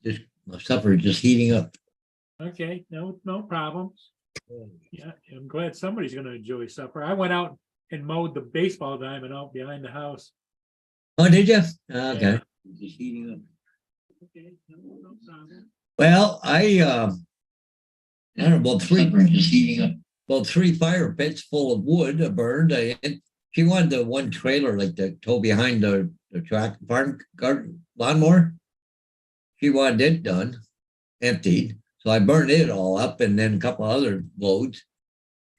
just my supper is just heating up. Okay, no problems. Yeah, I'm glad somebody's gonna enjoy supper. I went out and mowed the baseball diamond out behind the house. Oh, did you? Okay. Yeah. Just heating up. Okay, no problem. Well, I don't know, about just heating up. About 3 fire pits full of wood burned. She wanted the one trailer like the tow behind the track farm garden lawnmower. She wanted it done, emptied. So I burned it all up and then a couple other loads.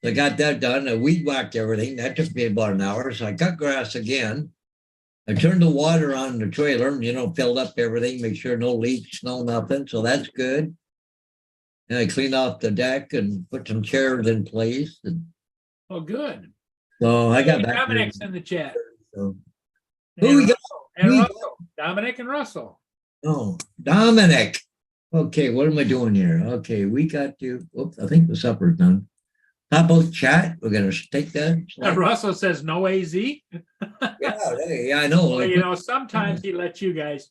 I got that done. I weed whacked everything. That took me about an hour. So I cut grass again. I turned the water on the trailer, filled up everything, make sure no leaks, no nothing. So that's good. And I cleaned off the deck and put some chairs in place. And Oh, good. so I got Hey, back. Dominic's in the chat. So, And who we got? Russell. Dominic and Russell. Oh, Dominic. Okay, what am I doing here? Okay, we got to. Oops, I think the supper's done. How about chat? We're gonna take that. Russell says no AZ. Yeah, I know. Well, sometimes he lets you guys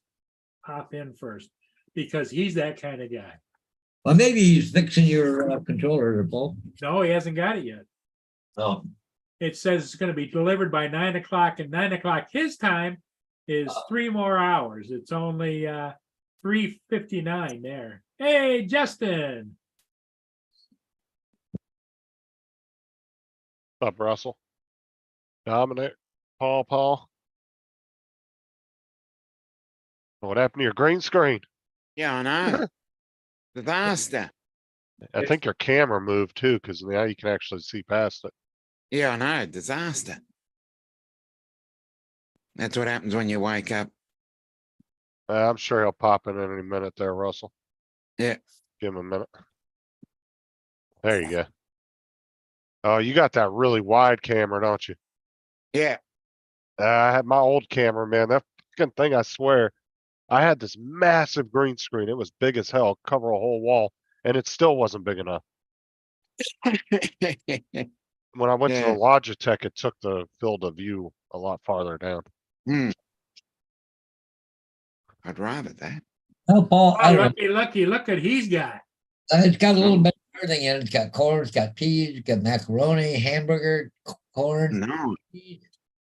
pop in first because he's that kind of guy. Well, maybe he's fixing your controller, Paul. No, he hasn't got it yet. Oh, It says it's going to be delivered by 9 o'clock, and 9 o'clock his time is 3 more hours. It's only 3:59 there. Hey, Justin. What's up, Russell? Dominic, Paul. What happened to your green screen? Yeah, I know. Disaster. I think your camera moved too, because now you can actually see past it. Yeah, I know. Disaster. That's what happens when you wake up. I'm sure he'll pop in any minute there, Russell. Yeah. Give him a minute. There you go. Oh, you got that really wide camera, don't you? Yeah. I had my old camera, man. That fucking thing, I swear. I had this massive green screen. It was big as hell, cover a whole wall, and it still wasn't big enough. When I went to Yeah. the Logitech, it took the field of view a lot farther down. I'd rather that. oh, Paul. I Oh, don't know. lucky, look what he's got. It's got a little bit of everything in it. It's got corn, it's got peas, it's got macaroni, hamburger, corn. No.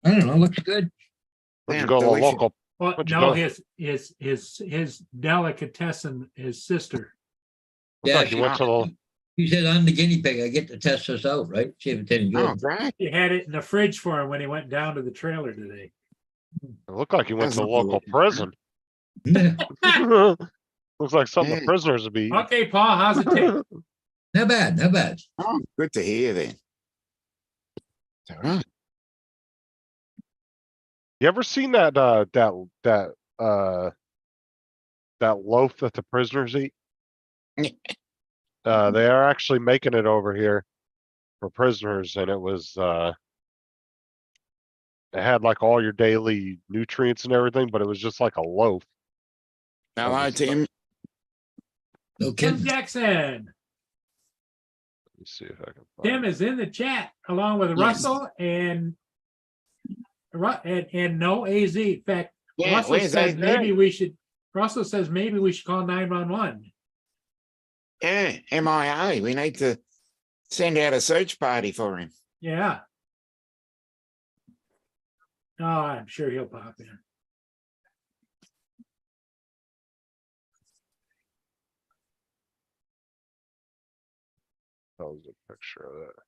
I don't know. Looks good. Would you Damn, go to the delicious. local? Well, What'd you no, go? his delicatessen, his sister. Looked like you went to the. She said, I'm the guinea pig. I get to test this out, right? See if it's any Oh, good. great. He had it in the fridge for him when he went down to the trailer today. It looked like you went to the Doesn't look local good. prison. Looks like something the Yeah. prisoners would be eating. Okay, Paul, how's it taste? Not bad, not bad. Oh, good to hear then. It's all right. You ever seen that that loaf that the prisoners eat? They are actually making it over here for prisoners, and it was it had like all your daily nutrients and everything, but it was just like a loaf. Hello, Tim. No Tim kidding. Jackson. Let me see if I can find Tim it. is in the chat along with Yes. Russell and no AZ. In fact, Yeah, Russell where's says AZ? maybe we should. Russell says maybe we should call 911. Yeah, MIA. We need to send out a search party for him. Yeah. Oh, I'm sure he'll pop in. That was a picture of that.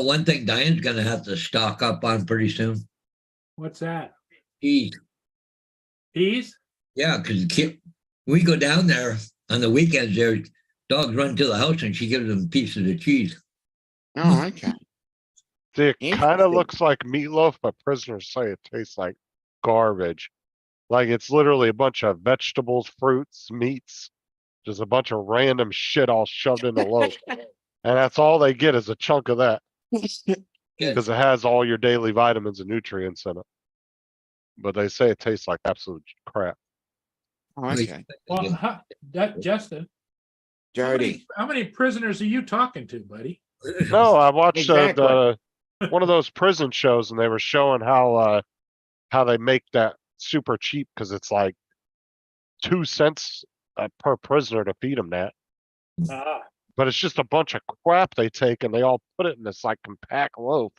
One thing Diane's gonna have to stock up on pretty soon. What's that? Cheese. Peas? Yeah, because we go down there on the weekends. There, dogs run to the house and she gives them pieces of cheese. Oh, okay. See, it kind Interesting. of looks like meatloaf, but prisoners say it tastes like garbage. Like it's literally a bunch of vegetables, fruits, meats, just a bunch of random shit all shoved in a loaf. And that's all they get is a chunk of that because it has all your daily vitamins and nutrients in it. But they say it tastes like absolute crap. Oh, okay. Well, Justin, Jody. How many prisoners are you talking to, buddy? No, I watched Exactly. one of those prison shows, and they were showing how they make that super cheap because it's like 2 cents per prisoner to feed them that. Ah, But it's just a bunch of crap they take, and they all put it in this like compact loaf,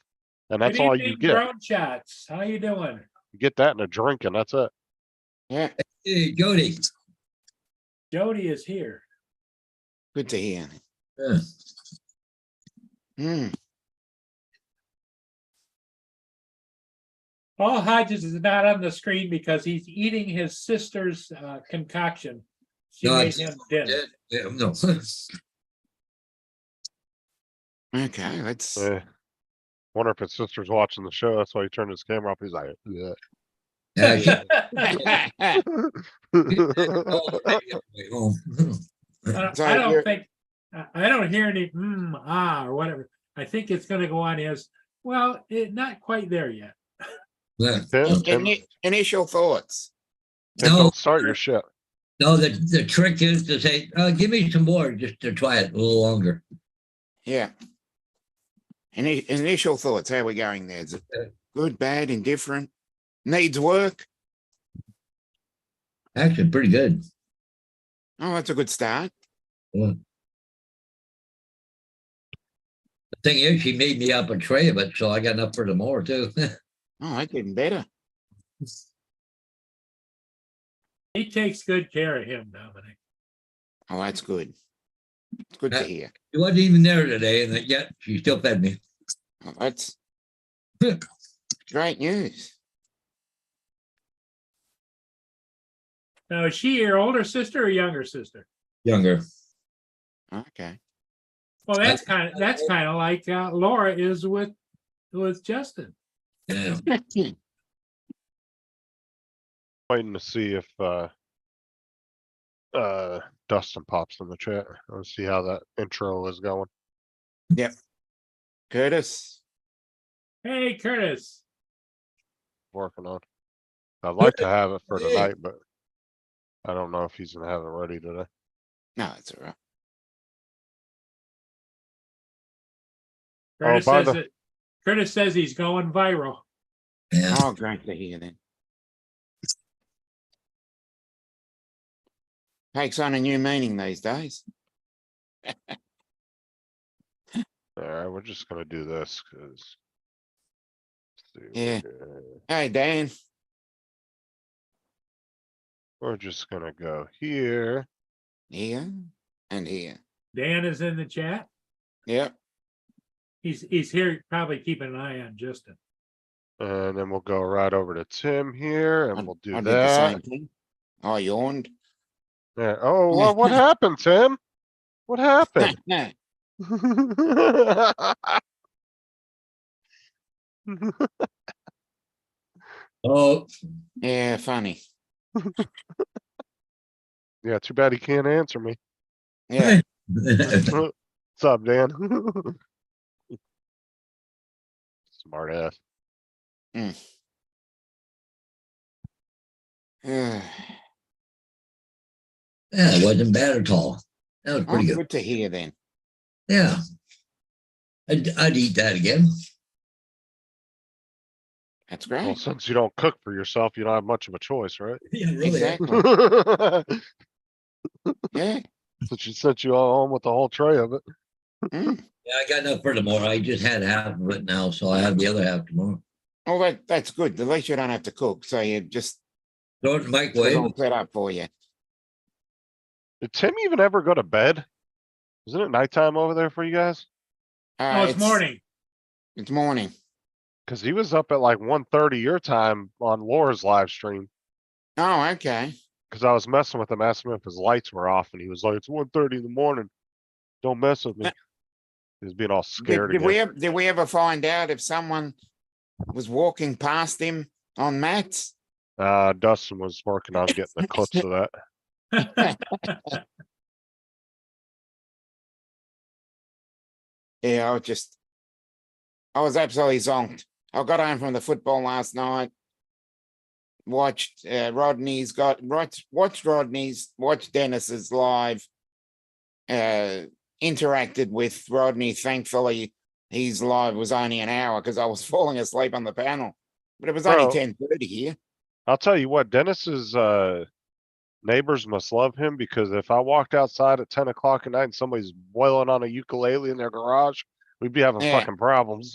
and that's good all evening, you get. Drone Shots. How you doing? You get that in a drink, and that's it. Yeah, Hey, Jody. Jody is here. good to hear. Yeah. Hmm. Paul Hodges is not on the screen because he's eating his sister's concoction. She No, made it's- him dinner. Yeah, no. Okay, let's. Wonder if his sister's watching the show. That's why he turned his camera off. He's like, yeah. Actually, So I don't you're- think I don't hear any or whatever. I think it's going to go on as well. Not quite there yet. yeah. Tim, Initial thoughts. Tim, No. don't start your shit. No, the trick is to say, give me some more just to try it a little longer. Yeah. Initial thoughts. How are we going there? Is it good, bad, indifferent? Needs work? Actually, pretty good. Oh, that's a good start. Yeah. The thing is, she made me up a tray of it, so I got enough for tomorrow too. Oh, that's even better. He takes good care of him, Dominic. Oh, that's good. It's good to hear. She wasn't even there today, and yet she still fed me. Oh, that's great news. Now, is she your older sister or younger sister? Younger. Okay. Well, that's kind of like Laura is with Justin. Yeah. Waiting to see if Dustin pops in the chat. Let's see how that intro is going. Curtis. Hey, Curtis. Working on. I'd like to have it for tonight, but I don't know if he's gonna have it ready today. No, it's all right. Curtis by says the- that Curtis says he's going viral. Yeah. Oh, great to hear then. Takes on a new meaning these days. Alright, we're just gonna do this because. Yeah. Hey, Dan. We're just gonna go here. Here and here. Dan is in the chat. Yep. He's here probably keeping an eye on Justin. And then we'll go right over to Tim here and we'll do I did the that. same thing. I yawned. Yeah. Oh, what happened, Tim? What happened? No. Oh, Yeah, funny. Yeah, too bad he can't answer me. Yeah. What's up, Dan? Smart ass. yeah, it wasn't bad at all. That was Oh, pretty good. good to hear then. Yeah. I'd eat that again. That's Well, great. since you don't cook for yourself, you don't have much of a choice, right? Yeah, Exactly. Yeah. Since she sent you all home with the whole tray of it. Mm. Yeah, I got enough for tomorrow. I just had half of it now, so I have the other half tomorrow. Oh, that's good. At least you don't have to cook. So you just Throw it in the it's microwave. all set up for you. Did Tim even ever go to bed? Isn't it nighttime over there for you guys? Oh, it's morning. It's morning. Because he was up at like 1:30 your time on Laura's live stream. Oh, okay. Because I was messing with him, asking him if his lights were off, and he was like, "It's 1:30 in the morning. Don't mess with me." He was being all scared Did again. did we ever find out if someone was walking past him on mats? Dustin was working on getting the clips of that. Yeah, I was absolutely zonked. I got home from the football last night. Watched watched Dennis's live, interacted with Rodney. Thankfully, his live was only an hour because I was falling asleep on the panel. But it was only Bro. 10:30 here. I'll tell you what, Dennis's neighbors must love him because if I walked outside at 10 o'clock at night and somebody's boiling on a ukulele in their garage, we'd be having Yeah. fucking problems.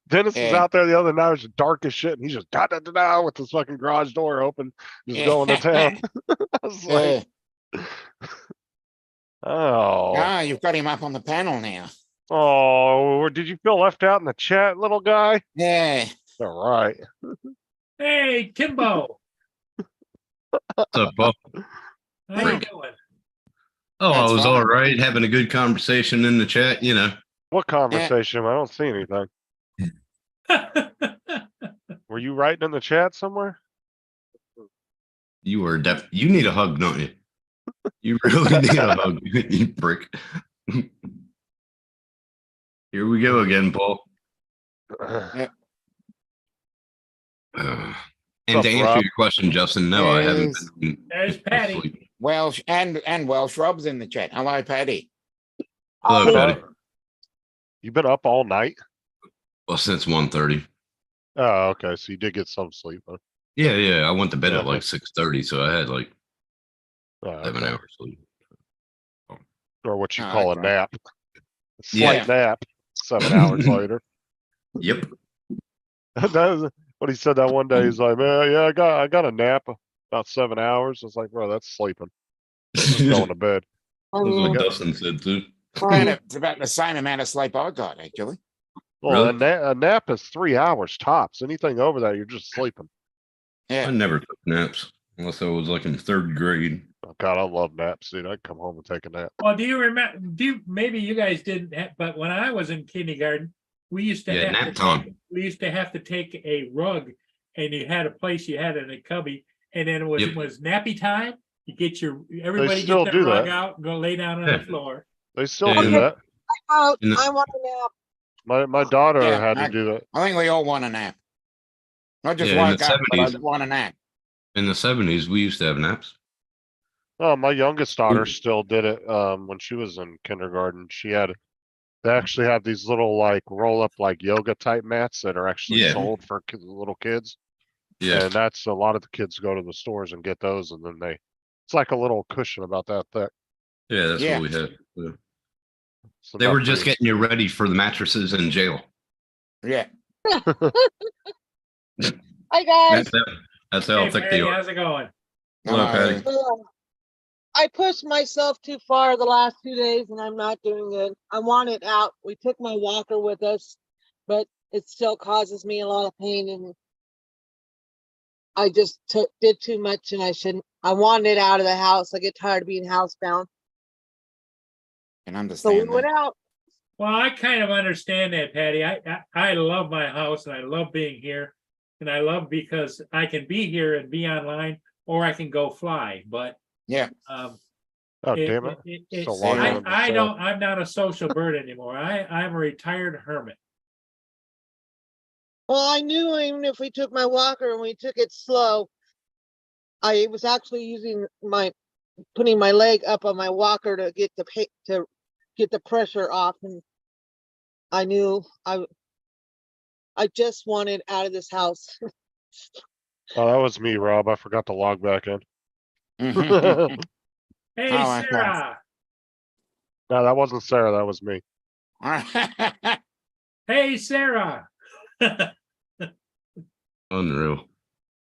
Dennis was Yeah. out there the other night, it was dark as shit, and he's just da da da da with his fucking garage door open, just Yeah. going to town. I was Yeah. like, oh, Ah, you've got him up on the panel now. oh, did you feel left out in the chat, little guy? Yeah. All right. Hey, Timbo, What's up, Paul? how you doing? Oh, I That's was fine. all right, having a good conversation in the chat. You know, What conversation? I don't see anything. Were you writing in the chat somewhere? you were you need a hug, don't you? You really need a hug, you prick. Here we go again, Paul. And up, to answer Rob? your question, Justin, no, I haven't Yes. been There's Patty. asleep. Welsh and Welsh Rob's in the chat. Hello, Paddy. Hello, Patty. You been up all night? Well, since 1:30. Oh, okay. So you did get some sleep. Huh? Yeah. I went to bed at Okay. like 6:30, so I had like Oh, 7 okay. hours sleep. Or what you Oh, call a okay. nap. A Yeah. slight nap. 7 hours later. Yep. That was what he said that one day. He's like, man, yeah, I got a nap about 7 hours. I was like, bro, that's sleeping. Just going to bed. That's what Yeah. Dustin said too. It's about the same amount of sleep I got, actually. Well, Really? a nap is 3 hours tops. Anything over that, you're just sleeping. I Yeah. never took naps unless I was like in 3rd grade. Oh, God, I love naps, dude. I'd come home and take a nap. Well, do you remember? Maybe you guys didn't, but when I was in kindergarten, we used to Yeah, have nap time. we used to have to take a rug, and you had a place you had in a cubby, and then it Yep. was nappy time. You get everybody still get their do rug that. out and go lay down on Yeah. the floor. They still And- do that. Out. In the- I want to nap. My daughter Yeah, had to I- do that. I think we all want a nap. Not just Yeah, in woke the up, but I 70s. want a nap. In the 70s, we used to have naps. Oh, my youngest daughter still did it when she was in kindergarten. They actually have these little like roll up like yoga type mats that are actually Yeah. sold for little kids. Yeah. And that's a lot of the kids go to the stores and get those, and then it's like a little cushion about that thick. Yeah, that's Yeah. what we had. Yeah. So They were enough just for you. getting you ready for the mattresses in jail. Yeah. Hi guys. That's how Hey, thick Patty, they are. how's it going? Hello, Patty. I pushed myself too far the last 2 days and I'm not doing good. I want it out. We took my walker with us, but it still causes me a lot of pain and I just did too much and I shouldn't. I wanted it out of the house. I get tired of being housebound. Can So we understand went that. out. Well, I kind of understand that, Patty. I love my house and I love being here, and I love because I can be here and be online, or I can go fly. But Yeah. um, Oh, damn it. it's So long on the I cell. don't. I'm not a social bird anymore. I'm a retired hermit. Well, I knew even if we took my walker and we took it slow, I was actually using putting my leg up on my walker to get the pressure off, and I knew I just wanted out of this house. Oh, that was me, Rob. I forgot to log back in. Mhm. Hey, Oh, okay. Sarah. No, that wasn't Sarah. That was me. Hey, Sarah. Unreal.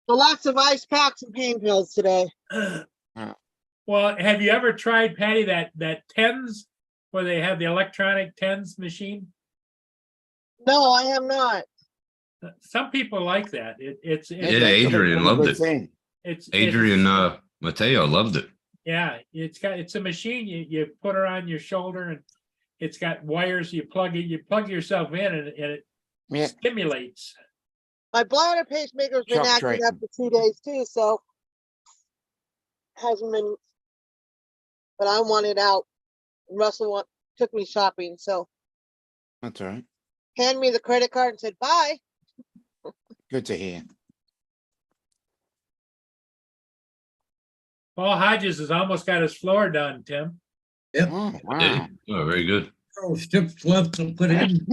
So lots of ice packs and pain pills today. Well, have you ever tried, Patty, that TENS, where they have the electronic TENS machine? No, I have not. Some people like that. It's Yeah, Adrian loved it. Thing. it's Adrian Mateo loved it. Yeah, it's a machine. You put her on your shoulder and it's got wires. You plug yourself in and it Yeah. stimulates. My bladder pacemaker's been Shock acting up treatment. for 2 days too, so hasn't been. But I want it out. Russell took me shopping, so That's all right. handed me the credit card and said bye. Good to hear. Paul Hodges has almost got his floor done, Tim. Yep. Oh, Did wow. he? Oh, very good. Strips left to put in.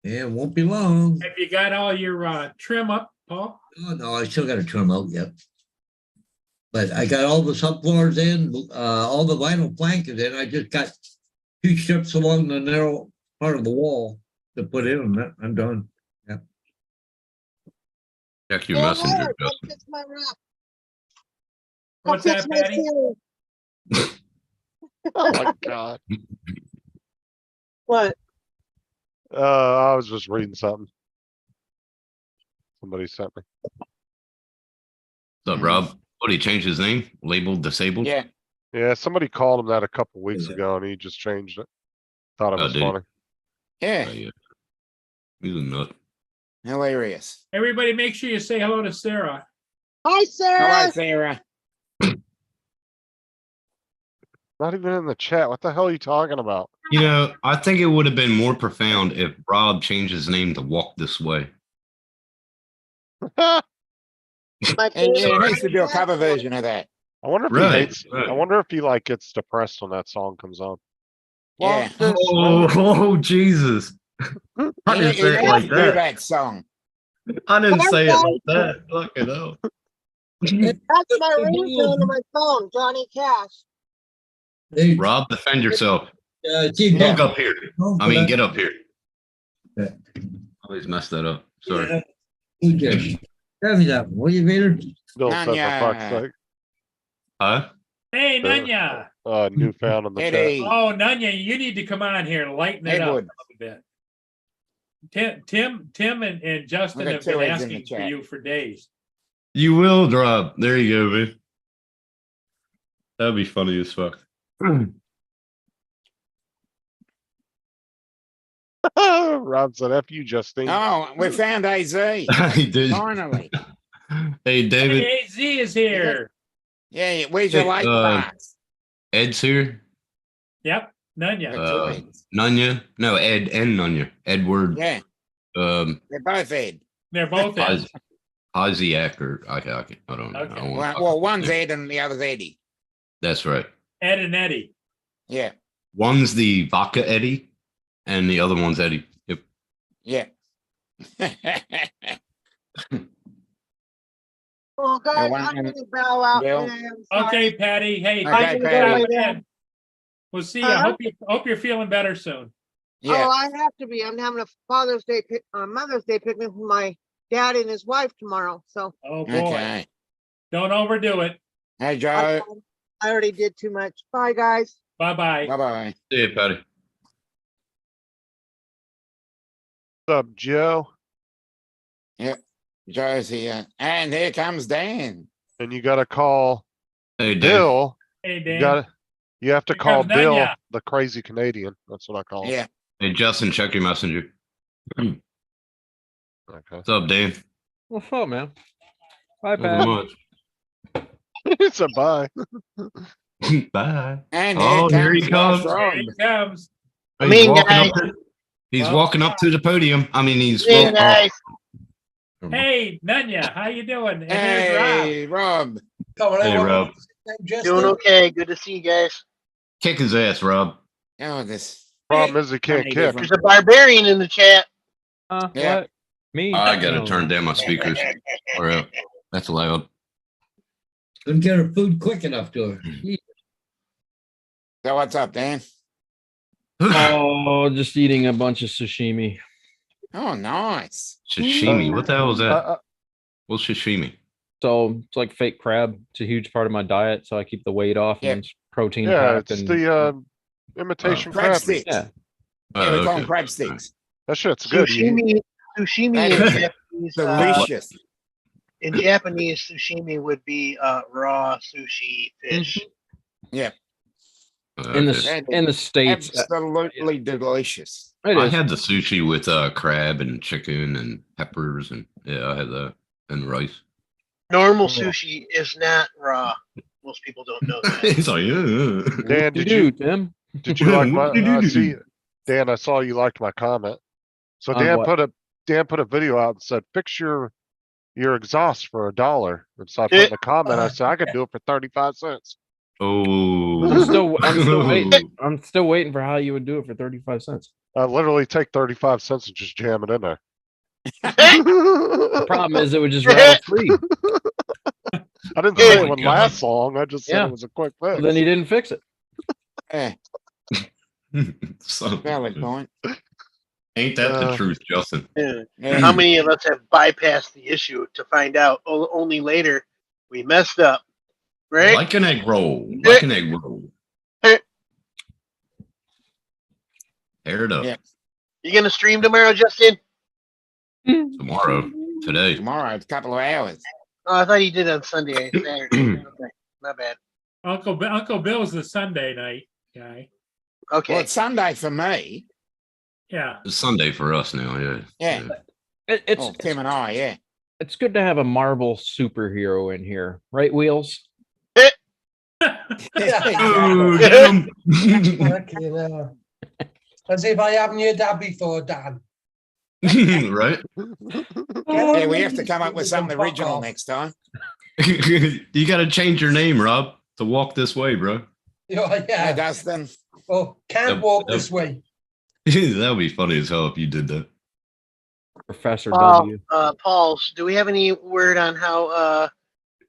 Yeah, it won't be long. Have you got all your trim up, Paul? Oh, no, I still gotta trim out yet. But I got all the subfloors in, all the vinyl plank is in. I just got 2 strips along the narrow part of the wall to put in, and I'm done. Check your Yeah, messenger, come Justin. fix my rock. What's Come fix that, my Patty? ceiling. Oh my god. What? I was just reading something. Somebody sent me. What's up, Rob? What, he changed his name? Labeled disabled? Yeah, Yeah, somebody called him that a couple weeks Yeah. ago and he just changed it. Thought it Oh, was did he? funny. yeah, Oh, yeah. He's a nut. hilarious. Everybody make sure you say hello to Sarah. Hi, Hello, Sarah. Sarah. Not even in the chat. What the hell are you talking about? You know, I think it would have been more profound if Rob changed his name to Walk This Way. My Hey, favorite yeah, he needs to do a podcast. cover version of that. I wonder if Right, he hates. I right. wonder if he like gets depressed when that song comes on. Yeah. Walk this way. Oh, Jesus. I He didn't say it needs like to do that. that song. I didn't Hi, say it guys. like that. Fucking hell. That's my ringtone on my phone, Johnny Cash. Hey, Rob, defend yourself. Chief, Yeah. Look up here. I mean, get up here. Always mess that up. Sorry. Who cares? Tell me that. What you made Bill said for fuck's Nanya. sake. Huh? Hey, Yeah. Nanya. Newfound in the chat. Eddie. Oh, Nanya, you need to come on here and lighten it up a Edward. little bit. Tim and Justin got have two been eggs in the asking for chat. you for days. You will drop. There you go, man. That'd be funny as fuck. Rob said, F you, Justine. Oh, we found AZ. He did. Finally. Hey, David. Hey, AZ is here. Yeah, where's your Hey, light box? Ed's here. Yep, Nanya. Got two Uh, eggs. Nunya. No, Ed and Nunya. Edward. Yeah, they're both Ed. They're both in. Isaac or I don't know. Okay. I won't Well, talk well, about one's him. Ed and the other's Eddie. That's right. Ed and Eddie. Yeah, One's the vodka Eddie, and the other one's Eddie. Yep. yeah. Well, guys, one- I'm gonna bow out. Bill? today. I'm sorry. Okay, Patty. Hey, Okay, thanks for Patty. coming in. We'll see you. Huh? Hope you're feeling better soon. Yeah, Oh, I have to be. I'm having a Mother's Day picnic with my dad and his wife tomorrow. So Oh boy. okay. Don't overdo it. Hey, I, Joe. I already did too much. Bye, guys. Bye-bye. Bye-bye. See you, Patty. What's up, Joe? Joe's here. And here comes Dan. And you gotta call Hey, Dave. Bill. Hey, You Dan. gotta. You have to Here call comes Bill Nanya. the crazy Canadian. That's what I call him. Yeah. Hey, Justin, check your messenger. Okay. What's up, Dave? What's up, man? Bye, Not Pat. much. It's a bye. Bye. And Oh, here he Boss comes. Here Rob. he comes. He's Mean walking guy. up to, he's Well, walking up to the podium. I mean, he's Hey, well, guys. Hey, Nanya, how you doing? And here's Rob. Hey, Rob. Hey, Rob. Doing okay. Good to see you guys. Kick his ass, Rob. Oh, this. Problem is he can't Funny kick. different. There's a barbarian in the chat. Yeah. What? Me? I gotta No. turn down my speakers. Or that's loud. Couldn't get her food quick enough to her. So what's up, Dan? Oh, just eating a bunch of sashimi. Oh, nice. Sashimi. What the hell is that? What's sashimi? So it's like fake crab. It's a huge part of my diet. So I keep the weight off Yeah. and it's protein Yeah, packed. it's And the imitation Crab crab. sticks. yeah, Yeah, we Oh, call them okay. crab sticks. That shit's good. Sushimi That in is Japanese. Delicious. In Japanese, sushimi would be raw sushi fish. Yeah. in the Okay. in the states, Absolutely delicious. it I is. had the sushi with crab and chicken and peppers and I had that and rice. Normal sushi is not raw. Most people don't know that. It's like, yeah. Dan, What do did you you do, Tim? did you like my? What did you do? See, Dan, I saw you liked my comment. So On what? Dan put a video out and said, "Fix your exhaust for $1." And so I put in the comment, I said I could do it for 35 cents. Oh, I'm still waiting for how you would do it for 35 cents. I literally take 35 cents and just jam it in there. The problem is it would just rattle free. I didn't Oh say my it would God. last long. I just said Yeah. it was a quick But fix. then he didn't fix it. Yeah, Son of a valid bitch. point. Ain't that the Uh, truth, Justin? Yeah. Yeah. How many of us have bypassed the issue to find out only later we messed up, right? Like an egg roll. Like an egg roll. Tear it up. Yeah. You gonna stream tomorrow, Justin? Tomorrow. Today. Tomorrow, it's a couple of hours. Oh, I thought you did on Sunday. Saturday. Okay, my bad. Uncle Bill's the Sunday night guy. Okay. Well, it's Sunday for me. Yeah. It's Sunday for us now, yeah. Yeah. It's Oh, Tim and I, yeah. it's good to have a Marvel superhero in here, right? Wheels. Oh, get 'em. Fucking hell. As if I haven't heard that before, Dan. Right? Yeah, we have to come up with something original next time. You got to change your name, Rob, to walk this way, bro. Yeah, Yeah, yeah. Dustin. Well, can't Yep, walk yep. this way. That would be funny as hell if you did that. Professor Paul, W. Paul, do we have any word on how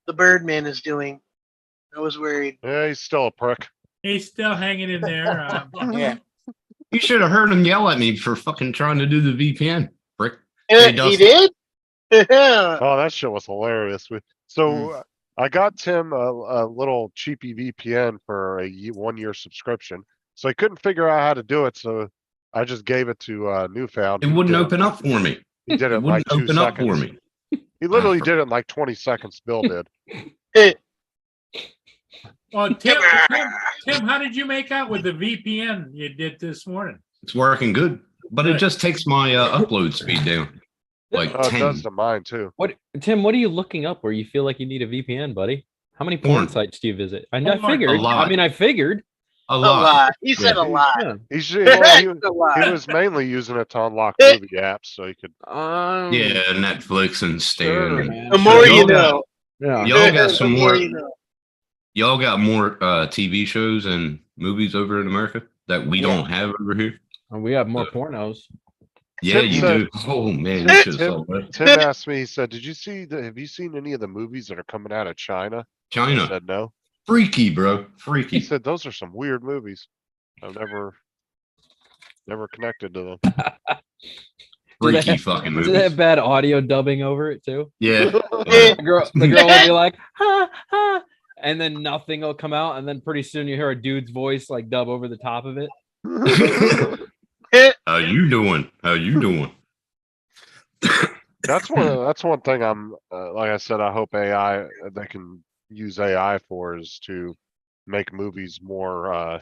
the Birdman is doing? I was worried. Yeah, he's still a prick. He's still hanging in there. Yeah. You should have heard him yell at me for fucking trying to do the VPN, prick. He Dustin. did? Oh, that shit was hilarious. So I got Tim a little cheapy VPN for a 1-year subscription. So I couldn't figure out how to do it. So I just gave it to Newfound. It He wouldn't did open up for me. He did it It in like wouldn't 2 open up for seconds. me. He literally did it in like 20 seconds. Bill did. Well, Tim, how did you make out with the VPN you did this morning? It's working good, but it just takes my upload speed down. Like Oh, it 10. does to mine too. Tim, what are you looking up where you feel like you need a VPN, buddy? How many porn Porn. sites do you visit? I Porn. figured. A lot. I mean, I figured. A A lot. lot. He said Yeah. a lot. Yeah. He's A lot. he was mainly using it to unlock movie apps so he could. Yeah, Netflix and Stan. Sure, and- man. The more Y'all you got- know. Yeah. Y'all got The some more more. you know. Y'all got more TV shows and movies over in America that we Yeah. don't have over here. And we have more pornos. Yeah, Tim you said- do. Oh man, you should have saw that. Tim asked me. He said, "Did you see? Have you seen any of the movies that are coming out of China?" I China, said no. freaky, bro, He freaky. said those are some weird movies. I've never connected to them. Freaky fucking Does it have movies. bad audio dubbing over it too? Yeah. The girl will be like, ha, ha, and then nothing will come out, and then pretty soon you hear a dude's voice like dub over the top of it. How you doing? How you doing? That's one thing I'm like I said. I hope AI they can use AI for is to make movies more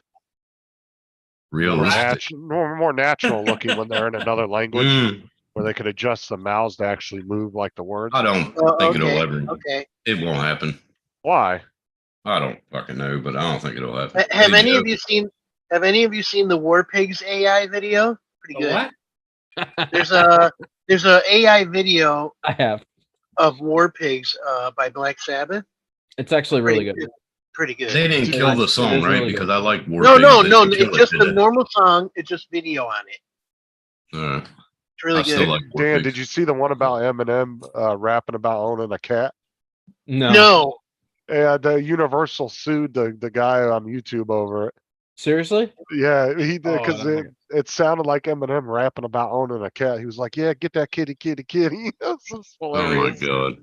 Realistic. more natural looking when they're in another language, Mm, where they could adjust the mouths to actually move like the words. I don't Oh, think it'll okay. ever. Okay. It won't happen. Why? I don't fucking know, but I don't think it'll happen. Have They any of joke. you seen? Have any of you seen the War Pigs AI video? Pretty The good. what? There's a AI video I have. of War Pigs by Black Sabbath. It's actually really good. Pretty good. They didn't kill the song, It's right? really good. Because I like War No, Pigs, no, they no. didn't kill It's it, just did the they? normal song. It's just video on it. It's really I still good. like War Dan, Pigs. did you see the one about Eminem rapping about owning a cat? No. No. Yeah, the Universal sued the guy on YouTube over it. Seriously? Yeah, he did Oh, because I don't it sounded like Eminem rapping about owning a cat. He was like, "Yeah, get that kitty, kitty, kitty." That's just Oh my hilarious. god!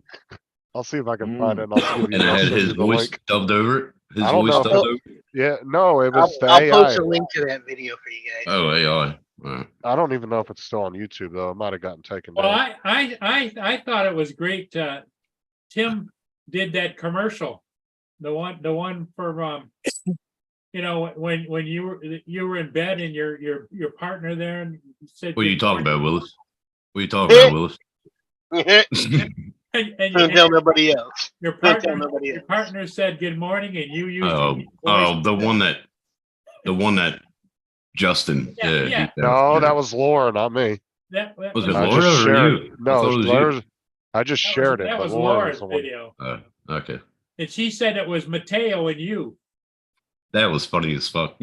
I'll see if I can find it. And I'll give you, And it I'll had send his you the voice link. dubbed over it. His I don't voice know dubbed if over. it? Yeah, no, it was the I'll AI. post a link to that video for you guys. Oh AI. I don't even know if it's still on YouTube though. It might have gotten taken Well, down. I thought it was great. Tim did that commercial, the one for you know, when you were in bed and your partner there and said, What are you good talking morning. about, Willis? What are you talking about, Willis? And Don't tell nobody else. your Don't tell partner nobody your else. partner said good morning and you used Oh, your oh, voice. the one that Justin. Yeah, Yeah. yeah. No, that was Laura, not me. That Was it I Laura just or shared. you? I No, thought it was you. Laura's, I just shared it. That but was Laura Laura's the one. video, Okay. and she said it was Mateo and you. That was funny as fuck.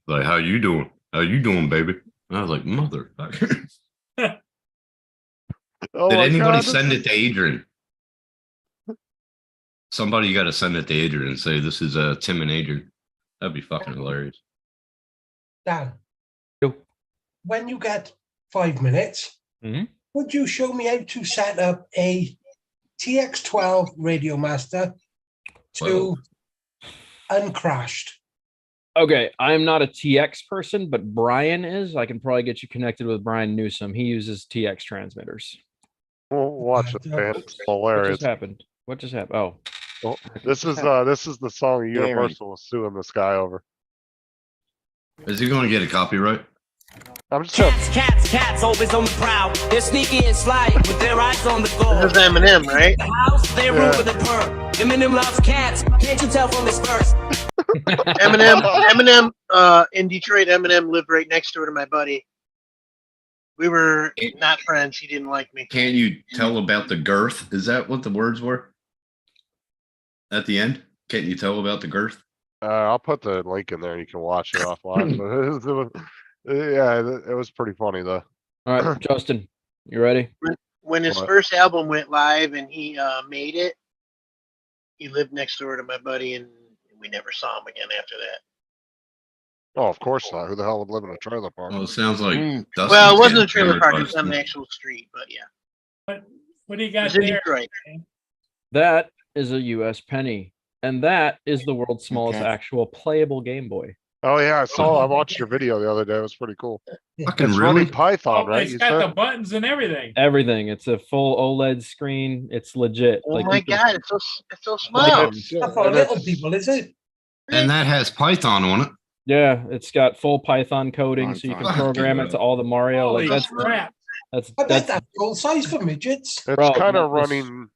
Like, how you doing? How you doing, baby? And I was like, motherfucker. Oh Did my anybody God, send it to Adrian? Somebody got to send it to Adrian and say this is Tim and Adrian. That'd be fucking hilarious. Dan, Yo. when you get 5 minutes, Mhm. would you show me how to set up a TX12 Radio Master to uncrashed? Okay, I'm not a TX person, but Brian is. I can probably get you connected with Brian Newsom. He uses TX transmitters. We'll watch it, man. It's What hilarious. just happened? What just happened? Oh, Oh, what this just is happened? the song Darren. Universal was suing this guy over. Is he going to get a copyright? I'm just Cats, always on the prowl. They're sneaky and sly with their eyes on the goal. This is Eminem, right? The house, they Yeah. rule with the perk. Eminem loves cats. Can't you tell from his verse? Eminem, in Detroit, Eminem lived right next door to my buddy. We were not friends. He didn't like me. Can you tell about the girth? Is that what the words were? At the end? Can't you tell about the girth? I'll put the link in there. You can watch it offline. But it was pretty funny though. All right, Justin, you ready? When his What? first album went live and he made it, he lived next door to my buddy, and we never saw him again after that. Oh, of course not. Who the hell would live in a trailer park? Well, it sounds like. Mm. Dustin's Well, it wasn't a getting trailer hammered park; by it was on some- the actual street. But yeah, What do you it got was in there? Detroit. That is a US penny. And that is the world's smallest Okay. actual playable Game Boy. Oh yeah, I watched your video the other day. It was pretty cool. Fucking It's really? running Python, Oh, right? it's You got the said? buttons and everything. Everything. It's a full OLED screen. It's legit. Oh Like, my you can- god, it's so small. That's for little people, is it? And that has Python on it. Yeah, it's got full Python coding, so you can Python. program it to all the Mario. Holy Like that's crap. that's I bet that's that's full size for midgets. It's Bro, kind of this- running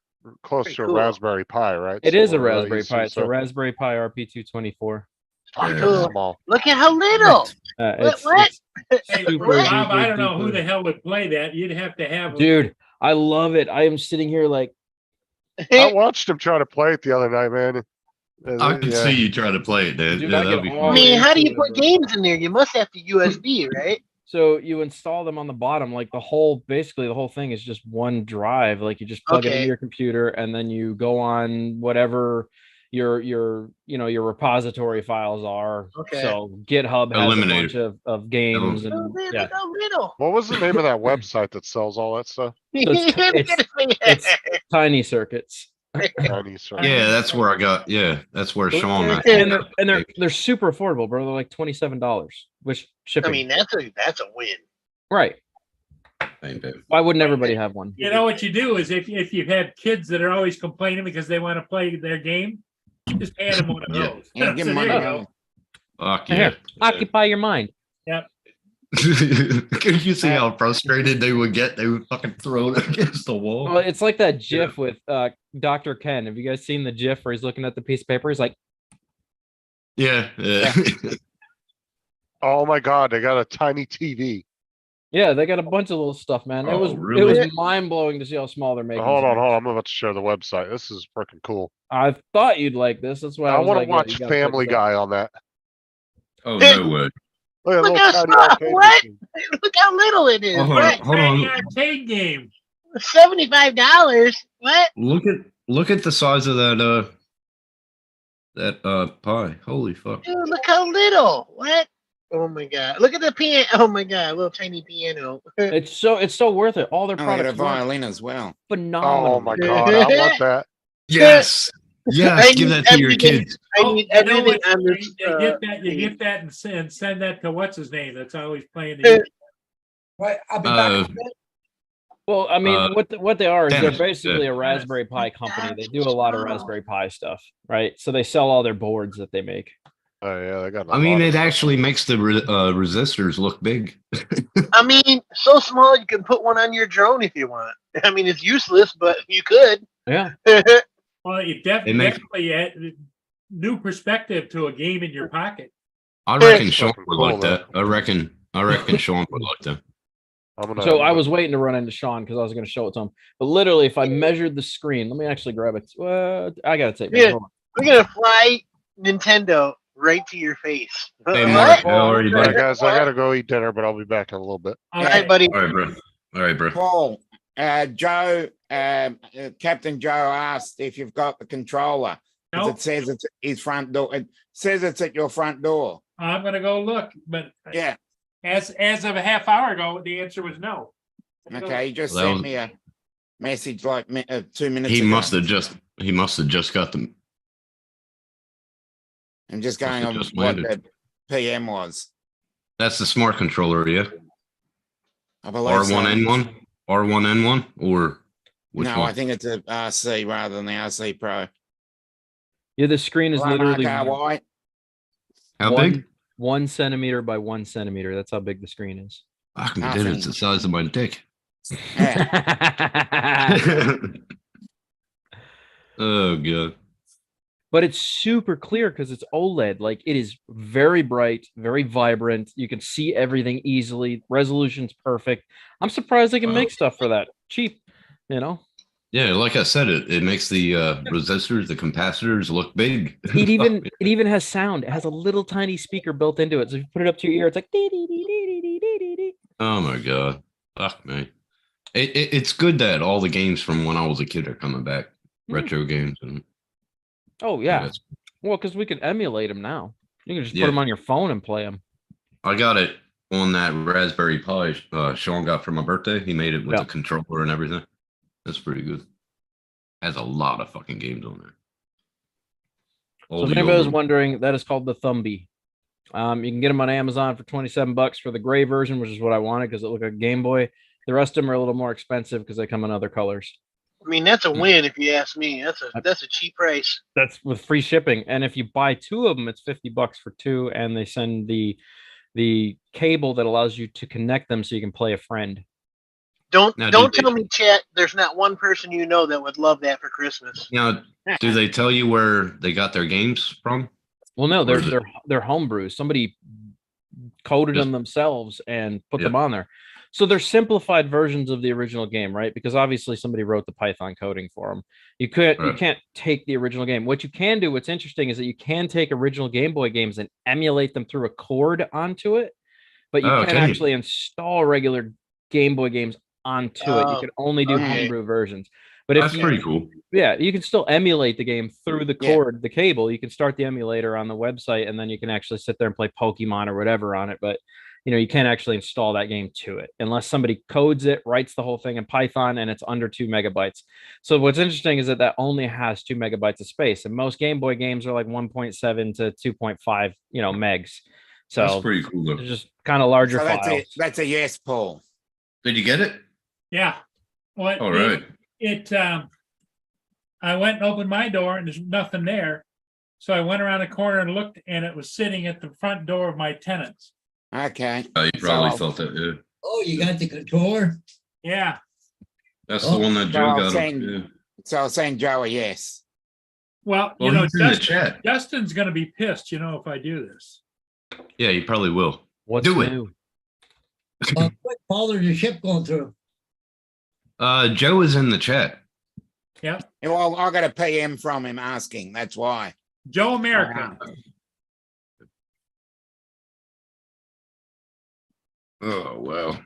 close Pretty to a cool. Raspberry Pi, right? it is a Similar to that, Raspberry you Pi. It's a said. Raspberry Pi RP224. Fucking Cool. small. Look at how little. It's Hey, super Rob, I duper don't know who duper- the hell would play that. You'd have to have. dude. I love it. I am sitting here like, I watched him try to play it the other night, man. I can Yeah. see you trying to play it, dude. Dude, Yeah, I that'd get be all I fun. mean, how do you Yeah, put bro. games in there? You must have to USB, right? so you install them on the bottom, like basically the whole thing is just one drive. Like you just plug it Okay. into your computer and then you go on whatever your your repository files are. Okay. So GitHub has Eliminator. a bunch of games Oh, and man, yeah. look how little. What was the name of that website that sells all that stuff? it's tiny circuits. Tiny Circle. Yeah, that's where I got. Yeah, that's where Sean. And they're super affordable, bro. They're like $27, which shipping. I mean, that's a win. right. Same, babe. Why wouldn't everybody have one? You know what you do is if you have kids that are always complaining because they want to play their game, just hand them one of Yeah. those. Yeah, give So him there money. you go. Fuck Here, yeah. occupy your mind. Can you see how frustrated they would get? They would fucking throw it against the wall. Well, it's like that GIF with Dr. Ken. Have you guys seen the GIF where he's looking at the piece of paper? He's like, Yeah, yeah. Oh my god, they got a tiny TV. yeah, they got a bunch of little stuff, man. It Oh, was really? mind blowing to see how small they're making. Hold on, things. hold on. I'm about to share the website. This is freaking cool. I thought you'd like this. That's why I, I was want like, to yeah, watch you gotta check Family this out. Guy on that. Oh no way. Look at Look little how tiny small, arcade what? machine. Look how little it is. Oh, hold What? on, hold on. Arcade game. $75. What? Look at the size of that pie. Holy fuck. Dude, look how little. What? Oh my god. Look at the piano. Oh my god, little tiny piano. It's so worth it. All their Oh, they got a products are violin as well. phenomenal. Oh my god, I want that. Yes. Yes. I Give need that to your everything. kids. I Oh, need you know everything what? on this. You get that. You get that and send that to what's his name. That's always playing the. Right, I'll be Uh, back. in a minute. Well, I mean, what they are is they're Dennis, basically yeah. a Raspberry Pi company. They do a lot of Raspberry Pi stuff, right? So they sell all their boards that they make. Oh yeah, they got. I mean, it actually makes the resistors look big. I mean, so small you can put one on your drone if you want. I mean, it's useless, but you could. Yeah. Well, you It makes- definitely add new perspective to a game in your pocket. I reckon It's Sean fucking would cool, like that. I reckon Sean would like that. I'm gonna, So I was waiting to run into Sean because I was going to show it to him. But literally, if I measured the screen, let me actually grab it. I got to take. Yeah. Hold on. We're gonna fly Nintendo right to your face. Hey, What? Mark, how are you, All right, buddy? guys, I gotta go eat dinner, but I'll be back in a little bit. All right, buddy. All right, bro. All right, bro. Paul, Joe, Captain Joe asked if you've got the controller. 'Cause Nope. It says it's at his front door. It says it's at your front door. I'm gonna go look, but Yeah. as of a half hour ago, the answer was no. Okay. He just Well, that sent was- me a message like 2 minutes He ago. must have just got them. I'm just must going have on just what landed. the PM was. That's the smart controller, yeah. I believe so. R1N1, R1N1, or which No, one? I think it's a RC rather than the RC Pro. Yeah, the screen is Hello, literally Mark R. White. How big? 1 centimeter by 1 centimeter. That's how big the screen is. Fuck me, Nothing. dude, it's the size of my dick. Yeah. Oh god. But it's super clear because it's OLED. Like it is very bright, very vibrant. You can see everything easily. Resolution's perfect. I'm surprised they can Wow. make stuff for that cheap. You know, Yeah, like I said, it makes the resistors, the capacitors look big. it even has sound. It has a little tiny speaker built into it. So if you put it up to your ear, it's like dee, dee, dee, dee, dee, dee, dee, dee. Oh my god. Fuck me. It's good that all the games from when I was a kid are coming back. Retro games and Oh yeah. that's- Well, because we can emulate them now. You can just put Yeah. them on your phone and play them. I got it on that Raspberry Pi Sean got for my birthday. He made it with Yeah. the controller and everything. That's pretty good. Has a lot of fucking games on there. So All if the anybody was old- wondering, that is called the Thumbie. You can get them on Amazon for $27 for the gray version, which is what I wanted because it looked like a Game Boy. The rest of them are a little more expensive because they come in other colors. I mean, that's a win if you ask me. That's a cheap price. That's with free shipping. And if you buy two of them, it's $50 for two, and they send the cable that allows you to connect them so you can play a friend. Don't Now, don't did tell they- me, chat. There's not one person you know that would love that for Christmas. Now, do they tell you where they got their games from? Well, no, Or is they're homebrews. Somebody coded Just- them themselves and put Yeah. them on there. So they're simplified versions of the original game, right? Because obviously somebody wrote the Python coding for them. You Right. can't take the original game. What you can do, what's interesting, is that you can take original Game Boy games and emulate them through a cord onto it, but you Oh, can't okay. actually install regular Game Boy games onto it. You Oh, can only do okay. homebrew versions. But if That's you, pretty cool. yeah, you can still emulate the game through the Yeah. cord, the cable. You can start the emulator on the website, and then you can actually sit there and play Pokemon or whatever on it. But you can't actually install that game to it unless somebody codes it, writes the whole thing in Python, and it's under 2 megabytes. So what's interesting is that only has 2 megabytes of space, and most Game Boy games are like 1.7 to 2.5, megs. That's So pretty cool though. it's just kind of larger So files. that's a yes, Paul. Did you get it? Yeah. What? All right. I went and opened my door and there's nothing there. So I went around the corner and looked, and it was sitting at the front door of my tenants. Okay. You probably So- felt that. Yeah. Oh, you got the controller? Yeah. That's Oh, the one that Joe well, got. saying- Yeah. So I was saying Joe a yes. Well, Well, he's in the chat. Justin's going to be pissed, if I do this. Yeah, you probably will. What's do it. new? What color is your ship going through? Joe is in the chat. Yeah. Well, I got a PM from him asking. That's why. Joe America. Oh well.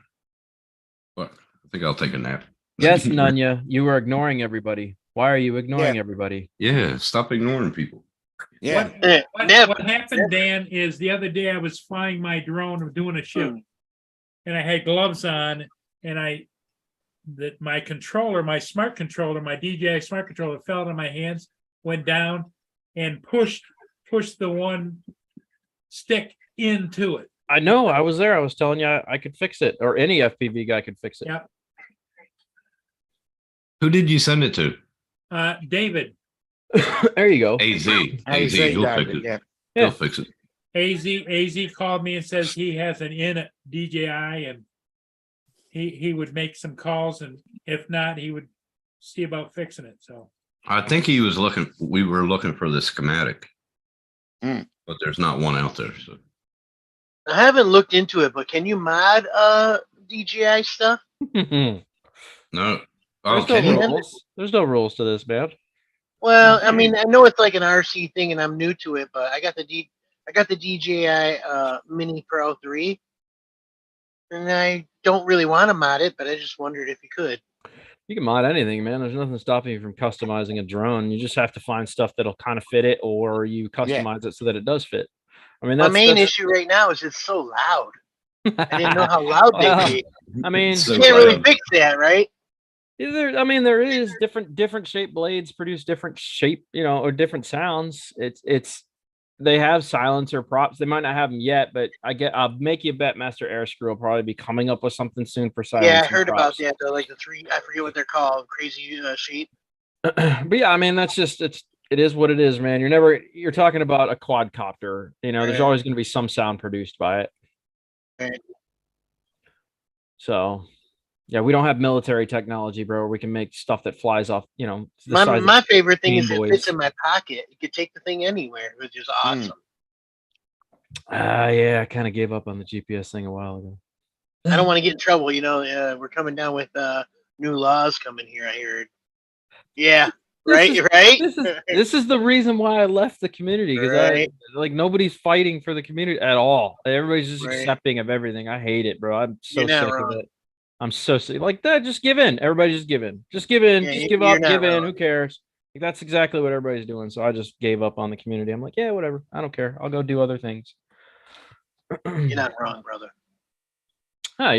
What? I think I'll take a nap. Yes, Nunya, you were ignoring everybody. Why are you ignoring everybody? Yeah, stop ignoring people. Yeah. What happened, Dan, is the other day I was flying my drone of doing a shoot, and I had gloves on, and my controller, my smart controller, my DJI smart controller fell out of my hands, went down, and pushed the one stick into it. I know, I was there. I was telling you I could fix it, or any FPV guy could fix it. Yeah. Who did you send it to? David, There you go. AZ. AZ, AZ. He'll fix David, it. yeah. He'll fix it. AZ called me and says he has an in at DJI, and he would make some calls, and if not, he would see about fixing it. So I think he was looking. We were looking for the schematic, Mm. but there's not one out there. So I haven't looked into it, but can you mod DJI stuff? no. Oh, There's can no you? rules. There's no rules to this, man. Well, I mean, I know it's like an RC thing, and I'm new to it, but I got the DJI Mini Pro 3, and I don't really want to mod it, but I just wondered if you could. You can mod anything, man. There's nothing stopping you from customizing a drone. You just have to find stuff that'll kind of fit it, or you customize it so that it does fit. I mean, My that's main issue right now is it's so loud. I didn't know how loud Well, they'd be. I mean, So You can't really loud. fix that, right? there is different shaped blades produce different shape, or different sounds. They have silencer props. They might not have them yet, but I'll make you a bet Master Airscrew will probably be coming up with something soon for silencer Yeah, I heard about props. that. Though, like the three, I forget what they're called, crazy shape. But yeah, I mean, that's just it is what it is, man. You're talking about a quadcopter. There's Right. always going to be some sound produced by it. Right. So, yeah, we don't have military technology, bro. Where we can make stuff that flies off. The My size of my favorite thing is Game it fits Boys. in my pocket. You could take the thing anywhere, which is awesome. Yeah, I kind of gave up on the GPS thing a while ago. I don't want to get in trouble. We're coming down with new laws coming here. I heard. Yeah. Right. Right. This is the reason why I left the community, because Right. nobody's fighting for the community at all. Everybody's just Right. accepting of everything. I hate it, bro. I'm so You're not sick of wrong. it. I'm so sick. Like that, just give in. Everybody just give in. Just give in. Yeah, Just you- give you're up. not Give in. wrong. Who cares? Like, that's exactly what everybody's doing. So I just gave up on the community. I'm like, yeah, whatever. I don't care. I'll go do other things. You're not wrong, brother. No,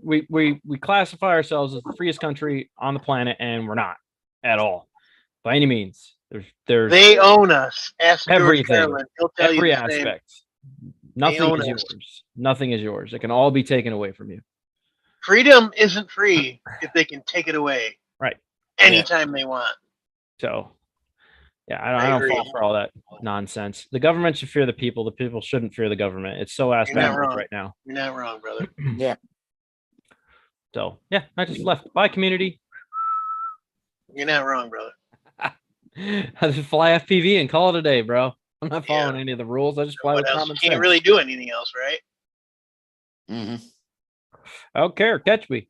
we classify ourselves as the freest country on the planet, and we're not at all by any means. There's They own us. Ask George everything, Carlin. He'll tell every you the same. aspect. Nothing own is us. yours. Nothing is yours. It can all be taken away from you. Freedom isn't free if they can take it away Right. anytime they want. So, yeah, I I don't agree. fall for all that nonsense. The government should fear the people. The people shouldn't fear the government. It's so ass You're not backwards wrong. right now. You're not wrong, brother. So, yeah, I just left. Bye, community. You're not wrong, brother. I just fly FPV and call it a day, bro. I'm not Yeah. following any of the rules. I just fly What with else? You common can't sense. really do anything else, right? hmm I don't care. Catch me.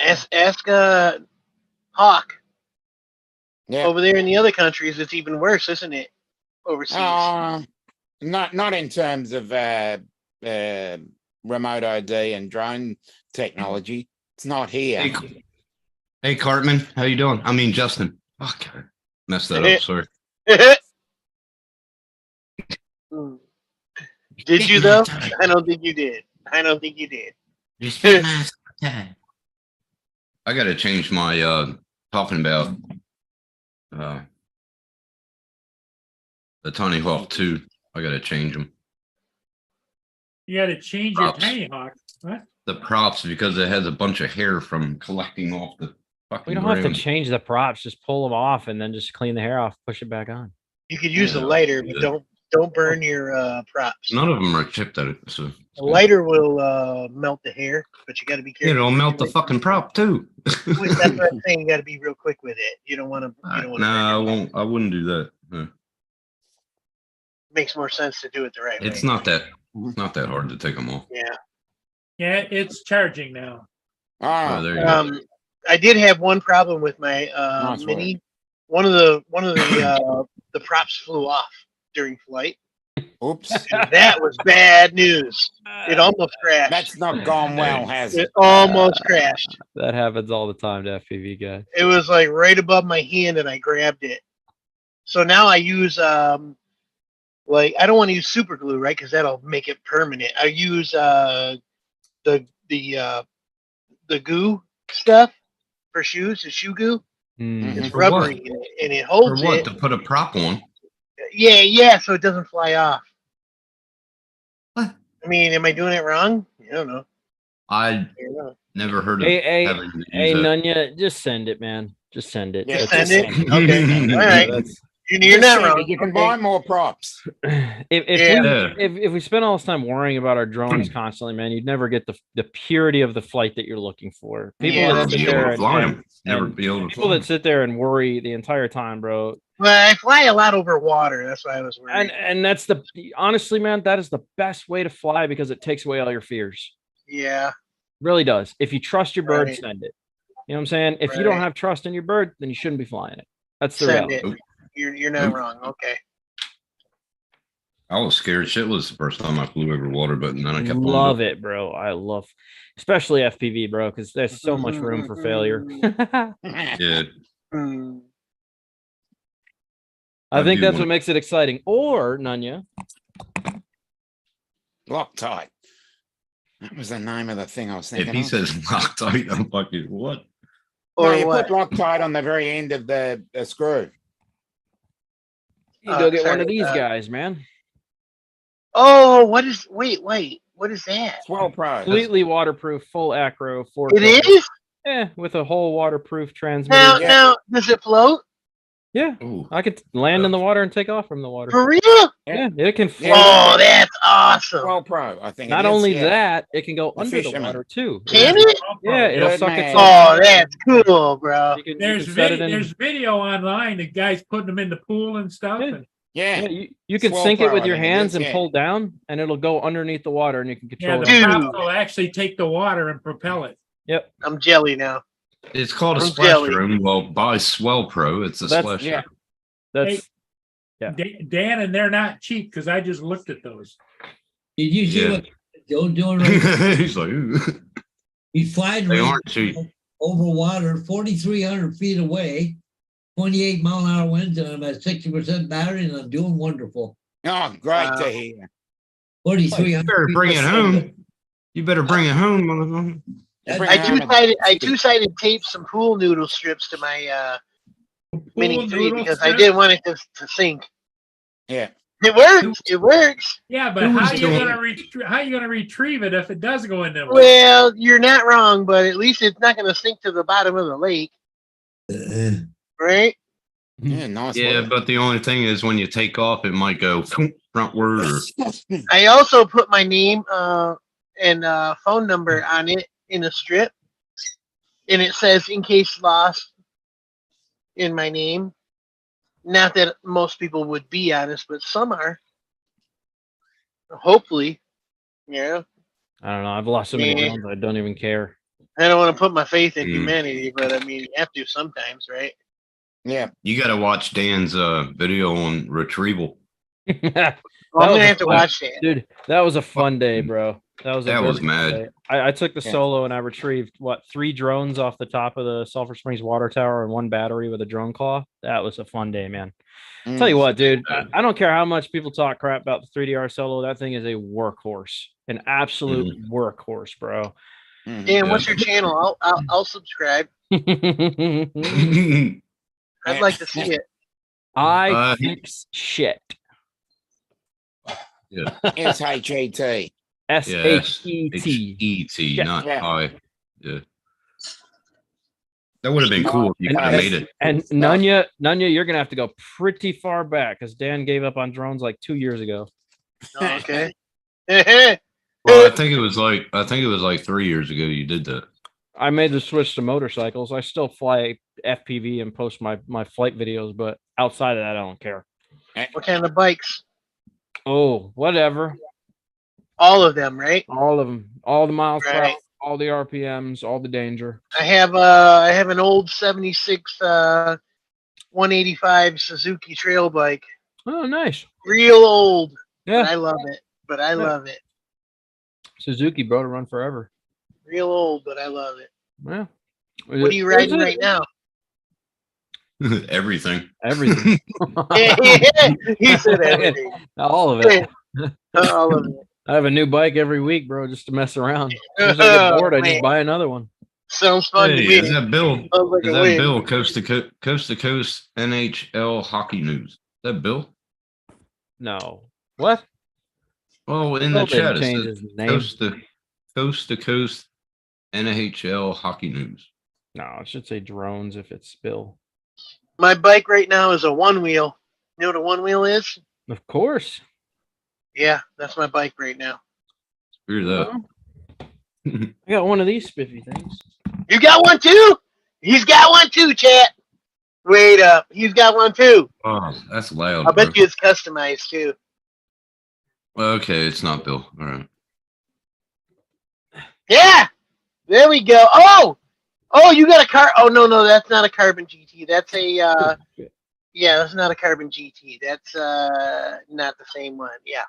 Ask Hawk. Yeah. Over there in the other countries, it's even worse, isn't it? Overseas. Not in terms of remote ID and drone technology. It's not here. Hey, Cartman, how you doing? I mean, Justin. Fuck, I messed that up. Sorry. Did you though? I don't think you did. I don't think you did. I gotta change my talking about the Tony Hawk 2. I gotta change them. You got to change your Props. Tiny Hawk. What? The props because it has a bunch of hair from collecting off the fucking We don't have to ground. change the props. Just pull them off and then just clean the hair off, push it back on. You could use a Yeah, lighter, but yeah. don't burn your props. None of them are chipped at it, so A lighter will melt the hair, but you got to be yeah, careful. it'll melt the fucking prop too. That's what I'm saying. You got to be real quick with it. You don't want to. You don't want to. Nah, I won't. I wouldn't do that. Makes more sense to do it the right way. It's not that hard to take them off. Yeah. Yeah, it's charging now. Oh, there you go. I did have one problem with my Nice work. Mini. One of the the props flew off during flight. Oops. And that was bad news. It almost crashed. That's not gone well, has It it? almost crashed. That happens all the time to FPV guys. It was like right above my hand, and I grabbed it. So now I use like I don't want to use super glue, right? Because that'll make it permanent. I use the goo stuff for shoes, the shoe goo. Mm. It's For what? rubbery and it For holds what? it. To put a prop on? Yeah, so it doesn't fly off. What? I mean, am I doing it wrong? I don't know. I I don't know. never heard of Hey, having to use hey, that. Nunya, just send it, man. Just send it. Yeah, Just That's- send it. Okay, all right. that's- You're Just not saying, wrong. you can buy more props. Yeah. If we spend all this time worrying about our drones constantly, man, you'd never get the purity of the flight that you're looking for. People Yeah, that Never sit be there able to and, fly and- 'em. Never and be able to people fly that 'em. sit there and worry the entire time, bro. Well, I fly a lot over water. That's why I was worried. And that's honestly, man, that is the best way to fly because it takes away all your fears. Yeah. Really does. If you trust your bird, Right. send it. You know what I'm saying? If you don't Right. have trust in your bird, then you shouldn't be flying it. That's the Send reality. it. You're not wrong. Okay. I was scared shitless the first time I flew over water, but then I kept on Love doing it, bro. I love, especially FPV, bro, because there's so much room for failure. Yeah, Hmm. I I think do that's wanna- what makes it exciting. Or Nunya, Loctite. That was the name of the thing I was if thinking he of. says Loctite, I'm fucking what? No, Or you what? put Loctite on the very end of the screw. you go get one sorry, of these guys, man. Oh, what is? Wait. What is that? Swell Pro. Completely waterproof, full acro, 4 It colors. is. Yeah, with a whole waterproof transmitter. Now, Yeah. now, does it float Yeah, Ooh. I could land in the water and take off from the water. for real? Yeah, it can float. Yeah. Oh, that's awesome. Swell Pro, I think. Not it is, only yeah. that, it can go The under the fisherman. water too. Can it? Yeah, it'll Good suck man. itself. Oh, that's cool, bro. You can There's set it in. there's video online of guys putting them in the pool and stuff. Yeah. And Yeah. Yeah, you can Swell sink it Pro, with I your think it hands is, and yeah. pull down, and it'll go underneath the water, and you can yeah, control the it. Dude. top will actually take the water and propel it. Yep. I'm jelly now. It's called a I'm splash jelly. drone. Well, buy Swell Pro. It's a That's- splash yeah. drone. That's Yeah. Dan, and they're not cheap because I just looked at those. Did you see Yeah. what Joe's doing right now? He's like, ooh. He's flying They right aren't cheap. over water, 4,300 feet away, 28 mile an hour winds, and I'm at 60% battery, and I'm doing wonderful. Oh, great Wow. to hear. 4,300. You better feet bring it per home. second. You better bring it home, motherfucker. That's- Bring I it home. two-sided taped some pool noodle strips to my Mini Pool 3 noodle because I strip? didn't want it to sink. Yeah. It works. It works. Yeah, but Who how was you doing- gonna retrieve it if it does go in there? Well, you're not wrong, but at least it's not going to sink to the bottom of the lake, right? Yeah, nice. Yeah, work. but the only thing is when you take off, it might go frontward or I also put my name and phone number on it in a strip, and it says "in case lost" in my name. Not that most people would be honest, but some are. Hopefully, yeah. I don't know. I've lost so many Yeah. rounds, I don't even care. I don't want to put my faith in Mm. humanity, but I mean, you have to sometimes, right? Yeah. you got to watch Dan's video on retrieval. Well, I'm That gonna was have to fun. watch that. Dude, that was a fun day, bro. That was a That very was fun mad. day. I took the Yeah. solo and I retrieved 3 drones off the top of the Sulphur Springs water tower and 1 battery with a drone claw. That was a fun day, man. Tell you what, dude, I don't care how much people talk crap about the 3DR solo. That thing is a workhorse, an absolute workhorse, bro. Mhm. Dan, what's your channel? I'll subscribe. I'd like to see it. I fix shit. Yeah. SHET. SHET. E-T, Yeah. not Yeah. I. Yeah. That would have been cool if you And- could have made it. And Nunya, you're gonna have to go pretty far back because Dan gave up on drones like 2 years ago. Oh, okay. Well, I think it was like 3 years ago you did that. I made the switch to motorcycles. I still fly FPV and post my flight videos, but outside of that, I don't care. What kind of bikes? Oh, whatever. All of them, right? All of them, all the miles per Right. hour, all the RPMs, all the danger. I have an old 76 185 Suzuki trail bike. Oh, nice. Real old. But Yeah, I love it. Yeah. Love it. Suzuki, bro, to run forever. Real old, but I love it. Yeah. What are you riding right now? Everything. Everything. He said everything. All of it. All of it. I have a new bike every week, bro, just to mess around. As soon as I get bored, I Man. just buy another one. Sounds fun Hey, to me. is that Bill? Sounds like Is a that win. Bill? Coast to coast NHL hockey news. Is that Bill? No. What? Oh, in Bill the chat didn't it change says his name. coast to coast NHL hockey news. No, it should say drones if it's Bill. My bike right now is a one wheel. You know what a one wheel is? Of course. Yeah, that's my bike right now. Screw that. I got one of these spiffy things. You got one too? He's got one too, chat. Wait up. He's got one too. Oh, that's loud. I bro. bet you it's customized too. Okay, it's not Bill. All right. Yeah. There we go. Oh, Oh, you got a car? Oh no, that's not a Carbon GT. That's a yeah, that's not a Carbon GT. That's not the same one. Yeah,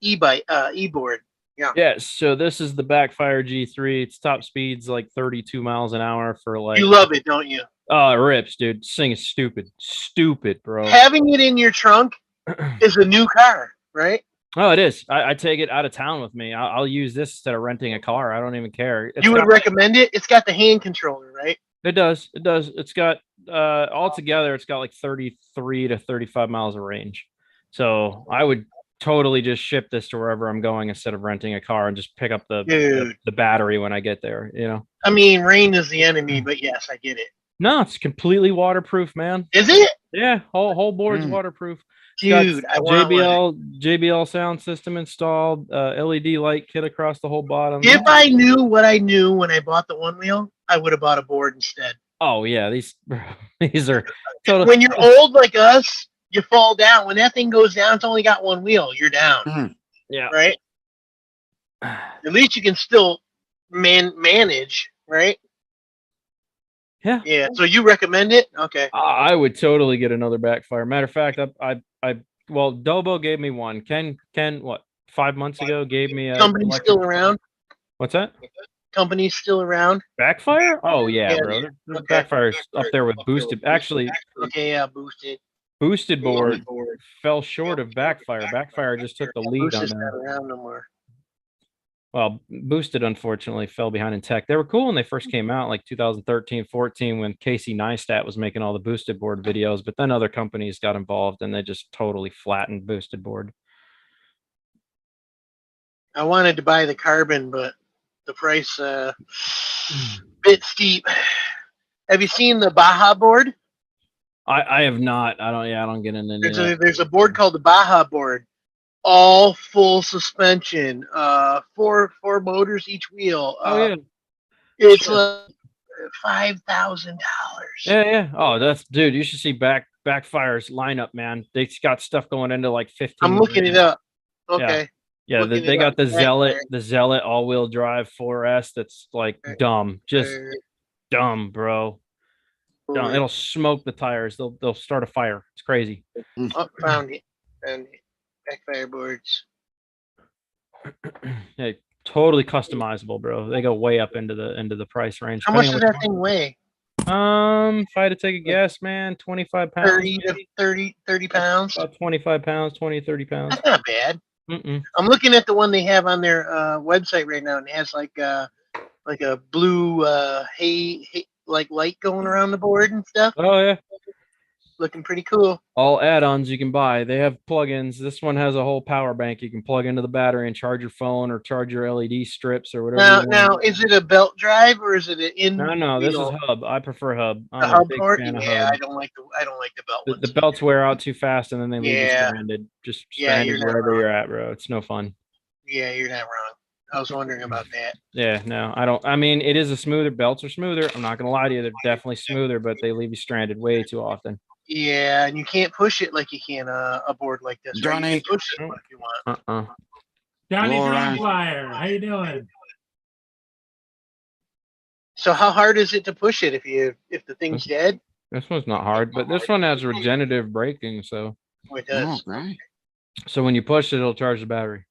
e-bike, e-board. Yeah. Yeah, so this is the Backfire G3. Its top speed's like 32 miles an hour for like. You love it, don't you? Oh, it rips, dude. This thing is stupid, bro. Having it in your trunk is a new car, right? Oh, it is. I take it out of town with me. I'll use this instead of renting a car. I don't even care. You would recommend it? It's got the hand controller, right? It does. It does. It's got altogether, it's got like 33 to 35 miles of range. So I would totally just ship this to wherever I'm going instead of renting a car and just pick up the battery when I get there, you know. I mean, rain is the enemy, but yes, I get it. No, it's completely waterproof, man. Is it? Yeah, whole board's waterproof. Dude, I want one. JBL sound system installed, LED light kit across the whole bottom. If I knew what I knew when I bought the one wheel, I would have bought a board instead. Oh yeah, these are totally. When you're old like us, you fall down. When that thing goes down, it's only got one wheel. You're down. Yeah. Right. At least you can still manage, right? Yeah. Yeah. So you recommend it? Okay. I would totally get another Backfire. Matter of fact, well, Dobo gave me one. Ken, what, 5 months ago gave me a company's still around. What's that? Company's still around. Backfire? Oh yeah, bro. The Backfire's up there with boosted. Actually, okay, yeah, boosted. Boosted board fell short of Backfire. Backfire just took the lead on Boosted's not that. around no more. Well, Boosted unfortunately fell behind in tech. They were cool when they first came out, like 2013, 14, when Casey Neistat was making all the Boosted board videos, but then other companies got involved and they just totally flattened Boosted board. I wanted to buy the Carbon, but the price bit steep. Have you seen the Baja board? I have not. I don't get into any of that. There's a board called the Baja board. All full suspension, four motors each wheel. Yeah. It's $5,000. Yeah. Oh, that's dude. You should see Backfire's lineup, man. They got stuff going into like 15. I'm looking it up. Okay. Yeah, they got the Zealot all-wheel drive 4S. That's like dumb, just dumb, bro. Dumb. It'll smoke the tires. They'll start a fire. It's crazy. Oh, found it. Backfire boards. Yeah, totally customizable, bro. They go way up into the price range. How much does that thing weigh? If I had to take a guess, man, 25 pounds. 30 pounds. About 25 pounds, 20, 30 pounds. That's not bad. I'm looking at the one they have on their website right now, and it has like a blue like light going around the board and stuff. Oh yeah. Looking pretty cool. All add-ons you can buy. They have plugins. This one has a whole power bank you can plug into the battery and charge your phone or charge your LED strips or whatever. Now, is it a belt drive or is it an in? No. This is hub. I prefer hub. The hub port. Yeah, I don't like the belt ones. The belts wear out too fast and then they leave you stranded. Just stranded wherever you're at, bro. It's no fun. Yeah, you're not wrong. I was wondering about that. Yeah, no, I don't. I mean, it is a smoother. Belts are smoother. I'm not gonna lie to you. They're definitely smoother, but they leave you stranded way too often. Yeah, and you can't push it like you can a board like this. Right? You can push it if you want. Johnny Grandfire, how you doing? So how hard is it to push it if the thing's dead? This one's not hard, but this one has regenerative braking, so. Oh, it does. Oh, right. So when you push it, it'll charge the battery.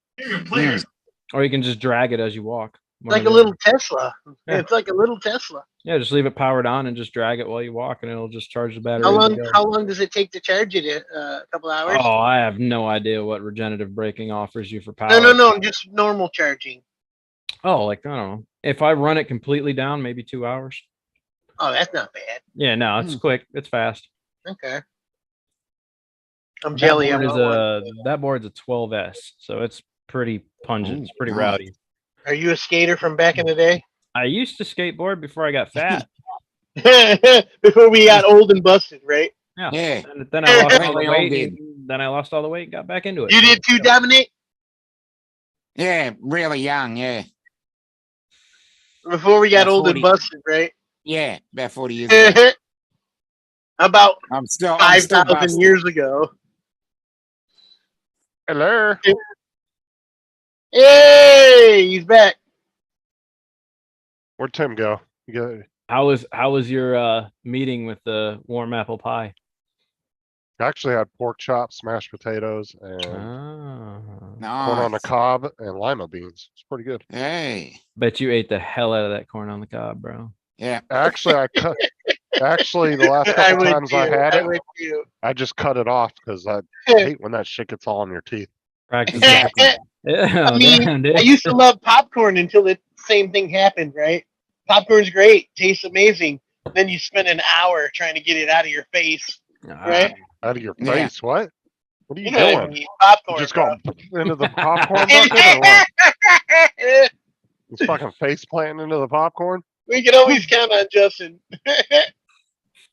Or you can just drag it as you walk. Like a little Tesla. Yeah. It's like a little Tesla. Yeah, just leave it powered on and just drag it while you walk, and it'll just charge the battery. How long does it take to charge it? A couple hours? Oh, I have no idea what regenerative braking offers you for power. No, just normal charging. Oh, like I don't know. If I run it completely down, maybe 2 hours. Oh, that's not bad. Yeah, no, it's quick. It's fast. Okay. I'm jelly. That board's a 12S, so it's pretty pungent. It's pretty rowdy. Are you a skater from back in the day? I used to skateboard before I got fat. Before we got old and busted, right? Yeah. And then I lost all the weight. Then I lost all the weight and got back into it. You did too, Dominic? Yeah, really young, yeah. Before we got old and busted, right? Yeah, about 40 years ago. About I'm still 5,000 years ago. Hello. Hey, he's back. Where'd Tim go? How was your meeting with the warm apple pie? Actually had pork chops, mashed potatoes, Ah. and corn on the Nice. cob and lima beans. It's pretty good. Hey, Bet you ate the hell out of that corn on the cob, bro. yeah. Actually, the last I couple would times I too. had I it, would too. I just cut it off because I hate when that shit gets all in your teeth. Practice. Exactly. Yeah, I mean, damn, I dude. used to love popcorn until the same thing happened, right? Popcorn's great, tastes amazing. Then you spend an hour trying to get it out of your face, right? Out of your Yeah. face? What? What are you You know what I doing? mean? You Popcorn, just bro. go into the popcorn bucket or what? It's fucking face planting into the popcorn? We can always count on Justin.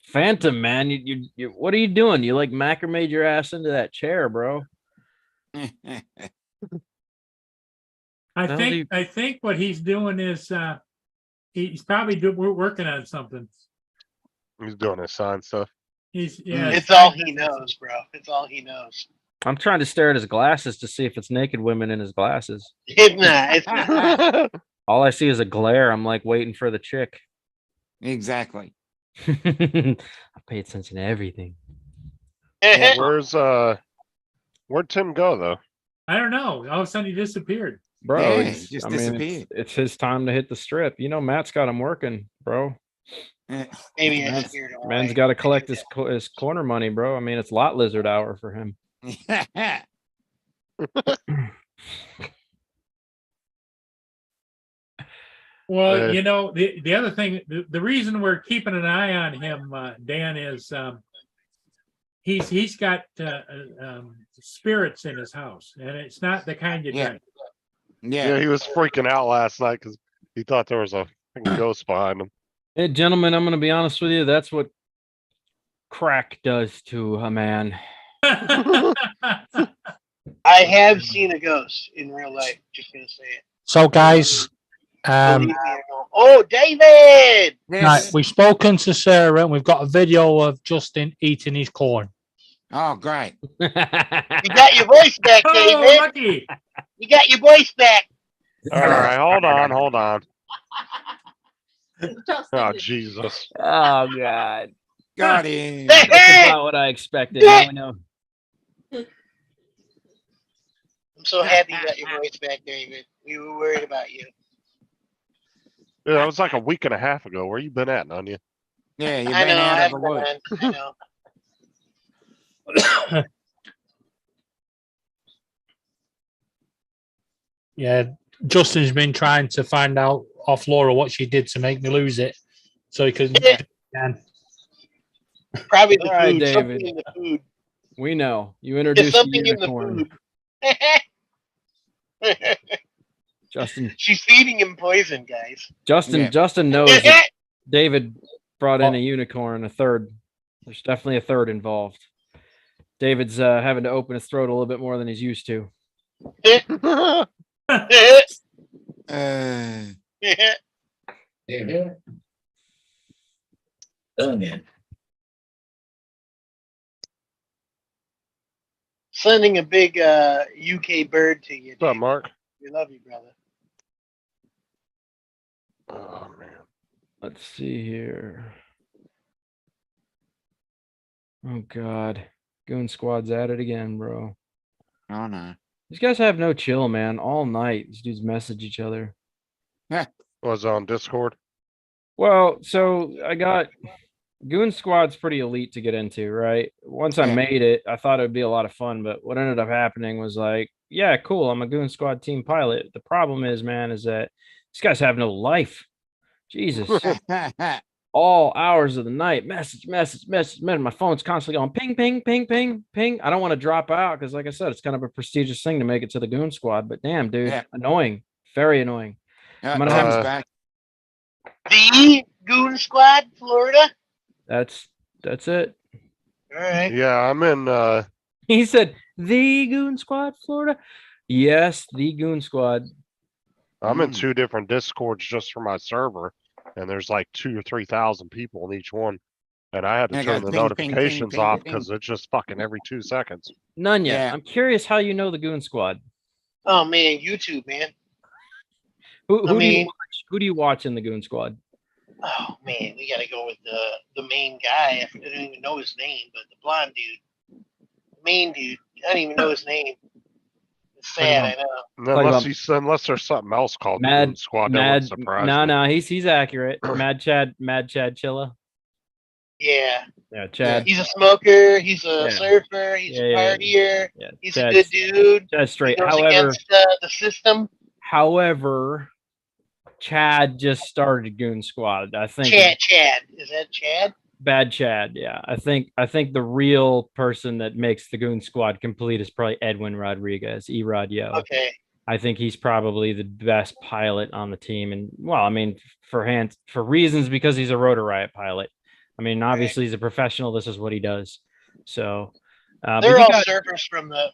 Phantom, man, you what are you doing? You like macrame your ass into that chair, bro. I Hell do you- think what he's doing is he's probably we're working on something. He's doing his sign stuff. Yeah. It's all he knows, bro. It's all he knows. I'm trying to stare at his glasses to see if it's naked women in his glasses. It's not. It's not. All I see is a glare. I'm like waiting for the chick. Exactly. I pay attention to everything. Where'd Tim go though? I don't know. All of a sudden he disappeared. Bro, Yeah, it's, he just I mean, disappeared. it's his time to hit the strip. You know, Matt's got him working, bro. Maybe I Man's, scared him man's away. got to collect his corner money, bro. I mean, it's lot lizard hour for him. Well, Uh, you know, the other thing, the reason we're keeping an eye on him, Dan, is he's got spirits in his house, and it's not the kind you Yeah. drink. Yeah, Yeah. he was freaking out last night because he thought there was a fucking ghost behind him. Hey, gentlemen, I'm going to be honest with you. That's what crack does to a man. I have seen a ghost in real life. Just gonna say it. So, guys, Believe me or no. Oh, David! right, Yes. we've spoken to Sarah and we've got a video of Justin eating his corn. Oh, great. You got your voice back, Oh, David. lucky! You got your voice back. All right, hold on. Oh, Jesus. Oh, God. Got him. That's about what I expected. Now we know. I'm so happy you got your voice back, David. We were worried about you. Yeah, that was like a week and a half ago. Where you been at, Anya? Yeah, you've I been know. I out of haven't the been loop. on. I know. Yeah, Justin's been trying to find out off Laura what she did to make me lose it, so he could. Probably the All right, food. David. Something in the food. We know. You There's introduced the something in the unicorn. food. Justin. She's feeding him poison, guys. Justin knows that David brought in a unicorn, a third. There's definitely a third involved. David's having to open his throat a little bit more than he's used to. Done it. Sending a big UK bird to you. What's up, David. Mark? We love you, brother. Oh, man. Let's see here. Oh, God. Goon Squad's at it again, bro. Oh, no. These guys have no chill, man. All night, these dudes message each other. Was on Discord. Well, so I got Goon Squad's pretty elite to get into, right? Once I Yeah. made it, I thought it would be a lot of fun, but what ended up happening was like, yeah, cool, I'm a Goon Squad team pilot. The problem is, man, is that these guys have no life. Jesus. All hours of the night, message. Man, my phone's constantly going ping, ping, ping, ping, ping. I don't want to drop out because, like I said, it's kind of a prestigious thing to make it to the Goon Squad. But damn, dude, Yeah. annoying, very annoying. I'm gonna Tim's have- back. The Goon Squad, Florida. That's it. All right. Yeah, I'm in. He said the Goon Squad, Florida. Yes, the Goon Squad. I'm in 2 different Discords just for my server, and there's like 2,000 or 3,000 people in each one. And I had to Yeah, turn guys, the ping, ping, ping, notifications ping, off ping. because it's just fucking every 2 seconds. None yet. Yeah. I'm curious how you know the Goon Squad. Oh man, YouTube, man. Who I do you mean- watch? Who do you watch in the Goon Squad? Oh man, we gotta go with the main guy. I don't even know his name, but the blonde dude, the main dude. I don't even know his name. It's sad, I know. Unless there's something else called the Mad Goon Squad, that wouldn't surprise me. No, he's accurate. Mad Chad Chilla. Yeah, Yeah, Chad. he's a smoker. He's a Yeah. surfer. He's a partier. Yeah, He's a good dude. Chad's straight. He goes However, against the system. However, Chad just started Goon Squad. I think Chad. Is that Chad? Bad Chad. Yeah, I think the real person that makes the Goon Squad complete is probably Edwin Rodriguez, Erod Yo. Okay. I think he's probably the best pilot on the team, and well, I mean, for reasons because he's a Rotor Riot pilot. I mean, obviously he's a professional. This is what he does. So they're all surfers from the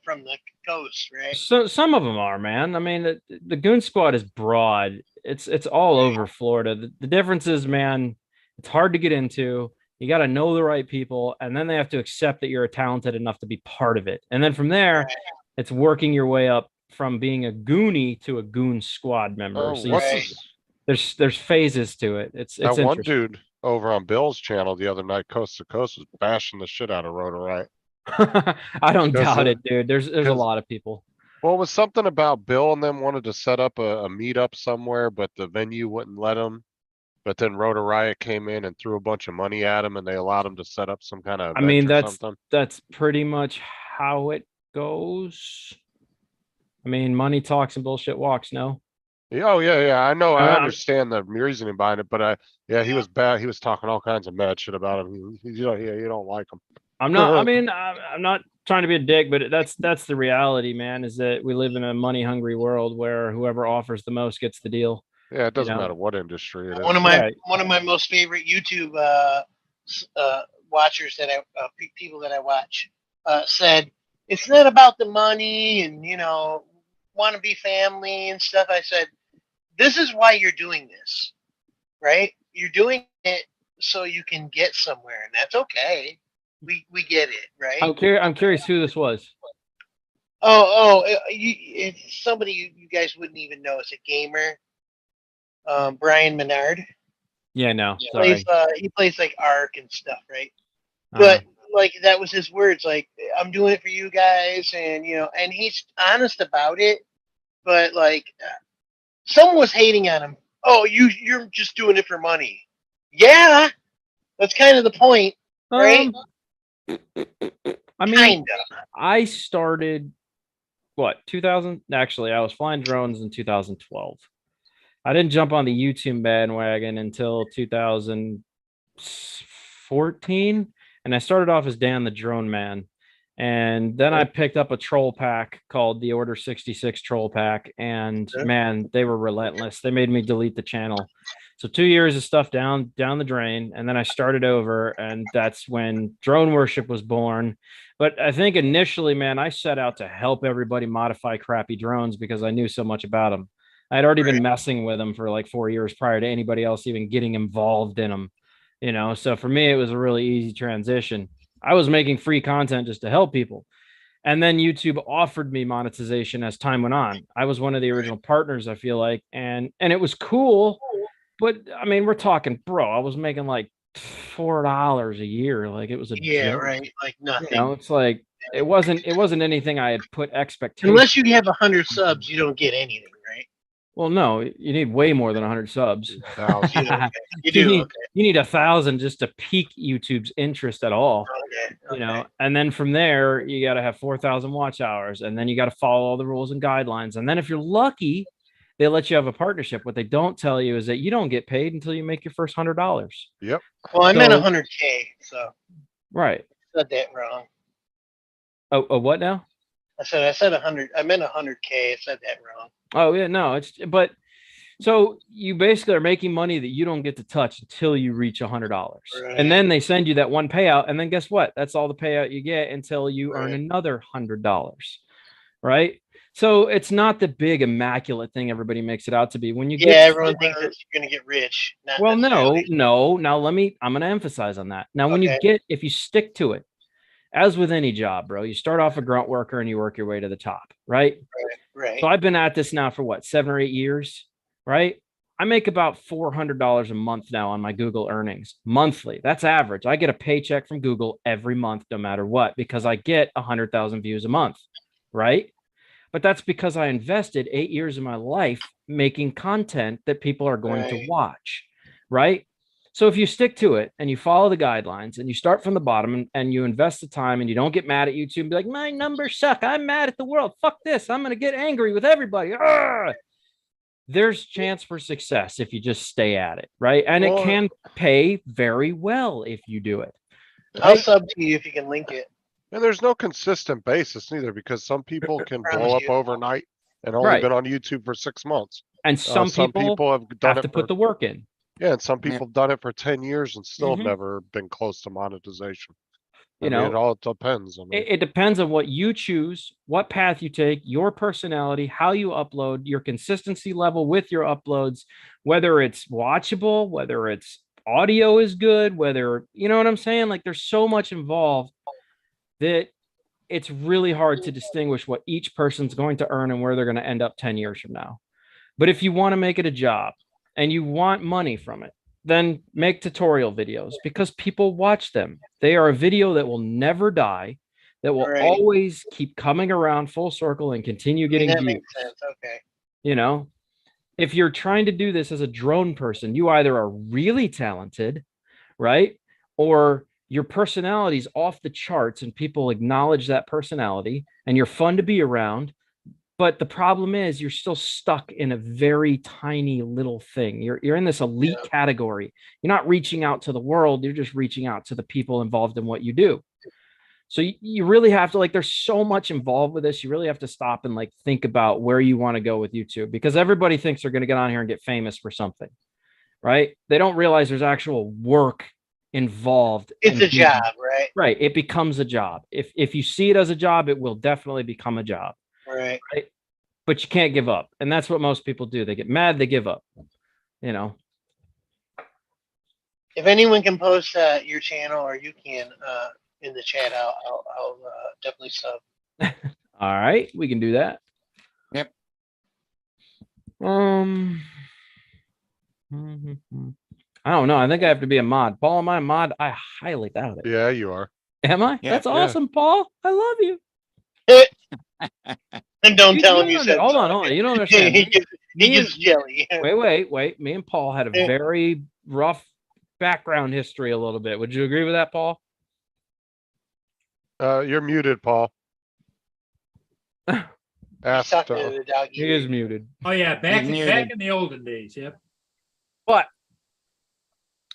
coast, right? So some of them are, man. I mean, the Goon Squad is broad. It's all over Florida. The difference is, man, it's hard to get into. You got to know the right people, and then they have to accept that you're talented enough to be part of it. And then from there, it's working your way up from being a Goonie to a Goon Squad member. So there's phases to it. It's that one interesting. dude over on Bill's channel the other night, Coast to Coast, was bashing the shit out of Rotor Riot. I don't doubt it, dude. There's a lot of people. Well, it was something about Bill and them wanted to set up a meetup somewhere, but the venue wouldn't let them. But then Rotor Riot came in and threw a bunch of money at him, and they allowed him to set up some kind of. I mean, something. that's pretty much how it goes. I mean, money talks and bullshit walks. No. Oh yeah. I know. I understand the reasoning behind it, but he was bad. He was talking all kinds of mad shit about him. You don't like him. I'm not. I mean, I'm not trying to be a dick, but that's the reality, man. Is that we live in a money hungry world where whoever offers the most gets the deal. Yeah, it doesn't matter what industry it is. One of my most favorite YouTube watchers that people that I watch said it's not about the money and want to be family and stuff. I said, this is why you're doing this, right? You're doing it so you can get somewhere, and that's okay. We get it, right? I'm curious who this was. It's somebody you guys wouldn't even know. It's a gamer. Brian Menard. Yeah, no. He plays like Ark and stuff, right? But like that was his words. Like, I'm doing it for you guys, and and he's honest about it. But like, someone was hating on him. Oh, you're just doing it for money. Yeah, that's kind of the point, right? I mean, I started 2000. Actually, I was flying drones in 2012. I didn't jump on the YouTube bandwagon until 2014, and I started off as Dan the Drone Man. And then I picked up a troll pack called the Order 66 troll pack, and man, they were relentless. They made me delete the channel. So 2 years of stuff down the drain, and then I started over, and that's when Drone Worship was born. But I think initially, man, I set out to help everybody modify crappy drones because I knew so much about them. I'd already been messing with them for like 4 years prior to anybody else even getting involved in them, So for me, it was a really easy transition. I was making free content just to help people. And then YouTube offered me monetization as time went on. I was one of the original partners, I feel like, and it was cool. But I mean, we're talking, bro, I was making like $4 a year. Like it was a joke. Right. Like nothing. It's like it wasn't anything I had put expectations. Unless you have 100 subs, you don't get anything, right? Well, no, you need way more than 100 subs. You do. You need 1,000 just to pique YouTube's interest at all. Okay. And then from there, you got to have 4,000 watch hours, and then you got to follow all the rules and guidelines. And then if you're lucky, they let you have a partnership. What they don't tell you is that you don't get paid until you make your first $100. Yep. Well, I meant 100K, so. Right. I said that wrong. Oh, what now? I said 100. I meant 100K. I said that wrong. Oh yeah, no, but so you basically are making money that you don't get to touch until you reach $100, and then they send you that one payout, and then guess what? That's all the payout you get until you earn another $100, right? So it's not the big immaculate thing everybody makes it out to be. When you get everyone thinks that you're going to get rich. Well, no. Now I'm going to emphasize on that. Now, when if you stick to it, as with any job, bro, you start off a grunt worker and you work your way to the top, right? Right. So I've been at this now for 7 or 8 years, right? I make about $400 a month now on my Google earnings monthly. That's average. I get a paycheck from Google every month, no matter what, because I get 100,000 views a month, right? But that's because I invested 8 years of my life making content that people are going to watch, right? So if you stick to it and you follow the guidelines and you start from the bottom and you invest the time and you don't get mad at YouTube and be like, my numbers suck. I'm mad at the world. Fuck this. I'm going to get angry with everybody. Arrgh! There's chance for success if you just stay at it, right? And it can pay very well if you do it. I'll sub to you if you can link it. And there's no consistent basis neither, because some people can Promise blow up you. overnight and only Right. been on YouTube for 6 months. And some people have done have to it put for, the work in. yeah, and some people have done it for 10 years and still Mhm. have never been close to monetization. You I mean, know, it all depends. I mean, it depends on what you choose, what path you take, your personality, how you upload, your consistency level with your uploads, whether it's watchable, whether it's audio is good, whether, you know what I'm saying? Like there's so much involved that it's really hard to distinguish what each person's going to earn and where they're going to end up 10 years from now. But if you want to make it a job and you want money from it, then make tutorial videos because people watch them. They are a video that will never die, that will Right. always keep coming around full circle and continue getting that views. makes sense. Okay. You know, if you're trying to do this as a drone person, you either are really talented, right? Or your personality's off the charts and people acknowledge that personality and you're fun to be around. But the problem is you're still stuck in a very tiny little thing. You're in this elite category. You're not reaching out to the world. You're just reaching out to the people involved in what you do. So you really have to, like, there's so much involved with this. You really have to stop and like think about where you want to go with YouTube, because everybody thinks they're going to get on here and get famous for something, right? They don't realize there's actual work involved. It's in a doing job, it. right? Right. It becomes a job. If you see it as a job, it will definitely become a job. Right. Right. But you can't give up. And that's what most people do. They get mad, they give up. You know. If anyone can post your channel or you can in the chat, I'll definitely sub. All right, we can do that. Yep. I don't know. I think I have to be a mod. Paul, am I a mod? I highly doubt it. yeah, you are. Am I? Yeah. That's Yeah. awesome, Paul. I love you. And don't You- tell you him you don't said. under- hold on. You don't understand. he gets, he Me gets jelly. Wait. Me and Paul had a very rough background history a little bit. Would you agree with that, Paul? You're muted, Paul. He's Ask, talking to the doggy. He is muted. Oh, yeah, back You're back muted. in the olden days, yep. But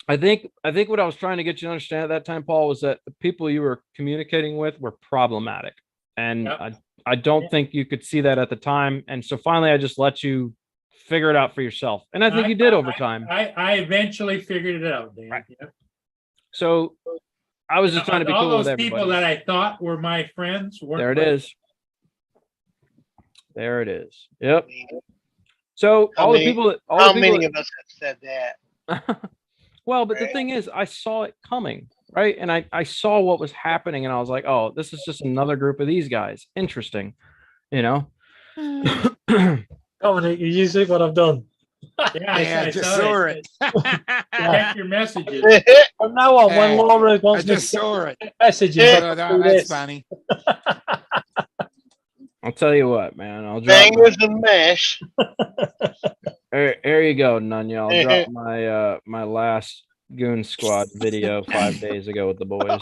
I think what I was trying to get you to understand at that time, Paul, was that the people you were communicating with were problematic. And Yep. I don't think you could see that at the time. And so finally I just let you figure it out for yourself. And I think you did over time. I eventually figured it out, Dan. Right. Yep. So I was just trying to be All cool with those people everybody. that I thought were my friends weren't. There it my- is. There it is. Yep. So How all the many- people that all How the people many of us have said that? well, but the Right. thing is, I saw it coming, right? And I saw what was happening, and I was like, oh, this is just another group of these guys. Interesting, you know. Dominic, you see what I've done. Yeah, Yeah, I I just saw saw it. it. Check your messages. From now on, when Hey, Laura I wants me to just saw it. messages, Yeah. I'll Oh, do that's this. funny. I'll tell you what, man. I'll drop. Bangers and mash. There you go, Nunya. I'll drop my last Goon Squad video 5 days ago with the boys.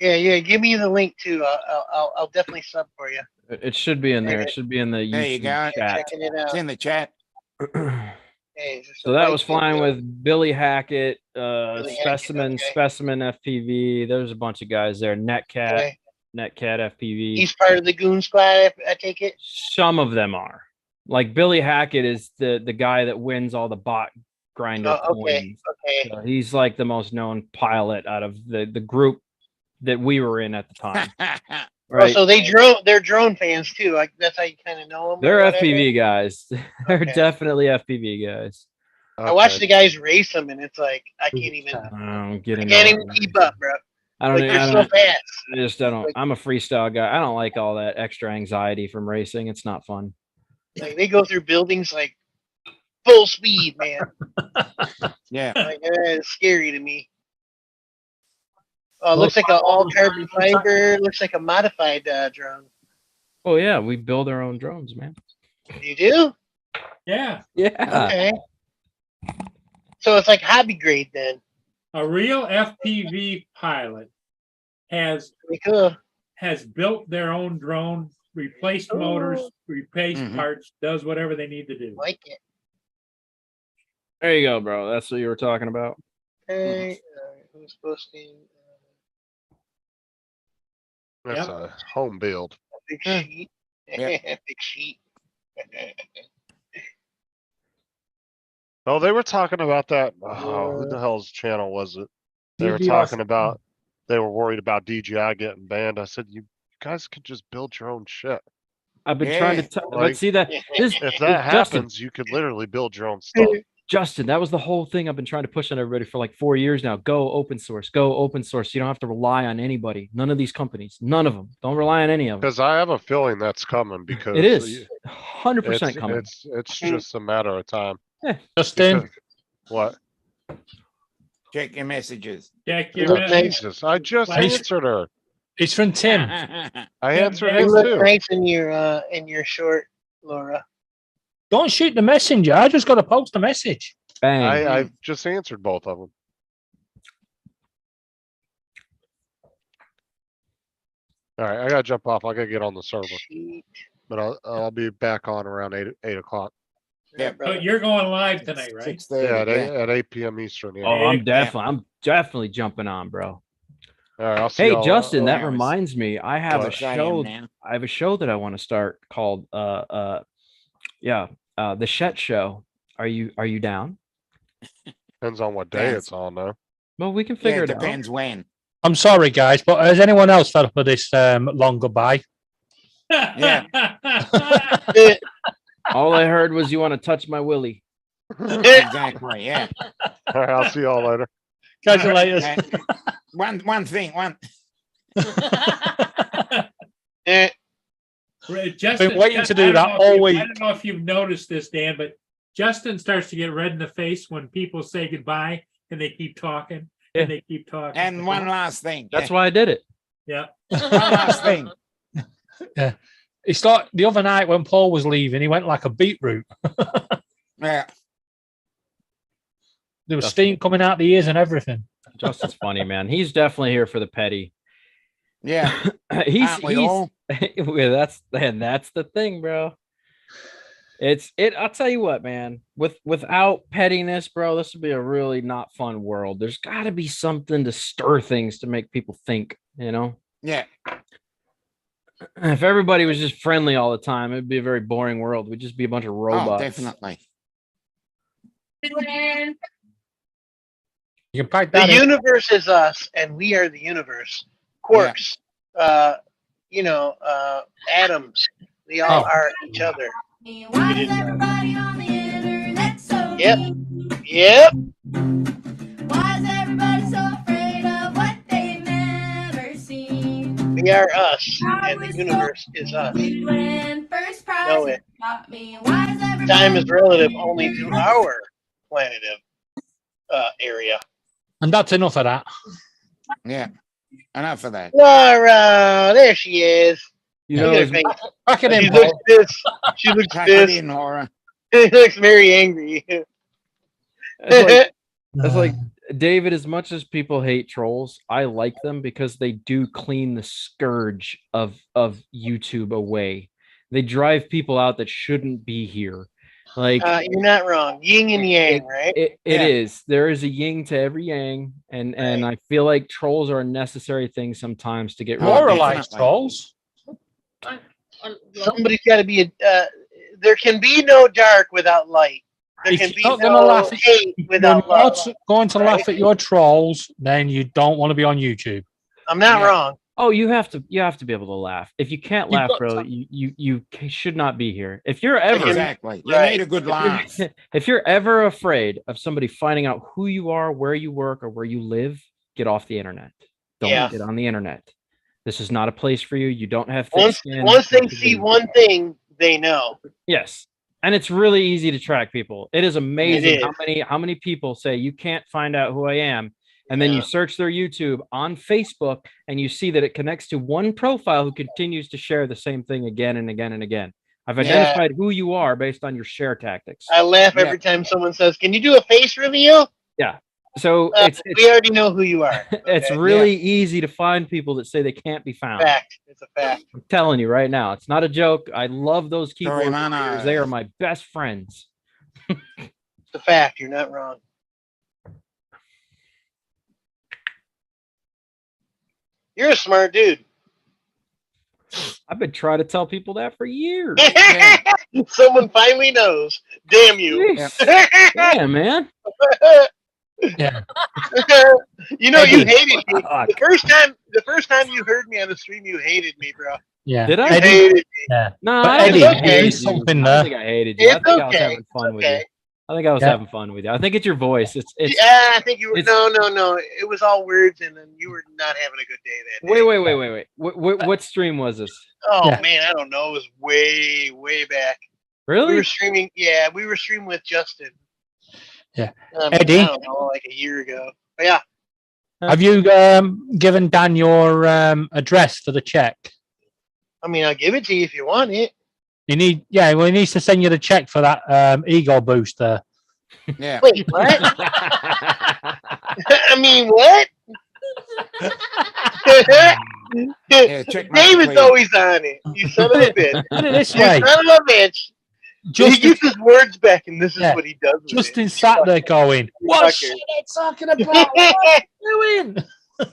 Yeah. Give me the link too. I'll definitely sub for you. It should be in there. It should be in the There you YouTube go. chat. Checking it It's out. in the chat. Hey, just So a that white was flying video. with Billy Hackett, Hackett, Specimen, okay. Specimen FPV. There's a bunch of guys there. Netcat, Okay. Netcat FPV. He's part of the Goon Squad. I take it. Some of them are. Like Billy Hackett is the guy that wins all the bot grinder Oh, okay. coins. Okay. So he's like the most known pilot out of the group that we were in at the time. Oh, Right? so they're drone fans too. Like that's how you kind of know them. They're FPV guys. They're Okay. definitely FPV guys. I watch Okay. the guys race them, and it's like I can't even. I don't get I into can't it, even man. keep up, bro. I don't. Like I they're don't so fast. I just don't. I'm a freestyle guy. I don't like all that extra anxiety from racing. It's not fun. Like they go through buildings like full speed, man. Yeah. Like, it's scary to me. Oh, it looks like an all carbon fiber. Looks like a modified drone. Oh yeah, we build our own drones, man. You do? Yeah, Yeah. Okay. So it's like hobby grade then. a real FPV pilot has Pretty cool. built their own drone, replaced motors, replaced Mhm. parts, does whatever they need to do. Like it. There you go, bro. That's what you were talking about. Okay. Who's posting? That's Yep. a home build. Big sheet. Yeah. Big sheet. Oh, they were talking about that. Oh, who the hell's channel was it? They were DJI. talking about they were worried about DJI getting banned. I said, you guys can just build your own shit. I've been trying to Yeah. tell, Like, but see that this If that Justin, happens, you could literally build your own stuff. Justin, that was the whole thing I've been trying to push on everybody for like 4 years now. Go open source. Go open source. You don't have to rely on anybody. None of these companies. None of them. Don't rely on any of them. Because I have a feeling that's coming because It is you- 100% coming. it's just a matter of time. Justin, Because- What? Check your messages. Check your Look message. nice. Jesus, I just Nice. answered her. it's from Tim. I Yeah, answered yeah, You him look too. nice in your short, Laura. Don't shoot the messenger. I just got to post a message. Bang. I just answered both of them. All right, I gotta jump off. I gotta get on the server, Sheet. but I'll be back on around 8 o'clock. Yeah, brother. But you're going live tonight, right? 6:30. Yeah, Yeah. at 8 p.m. Eastern. Yeah. Oh, Yeah. I'm definitely jumping on, bro. All right, I'll see Hey, y'all. Justin, that hours. reminds me. I have a What? I am show. now. I have a show that I want to start called the Shet Show. Are you down? Depends on what day Depends. it's on, though. Well, we can Yeah, figure it it out. depends when. I'm sorry, guys, but has anyone else fed up with this long goodbye? Yeah. All I heard was you want to touch my willy. Exactly. Yeah. All right, I'll see y'all later. Catch you later. One thing. Eh, Justin, waiting to do I don't that know if all you- week. I don't know if you've noticed this, Dan, but Justin starts to get red in the face when people say goodbye and they keep talking Yeah. and they keep talking. And one last thing. That's why I did it. Yeah. One last thing. It's like the other night when Paul was leaving, he went like a beetroot. Yeah. There was steam coming out the ears and everything. Justin's funny, man. He's definitely here for the petty. Yeah. he's Aren't we all? well, that's the thing, bro. I'll tell you what, man. Without pettiness, bro, this would be a really not fun world. There's got to be something to stir things to make people think, you know. Yeah. If everybody was just friendly all the time, it'd be a very boring world. We'd just be a bunch of Oh, robots. definitely. You can pipe the that in. universe is us, and we are the universe. Quarks, atoms. They all Oh. are each other. Why is everybody on the internet so Yep. mean? Yep. Why is everybody so afraid of what they've never seen? We are us, and the universe is us. When first prize Know it. taught me, why is everybody Time is relative only to our planet area. And that's enough of that. Yeah. Enough of that. Laura, there she is. You Look know, at as- her face. Back it She in, looks Paul. this. She looks Pack it this. in, Laura. She looks very angry. it's like David, as much as people hate trolls, I like them because they do clean the scourge of YouTube away. They drive people out that shouldn't be here. Like You're not wrong. Yin and yang, right? it Yeah. is. There is a yin to every yang, and I feel like trolls are a necessary thing sometimes to get rid Laura of. likes definitely. trolls. Somebody's got to be there can be no dark without light. There If can you're be not gonna no laugh at- hate You're without love. not going to laugh at your trolls, then you don't want to be on YouTube. I'm not Yeah. wrong. Oh, you have to be able to laugh. If you can't You've laugh, got bro, you should not be here. If you're ever Exactly. You Right. need a good laugh. if you're ever afraid of somebody finding out who you are, where you work, or where you live, get off the internet. Don't Yeah. get on the internet. This is not a place for you. You don't have thick Once skin. once they What to see do. one thing, they know. Yes. And it's really easy to track people. It is amazing It how many people say you can't find out who I am. And then you Yeah. search their YouTube on Facebook and you see that it connects to one profile who continues to share the same thing again and again and again. I've Yeah. identified who you are based on your share tactics. I laugh Yeah. every time someone says, "Can you do a face reveal?" So We already know who you are. it's okay? really easy to find people that say they can't be found. Fact. It's a fact. I'm telling you right now, it's not a joke. I love those keyboard Sorry, man, warriors. They are my best friends. It's a fact. You're not wrong. You're a smart dude. I've been trying to tell people that for years. Someone finally knows. Damn you. Jeez. Yeah, man. Yeah. You know, you Eddie. hated me. Fuck. The first time you heard me on the stream, you hated me, bro. Yeah. Did I? You Eddie, hated me. yeah. No, But I don't Eddie, think I it's hated okay. there's you. something I there. don't think I hated you. I It's think I was okay. having fun with Okay. you. I think I was Yeah. having fun with you. I think it's your voice. It's Yeah, I think you were. it's- No. It was all words, and then you were not having a good day that day. wait. What stream was this? Oh Yeah. man, I don't know. It was way back. We Really? were streaming. Yeah, we were streaming with Justin. Yeah. Eddie. Eddie? I don't know, like a year ago. But yeah. Have you given Dan your address for the check? I mean, I'll give it to you if you want it. You need, well, he needs to send you the check for that ego booster. Yeah. Wait, what? I mean, what? Yeah, check my David's plate. always on it. You son of a bitch. Put it this You way, son of a bitch. He Justin, gets his words back, and this is Yeah. what he does. With Justin it. sat there going, "What Fucker. shit are you talking about? What are you doing?"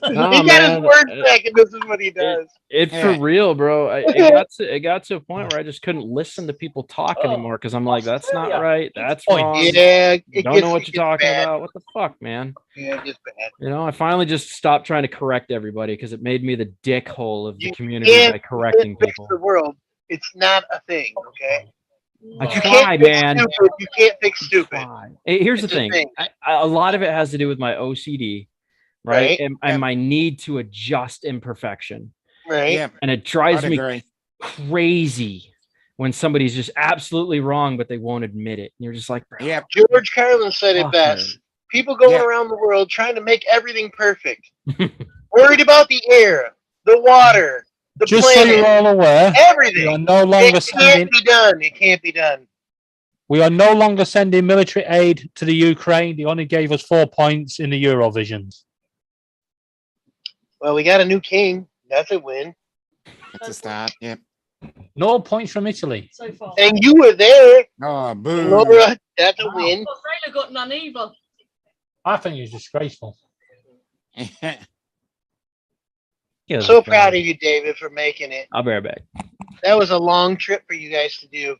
Nah, He got man, his words back, and this is what he does. It's Yeah. for real, bro. It got to a point where I just couldn't listen to people talk anymore because I'm like, that's not right. That's Point. wrong. Yeah, it Don't gets, know what it you're gets talking bad. about. What the fuck, man? Yeah, it gets bad. You know, I finally just stopped trying to correct everybody because it made me the dickhole of the You community can't by correcting Fix people. the world. It's not a thing, okay? I You try, can't fix man. stupid. You can't fix stupid. Fine. Here's the It's a thing. thing. A lot of it has to do with my OCD, right? Right. And Yeah. my need to adjust imperfection. Right? Yeah. And it drives I'd me agree. crazy when somebody's just absolutely wrong, but they won't admit it. And you're just like, bro, Yeah. George Carlin said it fucker. best. People going Yeah. around the world trying to make everything perfect. Worried about the air, the water, the Just so planet, you're all aware, we everything. are no longer It sending. can't be done. It can't be done. We are no longer sending military aid to the Ukraine. They only gave us 4 points in the Eurovisions. Well, we got a new king. That's a win. That's a start. Yeah. No points from Italy. So far. And you were there, Oh, boo. Laura. That's a win. Australia got none either. I think it's disgraceful. Yeah, So proud of you, David, for making it. I'll be right back. That was a long trip for you guys to do.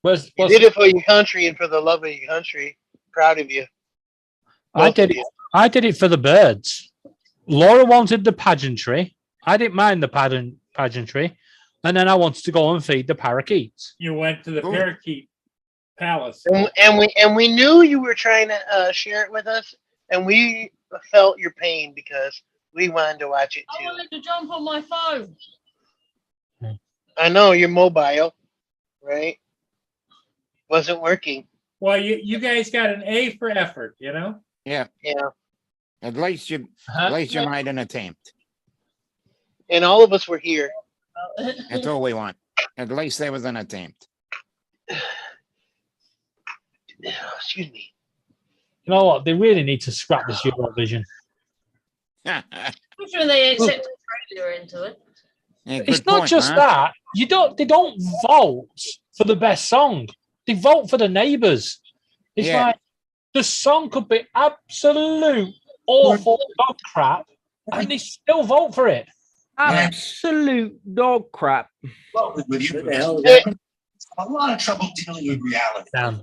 Was, You did it for your country and for the love of your country. Proud of you. I Both did of it. you. I did it for the birds. Laura wanted the pageantry. I didn't mind the pageantry, and then I wanted to go and feed the parakeets. You went to the Cool. Parakeet Palace. And we knew you were trying to share it with us, and we felt your pain because we wanted to watch it I too. wanted to jump on my phone. I know you're mobile, right? Wasn't working. Well, you guys got an A for effort, you know? Yeah. Yeah. At least you made an attempt. And all of us were here. That's all we want. At least there was an attempt. Excuse me. You know what? They really need to scrap this Eurovision. I'm sure they accepted Australia into it. Yeah, It's good not point, just man. that. They don't vote for the best song. They vote for the neighbours. It's Yeah. like the song could be absolute awful dog crap, and they still vote for it. Absolute dog crap. With you, the hell? A lot of trouble dealing with reality. Dan.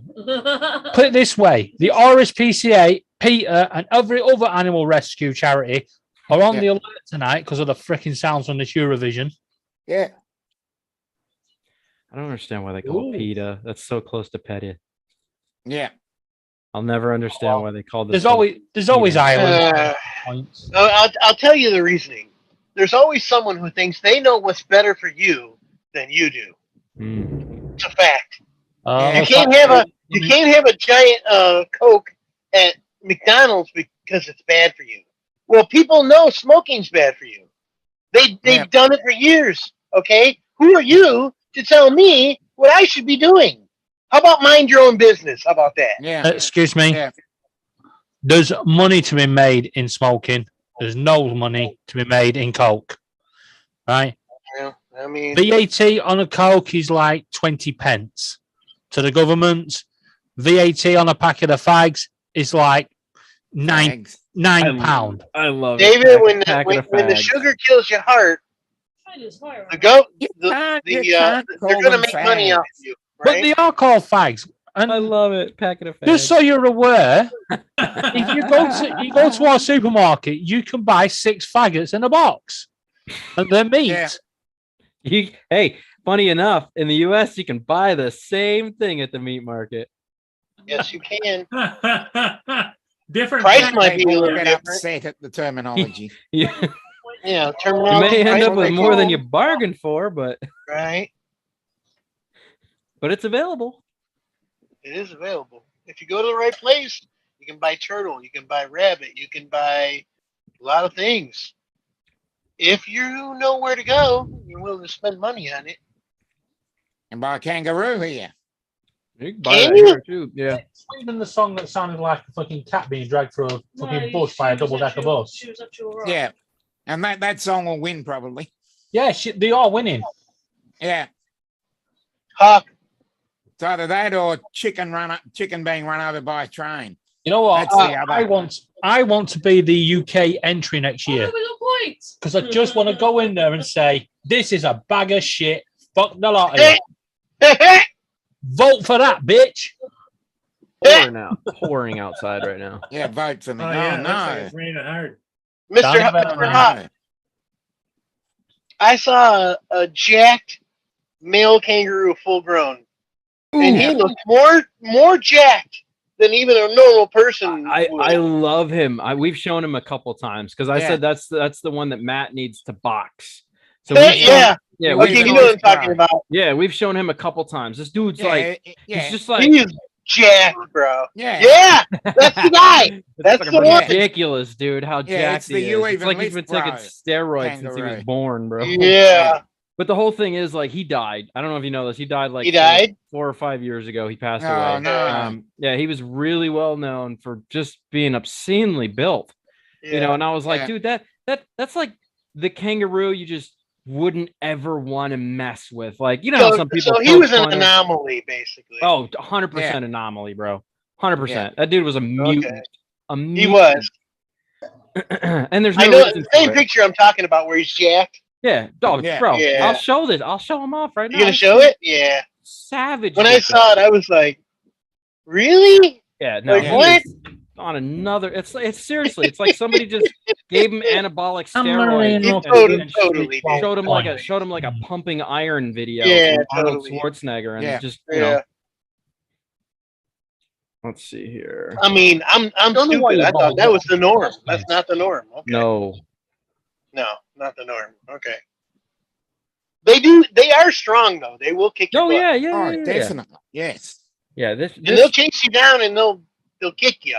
Put it this way: the RSPCA, PETA, and every other animal rescue charity are on Yeah. the alert tonight because of the freaking sounds on this Eurovision. Yeah. I don't understand why they call it Ooh. PETA. That's so close to PETA. Yeah. I'll never understand why they called it. There's always island Uh, points. I'll tell you the reasoning. There's always someone who thinks they know what's better for you than you do. Mm. It's a fact. Oh, You can't have a giant Coke at McDonald's because it's bad for you. Well, people know smoking's bad for you. They've Yeah. done it for years. Okay, who are you to tell me what I should be doing? How about mind your own business? How about that? Yeah. excuse me. Yeah. There's money to be made in smoking. There's no money to be made in coke. Right? Yeah, I mean, VAT on a coke is like 20 pence to the government. VAT on a packet of fags is like nine Thanks. pound. I love David, it. when Packet of the fags. sugar kills your heart, the goat, they're gonna make money off you, But right? they are called fags. And I love it. Packet of fags. just so you're aware, if you go to our supermarket, you can buy 6 faggots in a box, and they're meat. Yeah. Hey, funny enough, in the U.S., you can buy the same thing at the meat market. Yes, you can. Different Price pack- might be a People little get different. upset at the terminology. You, Yeah, you terminology. may end price up with might more than be you bargained for, but right. it's available. It is available. If you go to the right place, you can buy turtle, you can buy rabbit, you can buy a lot of things. If you know where to go, you're willing to spend money on it. And buy a kangaroo here. You can buy Can that you? here too. Yeah. Even the song that sounded like a fucking cat being dragged through a fucking bush by a double-decker bus. Yeah. And that song will win probably. Yeah, shit, they are winning. Yeah. Hawk. It's either that or chicken being run over by a train. You know what? That's the other. I want to be the UK entry next year because I just want to go in there and say, "This is a bag of shit. Fuck the lot of you. Vote for that, bitch." Pouring outside right now. Yeah, vote for me. Oh, Oh, yeah, looks like no. it's raining hard. Mr. Hawk, I saw a jacked male kangaroo full grown. And he looks more jacked than even a normal person. I would. love him. We've shown him a couple times because I Yeah. said that's the one that Matt needs to box. So Yeah, we've shown- yeah, okay, we've you shown- know what I'm talking about. yeah, we've shown him a couple times. This dude's like, he's just like, He is jacked, bro. Yeah. Yeah, that's the guy. That's fucking the one. ridiculous, dude. How Yeah, jacked it's the he you is. It's even like he's been lift, taking bro. steroids since he was Kangaroo. born, bro. Yeah. But the whole thing is like he died. I don't know if you know this. He died like He died? 4 or 5 years ago. He passed Oh, away. no. Yeah, he was really well known for just being obscenely built. You know, and I was like, Yeah. dude, that's like the kangaroo you just wouldn't ever want to mess with. Like, you know, how some people. So he poke was an fun of- anomaly, basically. Oh, 100% anomaly, bro. 100%. That dude was a mutant. A mutant. He was. And there's no I know reason the for same it. picture I'm talking about where he's jacked. Yeah, dog, Yeah. bro. Yeah. I'll show this. I'll show him off right now. You gonna show it? Yeah. Savage. When I with saw it, I was like, really? Yeah, no, Like, he what? is on another. It's seriously, it's like somebody just gave him anabolic steroids He totally did. showed him like a pumping iron video Yeah, from Arnold totally. Schwarzenegger, and Yeah. just Yeah. let's see here. I mean, I'm Don't know why stupid. you I thought bought that was the norm. that. That's not the norm. Okay. No, No, not the norm. Okay. They are strong though. They will kick you. oh yeah, yeah, Oh, yeah, yeah. definitely. Yes. Yeah, this And they'll chase you down and they'll kick you.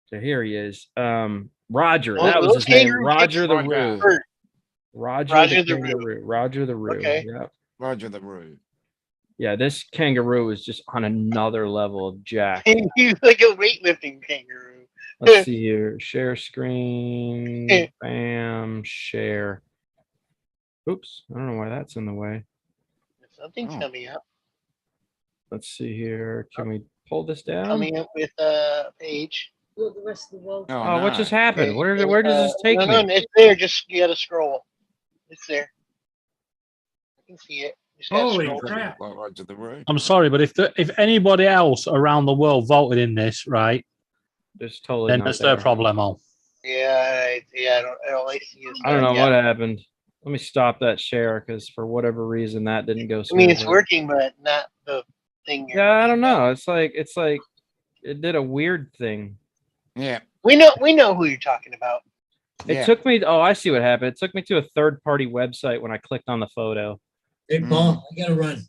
so here he is. Roger, Well, that was those his name. kangaroo Roger the kicks Roo. hurt. Roger Roger the the Roo. Kangaroo. Roger the Roo. Okay. Yeah. Roger the Roo. Yeah, this kangaroo is just on another level of jack. He's like a weightlifting kangaroo. Let's see here. Share screen. Bam. Share. Oops. I don't know why that's in the way. Something's Oh. coming up. Let's see here. Can we pull this down? Coming up with Page. The rest of the world. Oh, what just happened? Where does this take no, me? No, it's there. Just you gotta scroll. It's there. I can see it. Just gotta Holy scroll. crap. Roger the Roo. I'm sorry, but if anybody else around the world voted in this, right, There's totally then not that's their there. problemo. Yeah, I don't like see it. I don't know Yeah. what happened. Let me stop that share because for whatever reason that didn't go I mean, it's smoothly. working, but not the thing. Yeah, I don't know. It's like it did a weird thing. Yeah. We know who you're talking about. It Yeah. took me. Oh, I see what happened. It took me to a third-party website when I clicked on the photo. Hey, Paul, I gotta run.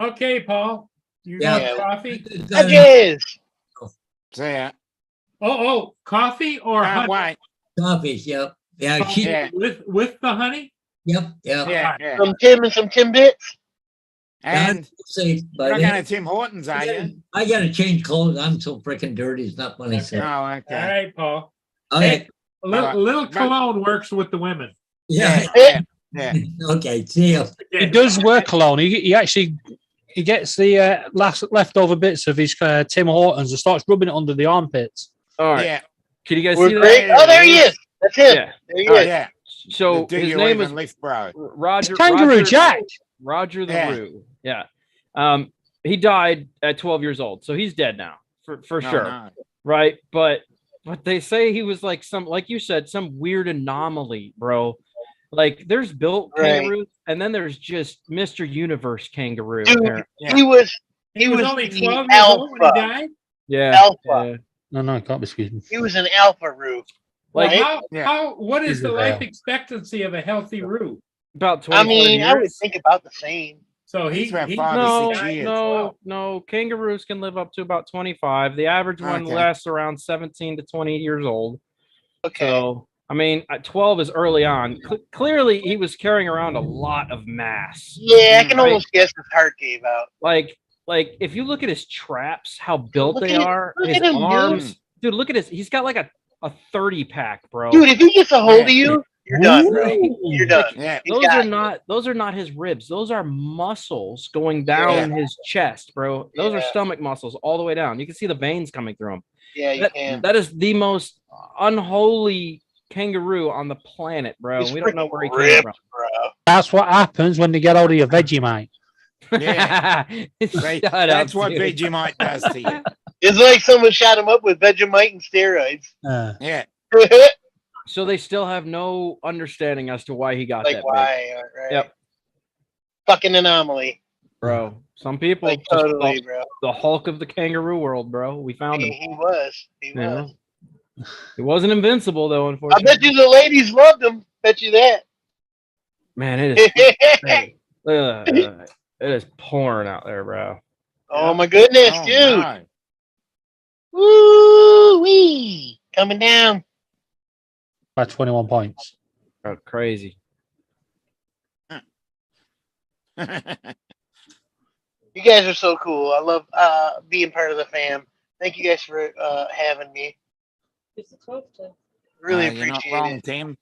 Okay, Paul, you Yeah. got coffee? Yes. So, yeah. Oh, coffee or honey? Wait. Coffees, yep. Yeah, Coffee she, Yeah. with the honey? yep, yep. Yeah, yeah. Some Tim and some Timbits. And Say, you're but not going to Tim Hortons, are you? I gotta change clothes. I'm so freaking dirty. It's not funny. Okay. So. Oh, All okay. right, Paul. Okay. Hey, a little, Alright. little But- cologne works with the women. Yeah. Yeah. Yeah. Okay. See you. He does work alone. He actually he gets the leftover bits of his Tim Hortons and starts rubbing it under the armpits. All right. Yeah. Can you guys We're see great. that? Oh, there he is. That's him. Yeah. There he All is. right. Yeah. So Do his you name even is lift, bro? Roger. It's Kangaroo Roger, Jack. Roger the Yeah. Roo. Yeah. He died at 12 years old, so he's dead now for No, sure. no. Right? But they say he was like like you said, some weird anomaly, bro. Like there's built Right. kangaroos, and then there's just Mr. Universe kangaroo. Dude, apparently. Yeah. he was He was was only the 12 years old when he alpha. died? Yeah. Alpha. yeah. No, it can't be Sweden. He was an alpha Roo. Like Right? what is He's the a life whale. expectancy of a healthy root? About I 25 mean, I would years. think about the same. So He's about he 5 or No, 6 years. no. Kangaroos can live up to about 25. The average one Okay. lasts around 17 to 20 years old. Okay. So, I mean, at 12 is early on. Clearly, he was carrying around a lot of mass. Yeah, I can Right. almost guess his heart gave out. Like if you look at his traps, how built Look they at- are, look his at him, dude. arms, dude. Look at he's got like a 30 pack, bro. Dude, if he gets a hold of Yeah. you, you're done, bro. Ooh. You're done. Yeah. He's those got are you. not his ribs. Those are muscles going down his chest, bro. Those are Yeah. stomach muscles all the way down. You can see the veins coming through them. Yeah, you can. That is the most unholy kangaroo on the planet, bro. He's We don't know where he freaking came ripped, from. bro. That's what happens when they get hold of your Vegemite. Yeah. Shut up, That's what dude. Vegemite does to you. It's like someone shot him up with Vegemite and steroids. Yeah. So they still have no understanding as to why he got Like that why? Right? Yep. Fucking anomaly. big, bro. Some people Like just totally, the, bro. the Hulk of the kangaroo world, bro. We found him. He was. He Yeah. was. He wasn't invincible though, I unfortunately. bet you the ladies loved him. Bet you that. Man, it is hey, it is pouring out there, bro. Oh my goodness, Oh, dude. no. Woo wee. Coming down. By 21 points. Oh, crazy. You guys are so cool. I love being part of the fam. Thank you guys for having me. Really You're not appreciate wrong, it. Tim.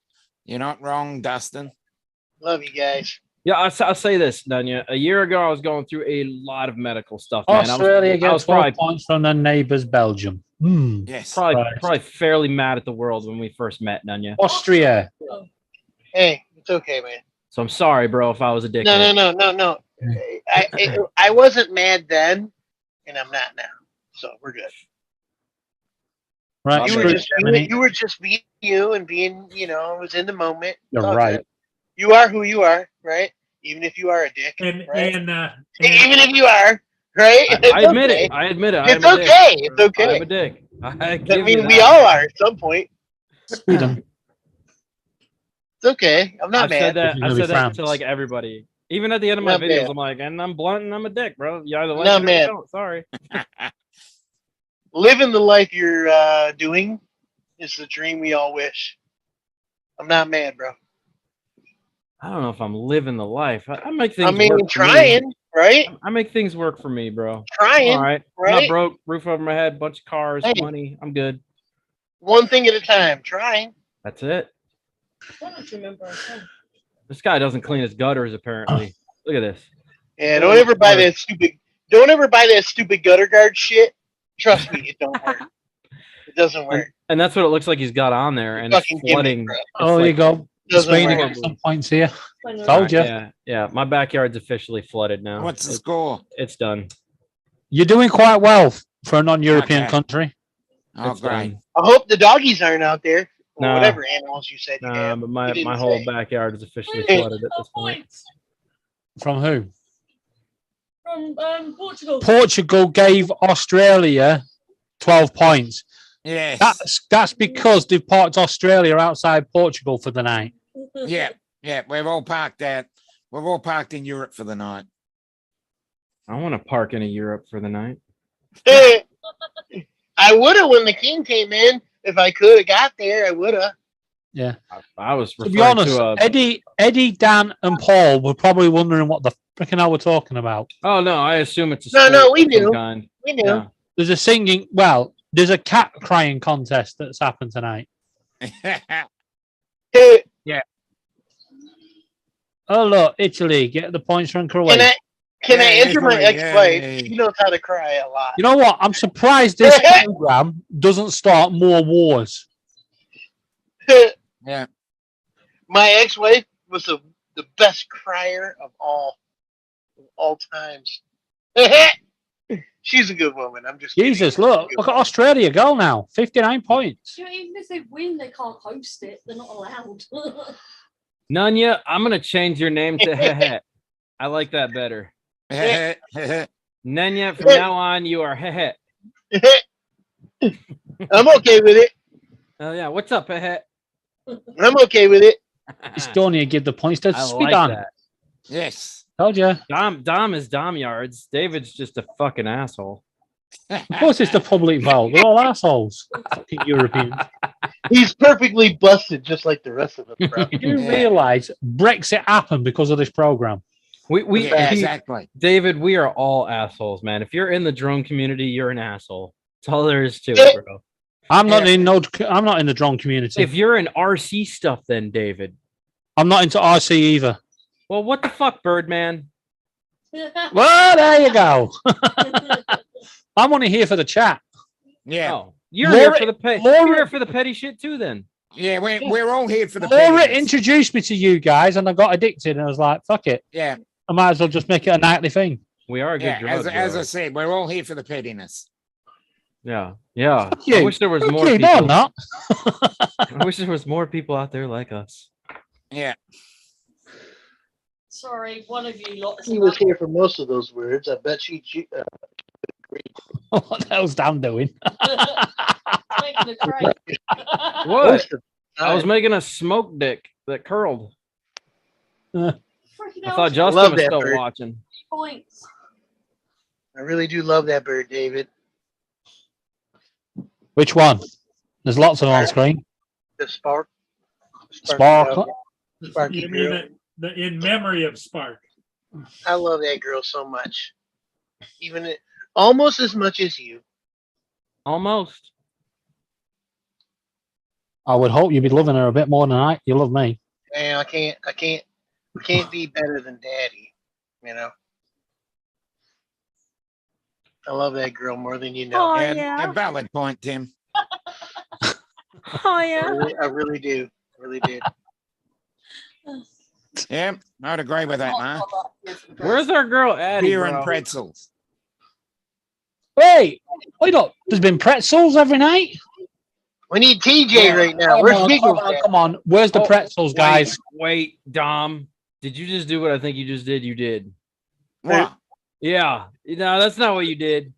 You're not wrong, Dustin. Love you guys. Yeah, I'll say this, Dunya. A year ago, I was going through a lot of medical stuff, man. Australia I gets was 12 probably, points from their neighbours, Belgium. Hmm. Yes. probably fairly mad at the world when we first met, Dunya. Austria. Hey, it's okay, man. So I'm sorry, bro, if I was a dick. No. I wasn't mad then, and I'm not now. So we're good. Right. You were screw just Germany. you were just being you and being, it was in the moment. It's You're all right. good. You are who you are, right? Even if you are a dick, And right? and Even if you are, right? I admit it. I admit it. It's I'm a dick. okay. It's okay. I'm a dick. I I give you mean, we that. all are at some point. Sweden. It's okay. I'm not I've mad. said that. It's I've gonna be said that France. to like everybody. Even at the end of my Not videos, bad. I'm like, and I'm blunt and I'm a dick, bro. You either like Not it or mad. you don't. Sorry. Living the life you're doing is the dream we all wish. I'm not mad, bro. I don't know if I'm living the life. I make things. I mean, work for me. trying, right? I make things work for me, bro. Trying, All right. I'm right? not broke. Roof over my head. Bunch of cars. Hey. Money. I'm good. One thing at a time. Trying. That's it. This guy doesn't clean his gutters. Apparently. Look at this. Yeah, don't ever buy that stupid. Don't ever buy that stupid gutter guard shit. Trust me, it don't work. It doesn't work. And that's what it looks like he's got on there, and it's Fucking gimmick, flooding. bro. It's Oh, there you like- go. Doesn't Spain work. gets some points here. Told you. Yeah. My backyard's officially flooded now. What's the score? It's done. You're doing quite well for a non-European Okay. country. Oh, It's great. done. I hope the doggies aren't out there. Or No. whatever animals you said you Nah, have. but You my didn't whole say. backyard is officially Hey. flooded at this point. From who? From Portugal. Portugal gave Australia 12 points. Yes. That's because they've parked Australia outside Portugal for the night. Yeah. Yeah. We've all parked in Europe for the night. I want to park into Europe for the night. I would have when the king came in. If I could have got there, I would have. Yeah. I was To be referring honest, to Eddie, Dan, and Paul were probably wondering what the freaking hell we're talking about. Oh no, I assume it's a No, sport we of some knew. kind. We knew. Yeah. There's a singing. Well, there's a cat crying contest that's happened tonight. Yeah. Oh look, Italy get the points from Croatia. Can I enter my Italy, ex-wife? yay. She knows how to cry a lot. You know what? I'm surprised this program doesn't start more wars. Yeah. My ex-wife was the best crier of all times. She's a good woman. I'm just kidding. Jesus, look at Australia go now, 59 points. You know, even if they win, they can't host it. They're not allowed. Nunya, I'm gonna change your name to Hehe. I like that better. Nunya, from now on, you are Hehe. I'm okay with it. Oh yeah, what's up, Hehe? I'm okay with it. Estonia give the points to I like Sweden. that. Yes. Told you. Dom is Dom Yards. David's just a fucking asshole. Of course, it's the public vote. They're all assholes. Fucking Europeans. He's perfectly busted, just like the rest of us. Bro. You do realise Brexit happened because of this program. We Yeah, exactly. David, we are all assholes, man. If you're in the drone community, you're an asshole. That's all there is to it, bro. I'm not in the drone community. If you're in RC stuff, then David. I'm not into RC either. Well, what the fuck, Birdman? Well, there you go. I'm only here for the chat. Yeah. Oh, you're Laura- here for the pay. Laura- You're here for the petty shit too, then. Yeah, we're all here for the Laura pettiness. introduced me to you guys, and I got addicted, and I was like, "Fuck it, Yeah, I might as well just make it a nightly thing." We are a good yeah. drug. As I bro. said, we're all here for the pettiness. Yeah. I You. wish there was Fuck more you, no, people. I'm not. I wish there was more people out there like us. Yeah. Sorry, one of you lot. He was here for most of those words. I bet she. What the hell's Dan doing? Making a crack. What? Most of I was making a smoke dick that curled. Freaking I hell, thought it's Justin love was that still bird. watching. points. I really do love that bird, David. Which one? There's lots of them on screen. The spark. Spark. Sparky You mean girl. in memory of Spark. I love that girl so much. Almost as much as you. Almost. I would hope you'd be loving her a bit more than you love me. And we can't be better than Daddy. You know. I love that girl more than you know. Oh, Yeah, yeah. a valid point, Tim. Oh yeah. I really do. I really do. Yeah, I'd agree with that, man. Where's our girl Addie, Beer bro? and pretzels. Wait, up. There's been pretzels every night. We need TJ right now. Where's Giggles at? Come on. Where's the Oh, pretzels, guys? Wait, Dom. Did you just do what I think you just did? You did. What? Yeah. No, that's not what you did.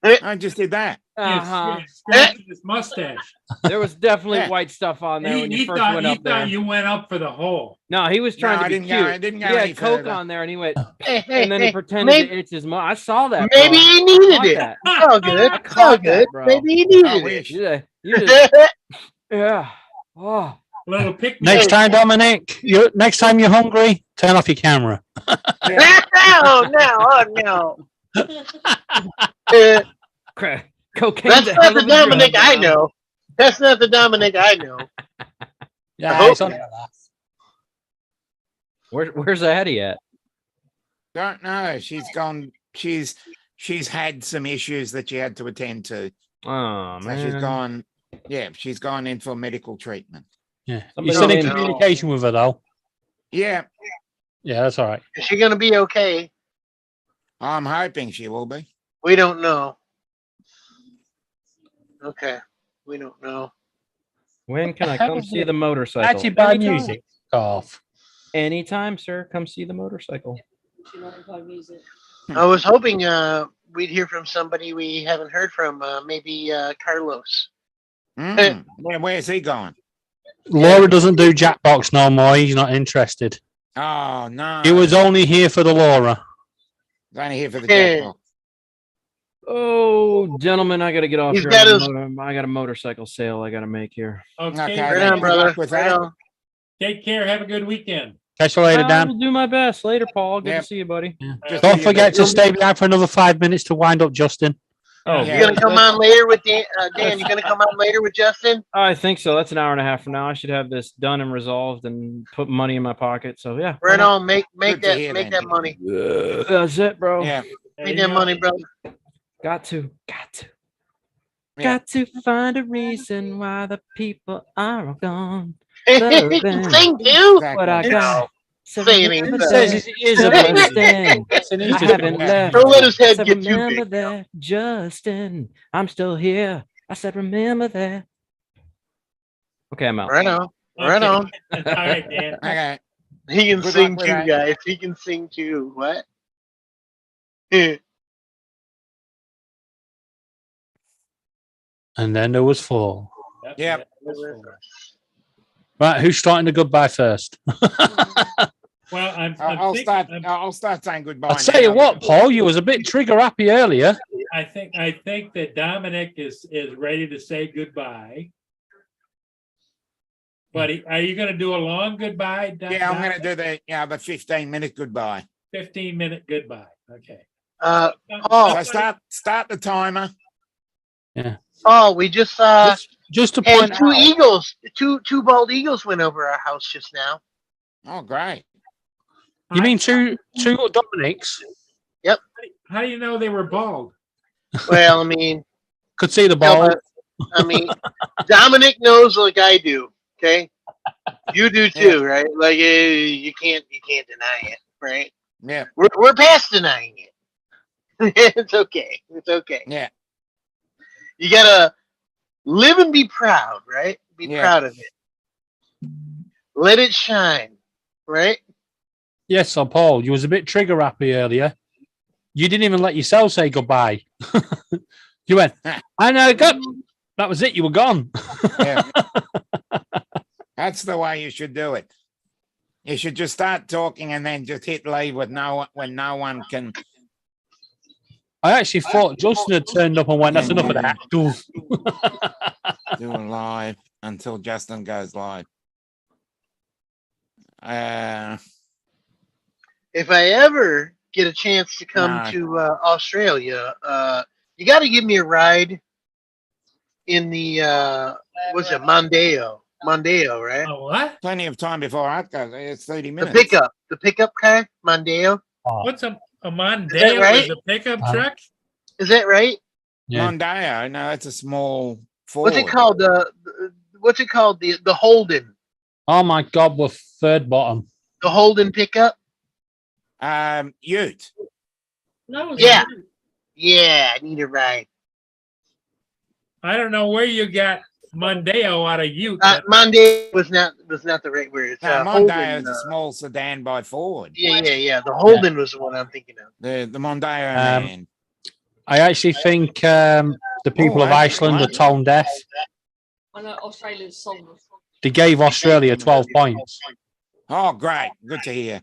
I just did that. Uh-huh. Scratching his mustache. There was definitely Yeah. white stuff on there when you He first thought, went he up there. thought you went up for the hole. No, he was trying No, to I be didn't cute. go- I didn't go he any had Coke further. on there, and he went, Hey, and then he pretended maybe, to itch his mouth. I saw that. maybe bro. he I needed caught it. that. It's all good. I It's all caught that, good. bro. Maybe he I needed it. wish. You just, yeah. Oh. Little pick me Next time, Dominic, next time you're hungry, turn off your camera. No, no. Cocaine. That's not the Dominic I know. That's not the Dominic I know. Yeah, hope it's on not. Where's Addie at? Don't know. She's gone. She's had some issues that she had to attend to. Oh So man. she's gone. Yeah, she's gone in for medical treatment. Yeah. Somebody You're still in don't know. communication with her, though. Yeah, Yeah, that's all right. Is she gonna be okay? I'm hoping she will be. We don't know. Okay, we don't know. When can I How come is see it? the motorcycle? Actually, bad Anytime. music. Off. Anytime, sir. Come see the motorcycle. She not play music. I was hoping we'd hear from somebody we haven't heard from. Maybe Carlos. Where's he going? Laura doesn't do Jackbox no more. He's not interested. Oh no. He was only here for the Laura. He's only here for the Hey. jackpot. Oh, gentlemen, I gotta get off He's here. got I got a motorcycle sale I gotta make here. Okay, Okay, Right then on, good luck brother. with Right that. on. take care. Have a good weekend. Catch you later, I Dan. will do my best. Later, Paul. Good Yep. to see you, buddy. Just Don't do your forget best. to stay behind for another 5 minutes to wind up Justin. Oh, Yeah. You gonna come on later with Dan? Dan, you gonna come on later with Justin? I think so. That's an hour and a half from now. I should have this done and resolved and put money in my pocket. So yeah. Right on. Make Good to hear, that then. money. That's it, bro. Yeah. There Make you that go. money, brother. Got to. Yeah. Got to find a reason why the people are gone. You Loving can sing too. what I Exactly. got. Singing remember ain't He so. says that, he is a Justin. Justin, he's I just- haven't left. Don't let his I head said, get too remember big. that, Justin. I'm still here. I said, remember that. Okay, I'm out. Right on. Right Okay. on. All right, Dan. Okay. He can Good sing luck with too, that. guys. He can sing too. What? And then there was 4. Yep. Right, who's starting the goodbye first? Well, I'll start saying goodbye. I'll tell you now. what, Paul, you was a bit trigger happy earlier. I think that Dominic is ready to say goodbye. But are you going to do a long goodbye? Yeah, I'm going to do the 15-minute goodbye. 15-minute goodbye. Okay. Paul, So start the timer. Paul, we just saw Just to hey, point two out, eagles, two bald eagles went over our house just now. Oh, great. you mean two Dominics How do you know they were bald? Well, I mean, could see the no, ball. but, I mean, Dominic knows like I do. Okay, you do too, right? Like you can't deny it, right? Yeah. We're past denying it. It's okay. It's okay. Yeah. You gotta live and be proud, right? Be Yeah. proud of it. Let it shine, right? Yes, so Paul, you was a bit trigger happy earlier. You didn't even let yourself say goodbye. You went, I know, go. That was it. You were gone. Yeah. That's the way you should do it. You should just start talking and then just hit leave when no one can. I actually thought Justin had turned up and went, that's enough of that. Doof. Do it live until Justin goes live. If I ever get a chance to come No. to Australia, you got to give me a ride in the what's it, Mondeo, right? Oh, what? Plenty of time before I go. It's 30 The minutes. pickup car, Mondeo. What's a that Mondeo? right? Is a pickup Uh, truck? Is that right? Yeah. Mondeo, no, that's a small Ford. What's it called? What's it called? The Holden, Oh my God, we're third bottom. the Holden pickup. Ute. No. Yeah. Yeah, I need a ride. I don't know where you got Mondeo out of Ute. Mondeo was not the right word. It's, No, Holden, Mondeo is a small sedan by Ford. yeah. The Holden was the one I'm thinking of. The Mondeo Um, man. I actually think the people Oh, of I- Iceland are tone deaf. I know Australia's song. They gave Australia 12 points. Oh, great. Good to hear.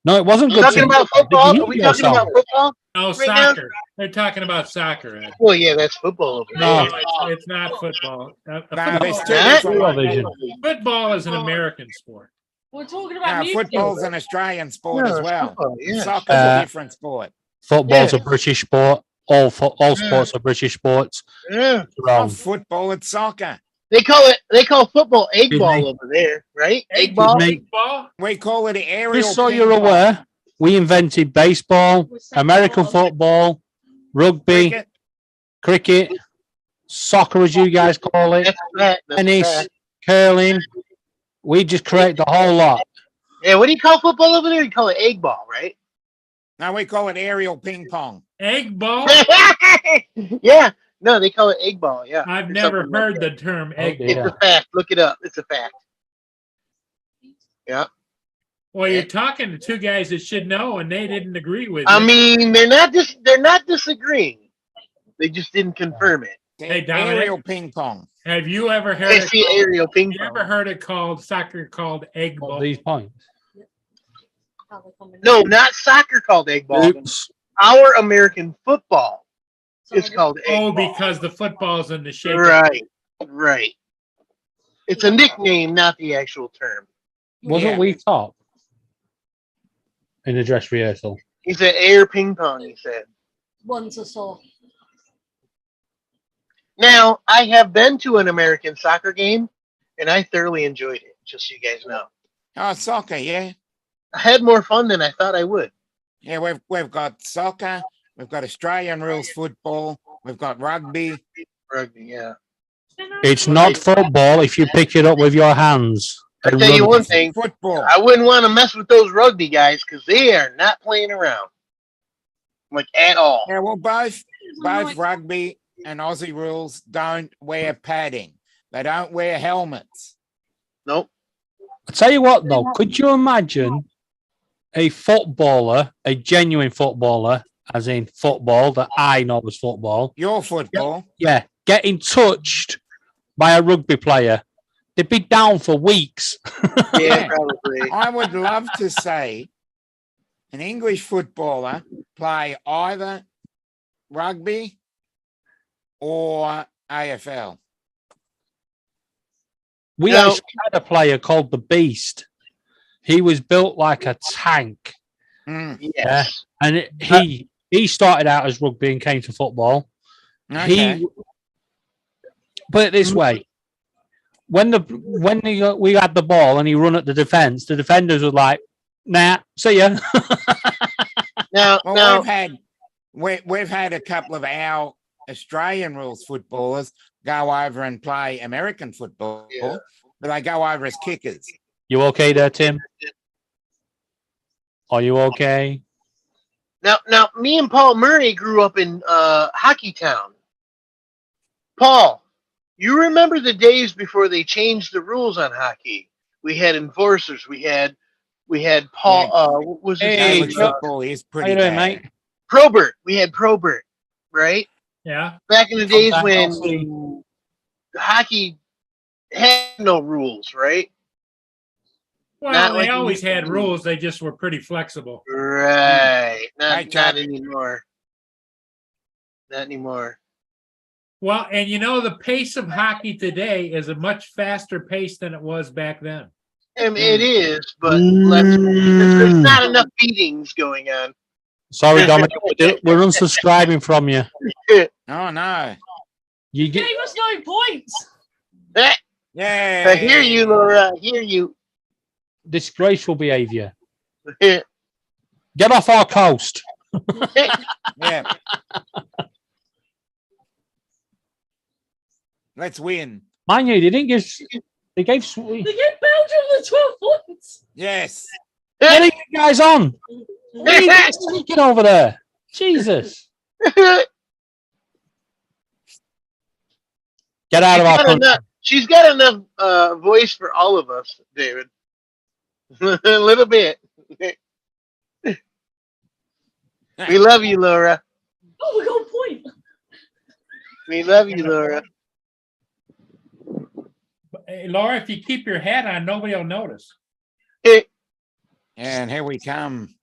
No, it wasn't You good. talking to- about Did football? you Are we hear talking about yourself? football? No, right now? soccer. They're talking about soccer. Ed. Well, yeah, that's football over No. there. It's not football. No, there's two That- different ones. Eurovision. Football is an American sport. We're talking about music. Football's an Australian sport No, as it's well. football, yeah. Soccer's a different sport. Football's Yeah. a British sport. All sports are British sports. Yeah. Not Wrong. football, it's soccer. They call football egg Excuse ball me? over there, right? Egg Egg ball. me. Ball? We call it aerial. Just so ping you're pong. aware, we invented baseball, American football, rugby, Cricket. cricket, soccer, as you guys call it, That's that. That's tennis, that. curling. We just create the whole lot. Yeah, what do you call football over there? You call it egg ball, right? No, we call it aerial ping pong. Egg ball? Yeah. No, they call it egg ball. Yeah. I've or never something like heard that. the term Oh, egg dear. It's ball. a fact. Look it up. It's a fact. Yeah. Well, you're talking to two guys that should know, and they didn't agree with I you. mean, they're not disagreeing. They just didn't confirm it. Hey, Dominic. Aerial ping pong. Have you ever heard I it see called, aerial ping you pong. ever heard it called soccer called egg What, ball? these points. No, not soccer called egg ball. Oops. Our American football is called egg Oh, ball. because the football's in the shape. of- Right, right. It's a nickname, not the actual term. Wasn't Yeah. we top in the dress rehearsal? He said air ping pong, he said. Once or so. Now, I have been to an American soccer game, and I thoroughly enjoyed it, just so you guys know. Oh, soccer, yeah. I had more fun than I thought I would. Yeah, we've got soccer, we've got Australian rules football, we've got rugby. Rugby, yeah. It's not football if you pick it up with your hands. I'll and tell you run one it. thing. Football. I wouldn't want to mess with those rugby guys because they are not playing around. Like, at all. Yeah, well, both rugby and Aussie rules don't wear padding. They don't wear helmets. Nope. I'll tell you what, though, could you imagine a footballer, a genuine footballer, as in football that I know as football, Your football. yeah, getting touched by a rugby player? They'd be down for weeks. Yeah, probably. I would love to see an English footballer play either rugby or AFL. We No. actually had a player called the Beast. He was built like a tank, Mm, Yes. and he started out as rugby and came to football. okay. He put it this way: when we had the ball and he run at the defense, the defenders were like, "Nah, see ya." Now, Well, now, we've had a couple of our Australian rules footballers go over and play American football, Yeah. but they go over as kickers. You okay there, Tim? Are you okay? now, me and Paul Murray grew up in Hockey Town. Paul, you remember the days before they changed the rules on hockey? We had enforcers. We had Paul. What was his Hey, name? English Chuck. football is How pretty you doing, bad. mate? Probert. We had Probert, right? Yeah. Back in the days Sometimes when hockey had no rules, right? Well, Not they like always we used to had do. rules. They just were pretty flexible. Right. Hey, Not Chuck. anymore. Not anymore. Well, and you know, the pace of hockey today is a much faster pace than it was back then. I mean, it is, but there's not enough beatings going on. Sorry, Dominic, we're unsubscribing from you. Oh no! You get Gave us no points. Yeah, I hear you, Laura. I hear you. disgraceful behaviour. Get off our coast. Yeah. Let's win. Mind you, they didn't give. They gave. They get Belgium the 12 points. Yes. What are you guys on? What are you guys sneaking over there? Jesus. Get out of our country. She's got enough voice for all of us, David. A little bit. We love you, Laura. Oh, we got a point. We love you, Laura. Hey, Laura, if you keep your hat on, nobody will notice. And here we come.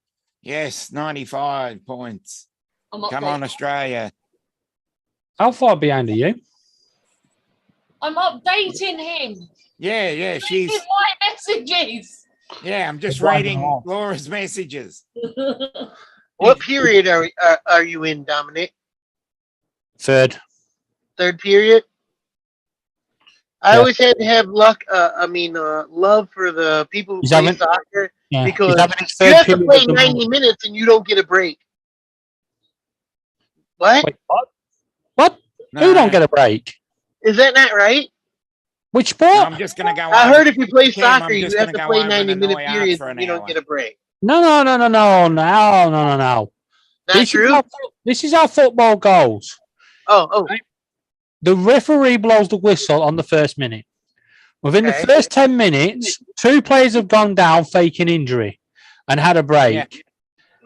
Yes, 95 points. I'm up Come there. on, Australia. How far behind are you? I'm updating him. Yeah, This she's. is my messages. Yeah, I'm just Wiping reading them off. Laura's messages. What period are you in, Dominic? Third. Third period? I Yeah. always had to have love for the people who He's play having- soccer Yeah. because He's having his you third have to period play at the 90 moment. minutes and you don't get a break. What? Wait, what? What? No, Who don't get a break? Is that not right? Which no, sport? I'm just going to go. I over- heard if you play Kim, I'm soccer, you just have gonna to go play over and 90-minute annoy Art periods for an and you don't hour. get a break. No. Not This true? is how football goes. Oh, The referee blows the whistle on the first minute. Within Okay. the first 10 minutes, 2 players have gone down faking injury and had a break. Yeah.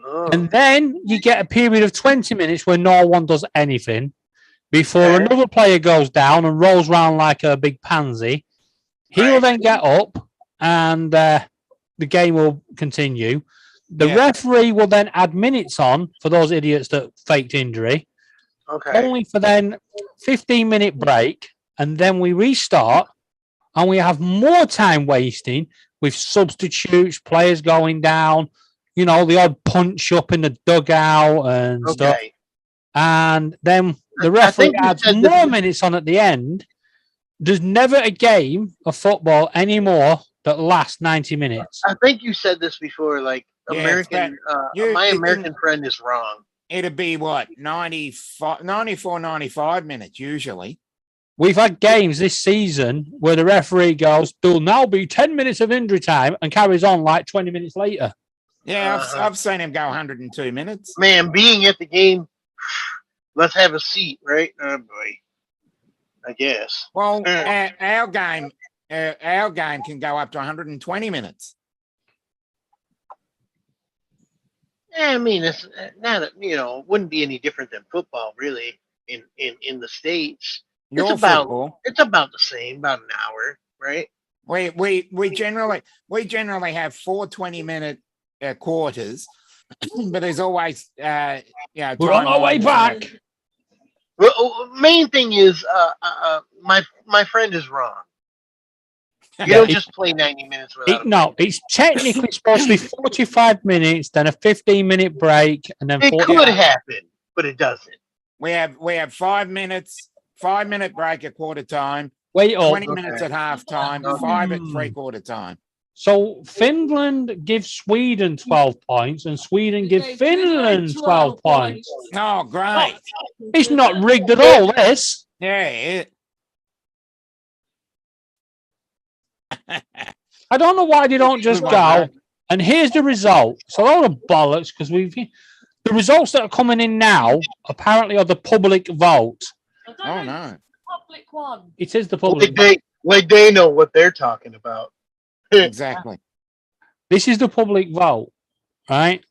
oh. And then you get a period of 20 minutes where no one does anything before Okay. another player goes down and rolls around like a big pansy. He will Right. then get up and the game will continue. The Yeah. referee will then add minutes on for those idiots that faked injury, Okay. only for then 15-minute break, and then we restart, and we have more time wasting with substitutes, players going down, the odd punch up in the dugout and stuff. Okay. And then the I referee think you adds said this more was- minutes on at the end. There's never a game of football anymore that lasts 90 minutes. I think you said this before. Like Yeah, American, you- my you American can- friend is wrong. It'd be what, 94, 95 minutes usually. We've had games this season where the referee goes, there'll now be 10 minutes of injury time, and carries on like 20 minutes later. Yeah, Uh-huh. I've seen him go 102 minutes. Man, being at the game, let's have a seat, right? Oh boy. I guess. Well, our game can go up to 120 minutes. Yeah, I mean, it's not, wouldn't be any different than football, really. In the States, Your it's about football. it's about the same, about an hour, right? We generally have 4 20-minute quarters, but there's always We're on our way timelines. back. Well, main thing is, my friend is wrong. You don't just play 90 minutes without. No, it's technically supposed to be 45 minutes, then a 15-minute break, and then It 40. could happen, but it doesn't. We have 5 minutes, 5-minute break at quarter time, Wait up. 20 minutes at half time, 5 at 3/4 time. So Finland gives Sweden 12 points, and Sweden gives Finland 12 points. Oh, great. It's not rigged at all, this. Yeah, I don't know why they don't just Good one, go. Mark. And here's the result. So all the bollocks, because the results that are coming in now apparently are the public vote. Oh no. Public one. It is the public vote. Like they know what they're talking about. Exactly. This is the public vote, right?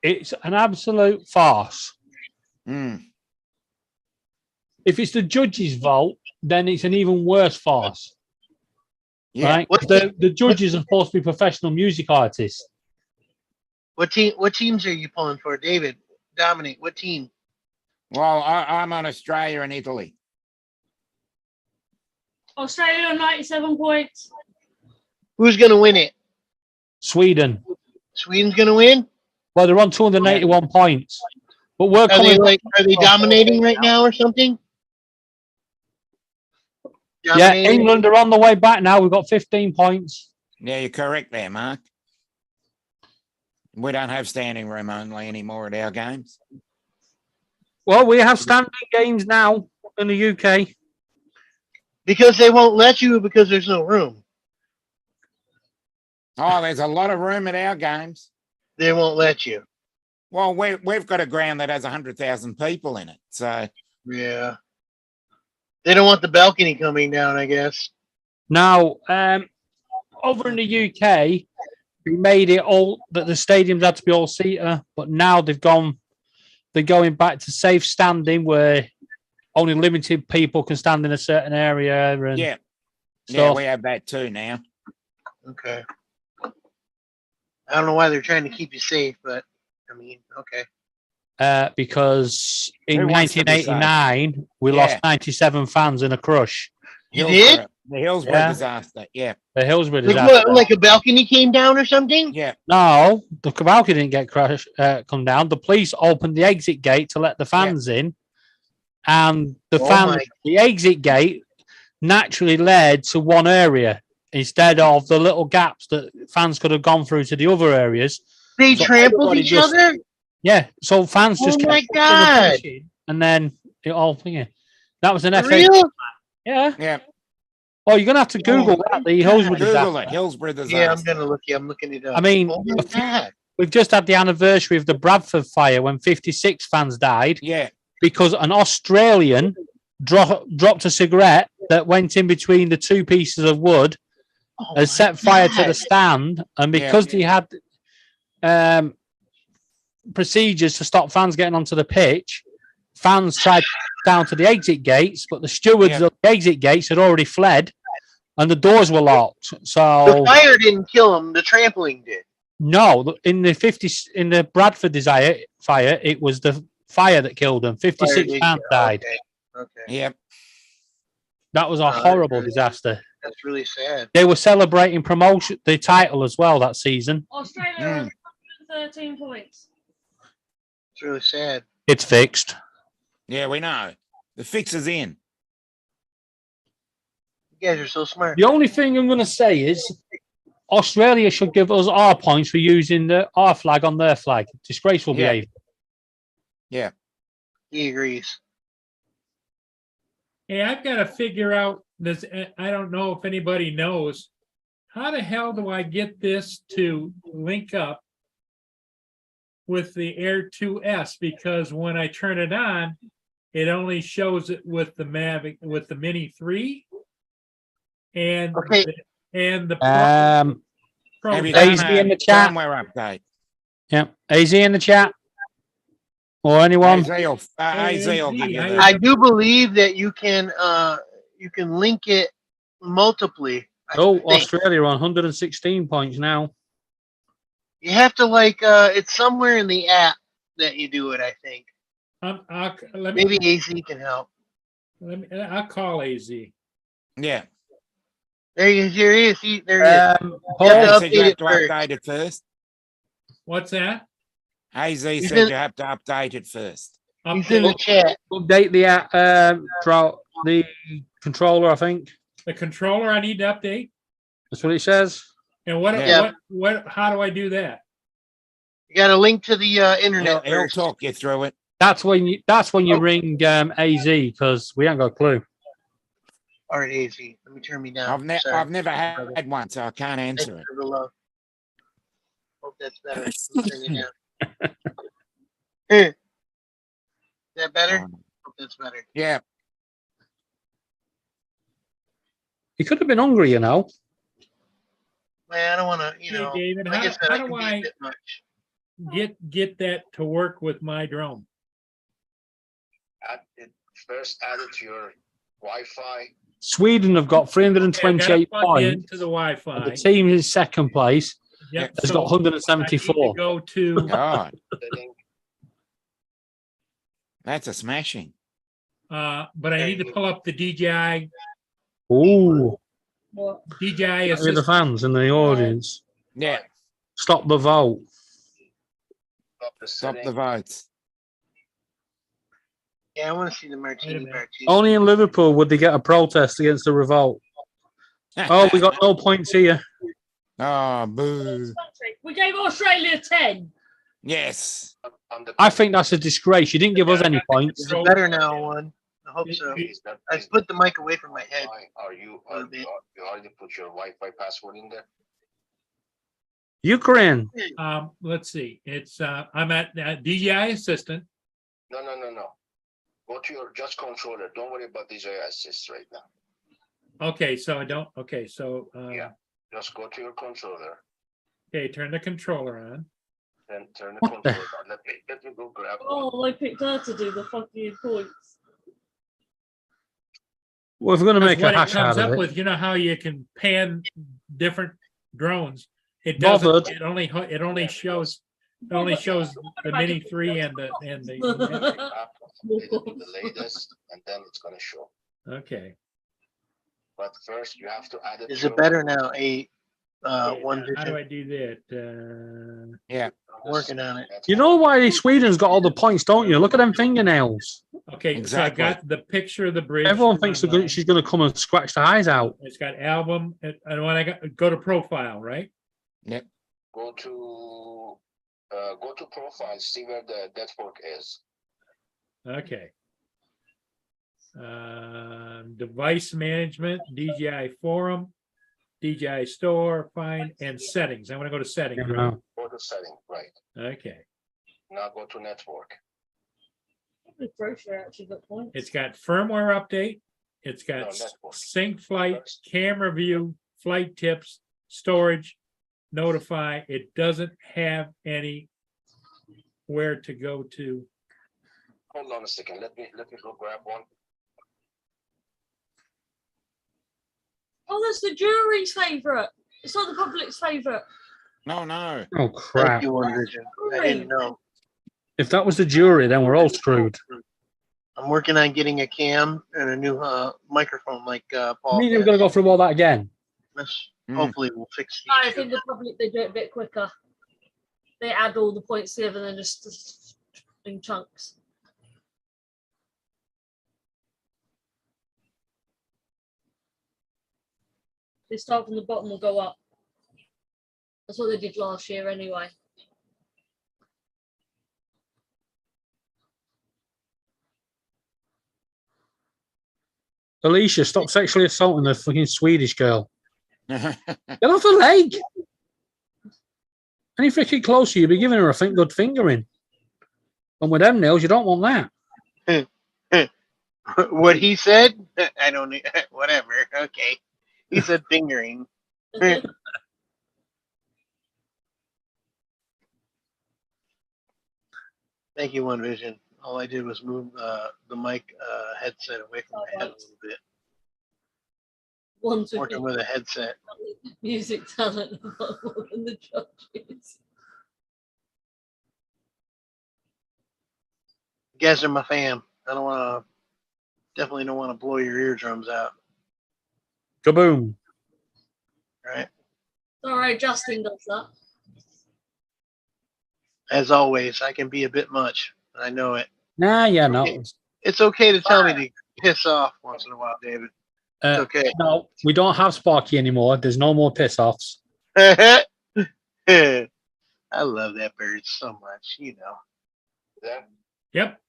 It's an absolute farce. Mm. If it's the judges' vote, then it's an even worse farce. Yeah. Right? The judges are supposed to be professional music artists. What teams are you pulling for, David? Dominic, what team? Well, I'm on Australia and Italy. Australia on 97 points. Who's gonna win it? Sweden. Sweden's gonna win. Well, they're on 281 points. But we're Are coming. they dominating right now or something? Yeah, Dominating? England are on the way back now. We've got 15 points. Yeah, you're correct there, Mark. We don't have standing room only anymore at our games. Well, we have standing games now in the UK. Because they won't let you because there's no room. Oh, there's a lot of room at our games. They won't let you. Well, we've got a ground that has 100,000 people in it. So Yeah. They don't want the balcony coming down, I guess. Now, over in the UK, we made it all that the stadiums had to be all seater, but now they're going back to safe standing where only limited people can stand in a certain area. And yeah, stuff. we have that too now. Okay. I don't know why they're trying to keep you safe, but I mean, okay. Because in Who wants to be safe? 1989, we Yeah. lost 97 fans in a crush. You did? The Hillsborough Yeah. disaster. Yeah. The Hillsborough Like disaster. what? Like a balcony came down or something? Yeah. No, the Cavalcade didn't get crushed, come down. The police opened the exit gate to let the fans in, and the Oh fans, my- the exit gate naturally led to one area instead of the little gaps that fans could have gone through to the other areas. They So trampled everybody each just- other? Yeah, so fans just Oh kept my pushing and God. pushing, and then it all thingy. That was an For FA. real? Yeah. Yeah. Oh, you're gonna have to Google that. The Hillsborough Google disaster. it. Hillsborough disaster. Yeah, I'm gonna look. Yeah, I'm looking it up. I mean, oh my God. we've just had the anniversary of the Bradford fire when 56 fans died Yeah. because an Australian dropped a cigarette that went in between the two pieces of wood Oh and my set fire to God. the stand. And because they had procedures to stop fans getting onto the pitch, fans tried down to the exit gates, but the stewards Yeah. of the exit gates had already fled and the doors were locked. The So fire didn't kill him. The trampling did. No, in the 50s, in the Bradford fire, it was the fire that killed them. 56 Fire pounds did- died. Okay. Yep. That was a that's horrible really- disaster. That's really sad. They were celebrating promotion, the title as well that season. Australia Mm. has 13 points. It's really sad. It's fixed. Yeah, we know. The fix is in. You guys are so smart. The only thing I'm going to say is Australia should give us our points for using our flag on their flag. Disgraceful Yeah. behavior. He agrees. Hey, I've got to figure out this. I don't know if anybody knows. How the hell do I get this to link up with the Air 2S? Because when I turn it on, it only shows it with the Mavic, with the Mini 3. And, Okay. and the Pro. Have you Daisy done a in the chat? firmware update? Yeah. AZ in the chat? Or anyone? AZ will give you I the, do believe that you can link it multiply. I Oh, think. Australia on 116 points now. You have to it's somewhere in the app that you do it, I think. Let me, Maybe AZ can help. I'll call AZ. yeah. There he is. There he is. Paul, Yeah, Said you have to update it update it first. What's that? AZ He's said in- you have to update it first. He's in the chat. update the controller, I think. The controller I need to update? That's what it says. And what, Yeah. how do I do that? You got a link to the internet. He'll first. talk you through it. That's when you ring AZ because we ain't got a clue. All right, AZ. Let me turn me down. Sorry. I've never had one, so I can't Thank answer you it. for the love. Hope that's better. Let me turn you down. Is that better? Hope that's better. Yeah. He could have been hungry, you know. Man, I don't want to, Hey, David, like I how, said, how I do can be a I bit much. get that to work with my drone? First add it to your Wi-Fi. Sweden have got 328 Plug in points. to the Wi-Fi. The team is second place. Yep, Has so got I need 174. to go to, God, Setting. that's a smashing. but I need to pull up the DJI Ooh, DJI look at the assistant. fans in the audience. Yeah. Stop the vote. Stop the Stop setting. the votes. Yeah, I want to see the martini minute. bar too. Only in Liverpool would they get a protest against the revolt. Oh, we got no points here. Oh, boo. We gave Australia 10. Yes. On the I think that's a disgrace. You didn't give us any points. Is it better now, one? I hope so. Is that- I put the mic away from my head. Why are you A little bit. you already put your Wi-Fi password in there? Ukraine. Let's see, it's, I'm at DJI assistant. No. Go to your just controller. Don't worry about DJI Assist right now. Okay, so I don't, okay, so, Yeah. Just go to your controller okay, turn the controller on. and turn the What the- controller on. Let me go grab one. Oh, I picked her to do the fucking points. Well, if we're going to make a What it hash comes out of up it, with, you know how you can pan different drones? It Bothered. doesn't, it only shows the Mini 3 and the, It'll do the latest, and then it's gonna show. okay. But first, you have to add it. Is to it your- better now? Okay, One How do digit. I do that? Yeah. Working on it. you know why Sweden's got all the points, don't you? Look at them fingernails. Okay, Exactly. so I got the picture of the bridge. Everyone thinks online. she's going to come and scratch the eyes out. It's got album, and when I go to profile, right? Go to profile, see where the network is. Okay. Device management, DJI forum, DJI store, find, and settings. I want to go to settings, You right? know. Go to setting, right. Okay. Now go to network. The brochure actually got points. It's got firmware update. It's got No, network. sync flight, camera view, flight tips, storage, notify. It doesn't have any where to go to. Hold on a second. Let me go grab one. Oh, that's the jury's favourite. It's not the public's favourite. No, no. Oh Thank crap! you, One Vision. I didn't know. If that was the jury, then we're all screwed. I'm working on getting a cam and a new microphone like I Paul. mean, we're has. gonna go through all that again. This Mm. hopefully will fix the I issue. think they do it a bit quicker. They add all the points together and then just in chunks. They start from the bottom and go up. That's what they did last year anyway. Alicia, stop sexually assaulting the fucking Swedish girl. Yeah. Get off her leg. Any freaking closer, you'll be giving her a good fingering. And with them nails, you don't want that. What he said? I don't. Whatever. Okay. He said fingering. Thank you, One Vision. All I did was move the mic headset away from my head a little bit. One's Working with a headset. music talent more than the judges. You guys are my fam. I don't want to. Definitely don't want to blow your eardrums out. Kaboom. Right. All right, Justin does that. As always, I can be a bit much. I know it. Nah, yeah, no. It's okay to tell me to piss off once in a while, David. It's okay. No, we don't have Sparky anymore. There's no more piss offs. I love that bird so much, you know. Yeah. Yep.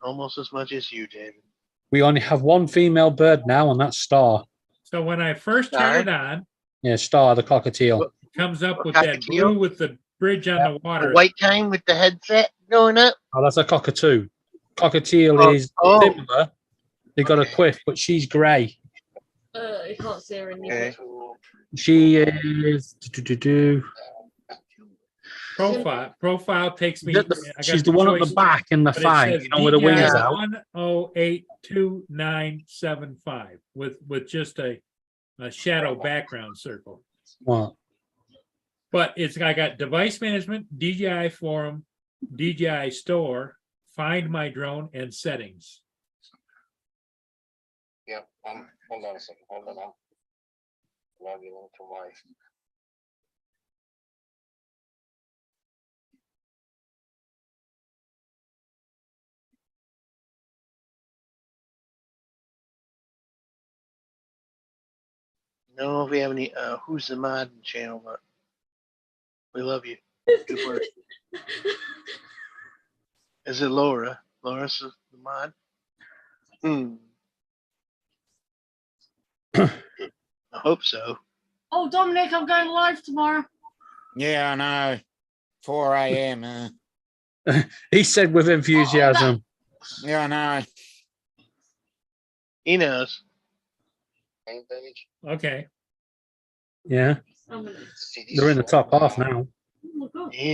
Almost as much as you, David. We only have one female bird now, and that's Star. So when I first turn it on, Yeah, Star, the cockatiel. it comes up What with that cockatiel? blue with the bridge on the water. The white time with the headset going up. Oh, that's a cockatoo. Cockatiel Oh, is oh. similar. They got a quiff, but she's grey. You can't see her in the Okay. She is. Profile takes me. The- I got she's the one at the choice, back in the but it thigh, says you know, where the wing is DJI out. 1082975 with just a shadow background circle. What? But I got device management, DJI forum, DJI store, find my drone, and settings. Yeah. Hold on a second. Hold on. I'm logging into my. I don't know if we have any Who's the Mod channel, but we love you. Good work. Is it Laura? Laura's the mod? I hope so. Oh, Dominic, I'm going live tomorrow. Yeah, I know. 4 a.m. He said with enthusiasm. Yeah, I know. He knows. Main page. Okay. Yeah, CD they're in the swap. top half now.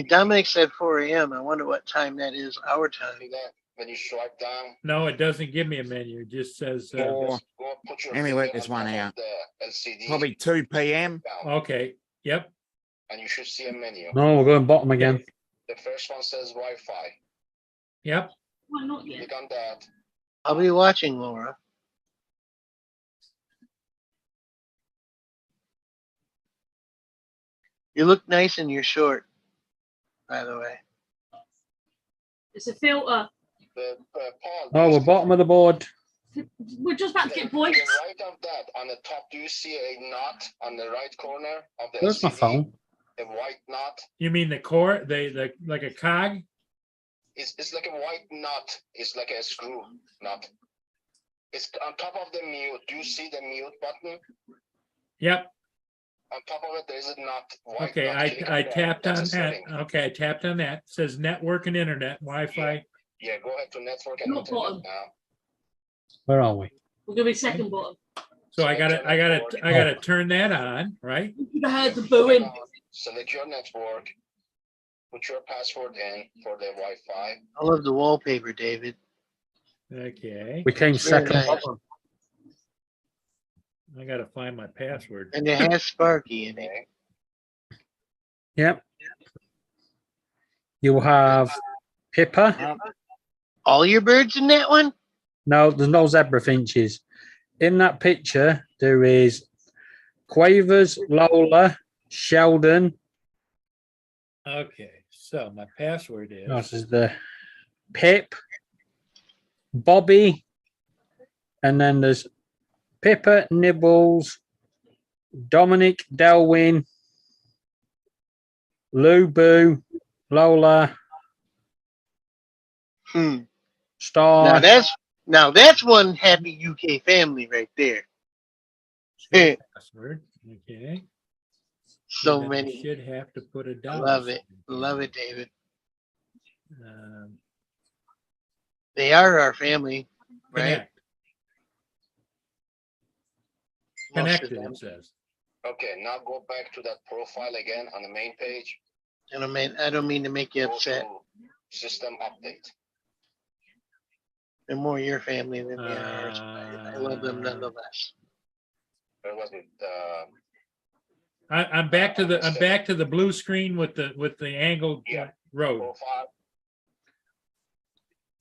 Dominic said 4 a.m. I wonder what time that is, our time. See that? When you swipe down, No, it doesn't give me a menu. It just says, Or go put your Let me finger work this on one top of out. the LCD Probably 2 p.m. down, okay, yep, and you should see a menu. No, we're going bottom again. The first one says Wi-Fi. yep. Why not yet? Click on that. I'll be watching, Laura. You look nice in your short, by the way. It's a filter. Paul, Oh, we're bottom of the board. We're just about to to get the points. right of that, on the top, do you see a knot on the right corner of the Where's my LCD? phone? A white knot. You mean the core, the like a cog? It's like a white knot. It's like a screw knot. It's on top of the mute. Do you see the mute button? Yep. On top of it, there's a knot. White Okay, knot. Click I that. tapped on That's a that. setting. Okay, I tapped on that. It says network and internet, Wi-Fi. Yeah, go ahead to network and Not internet bottom. now. Where are we? We're gonna be second bottom. So I gotta turn that on, right? You heard the booing. Select your network. Put your password in for the Wi-Fi. I love the wallpaper, David. Okay, We came It's very second nice. bottom. I gotta find my password. And it has Sparky in it. Okay. Yep. You have Pippa. All your birds in that one? No, there's no zebra finches. In that picture, there is Quavers, Lola, Sheldon. Okay, so my password is. This is the Pip, Bobby, and then there's Pippa, Nibbles, Dominic, Delwyn, Lou Boo, Lola, Star. Now that's one happy UK family right there. Password. Okay. So And then I many. should have to put a dollar. Love it. sign. Love it, David. Um, They are our family, right? connect. Most of Connected, them. it says. Okay, now go back to that profile again on the main page. And I don't mean to make you Go upset. to System update. They're more your family than they are ours. But I love them nonetheless. Where was it? I'm back to the blue screen with the angled road. Profile.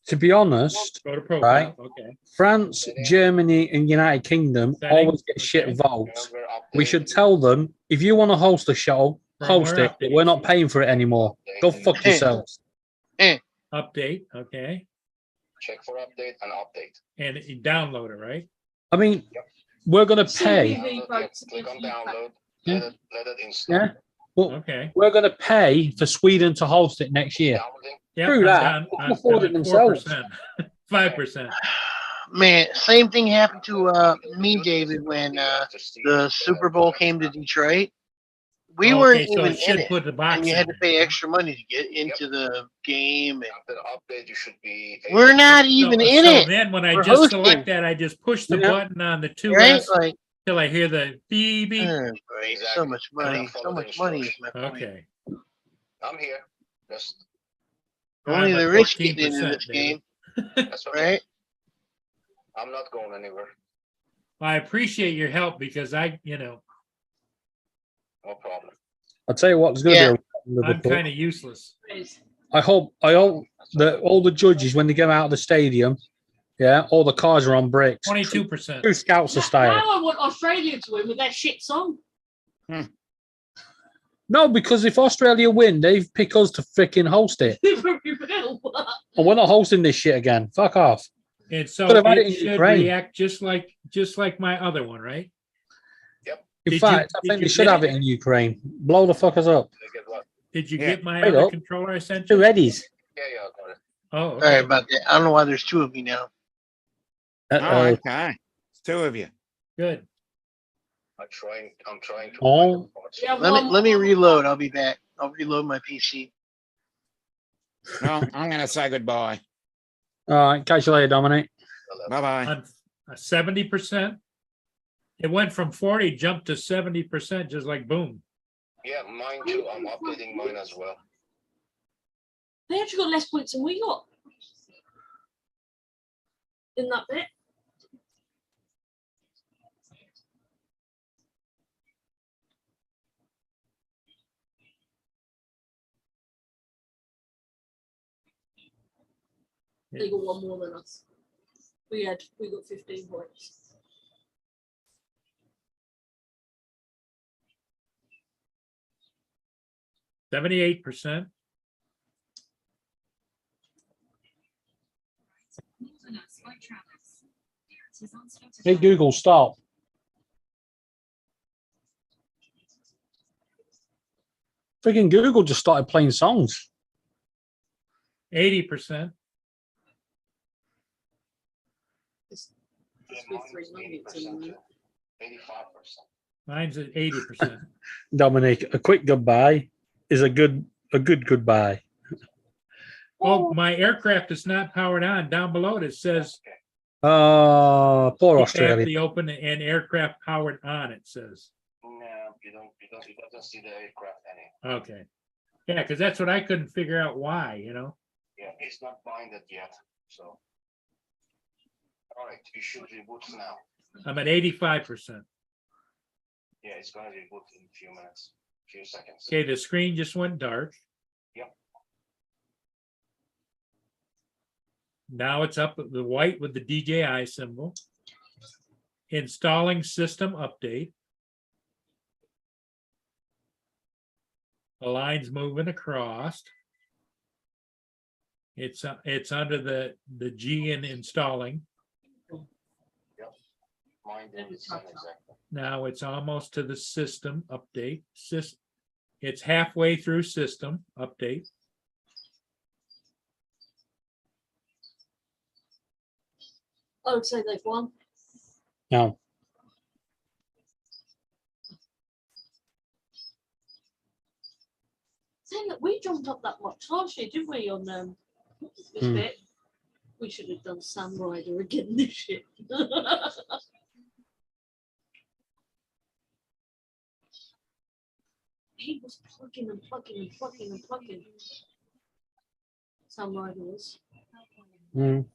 To be honest, Go to profile. right? Okay. France, Germany, and United Kingdom always get shit votes. We should tell them if you want to host a show, host Firmware it, but we're not paying for it anymore. Go fuck yourselves. Update. Okay. Check for update and update. And you download it, right? I mean, we're gonna pay. Click on download. Yeah. Let it install. Yeah. Well, okay. We're gonna pay for Sweden to host it next year. Yeah. Screw that. They can afford it themselves. 5%. Man, same thing happened to me, David, when the Super Bowl came to Detroit. We weren't so even it should in it, put the box and you in had to there. pay extra money to get into the game. And After the update, you should be. we're not even in so it. then when I We're just hosting. select that, I just push the Yeah. button on the 2S Right? Like, till I hear the beep beep. oh, boy, so much money. So much money is my point. Okay. I'm here. Just Only I'm at the rich get 14%, into this David. game, that's okay. right? I'm not going anywhere. I appreciate your help because No problem. I'll tell you what, there's gonna Yeah. be a I'm Liverpool. kind of useless. I hope that all the judges when they come out of the stadium, yeah, all the cars are on bricks. 22%. True Scouser style. Now I want Australia to win with their shit song. No, because if Australia win, they pick us to freaking host it. They probably will. And we're not hosting this shit again. Fuck off. And so Could have had it it in should Ukraine. react just like my other one, right? In Did you- fact, I did think you they should get have it in Ukraine. Blow the fuckers up. Did you Yeah. get my Wait other up. controller I sent Two you? Eddies. Yeah, I got it. Oh, okay. Sorry about that. I don't know why there's two of me now. Oh, Uh-oh. okay. It's two of you. Good. I'm trying to. Oh. find the parts. Yeah, Let me reload. I'll be back. I'll reload my PC. No, I'm gonna say goodbye. All right. Catch you later, Dominic. Bye bye. On 70%. It went from 40, jumped to 70%, just like boom. Yeah, mine too. I'm updating mine as well. They actually got less points than we got in that bit. They got one more than us. We got 15 points. %78%. Hey, Google, stop. Freaking Google just started playing songs. 80%. Yeah, mine's 80% too. 85%. Mine's at 80%. Dominic, a quick goodbye is a good goodbye. Well, my aircraft is not powered on. Down below it says Poor capacity Australia. open and aircraft powered on, it says. No, you don't. It doesn't see the aircraft any. Okay. Yeah, because that's what I couldn't figure out why, Yeah, it's not binded yet. So. All right, you should reboot now. I'm at 85%. Yeah, it's gonna reboot in a few minutes. few seconds. Okay, the screen just went dark. Yep. Now it's up the white with the DJI symbol. Installing system update. The line's moving across. It's under the G in installing. Mine did the same exactly. Now it's almost to the system update. It's halfway through system update. I would say they've won. No. Saying that we jumped up that much last year, didn't we, on this Hmm. bit? We should have done Sam Rider again this year. He was plugging and plugging and plugging and plugging. Sam Rider was. Mm.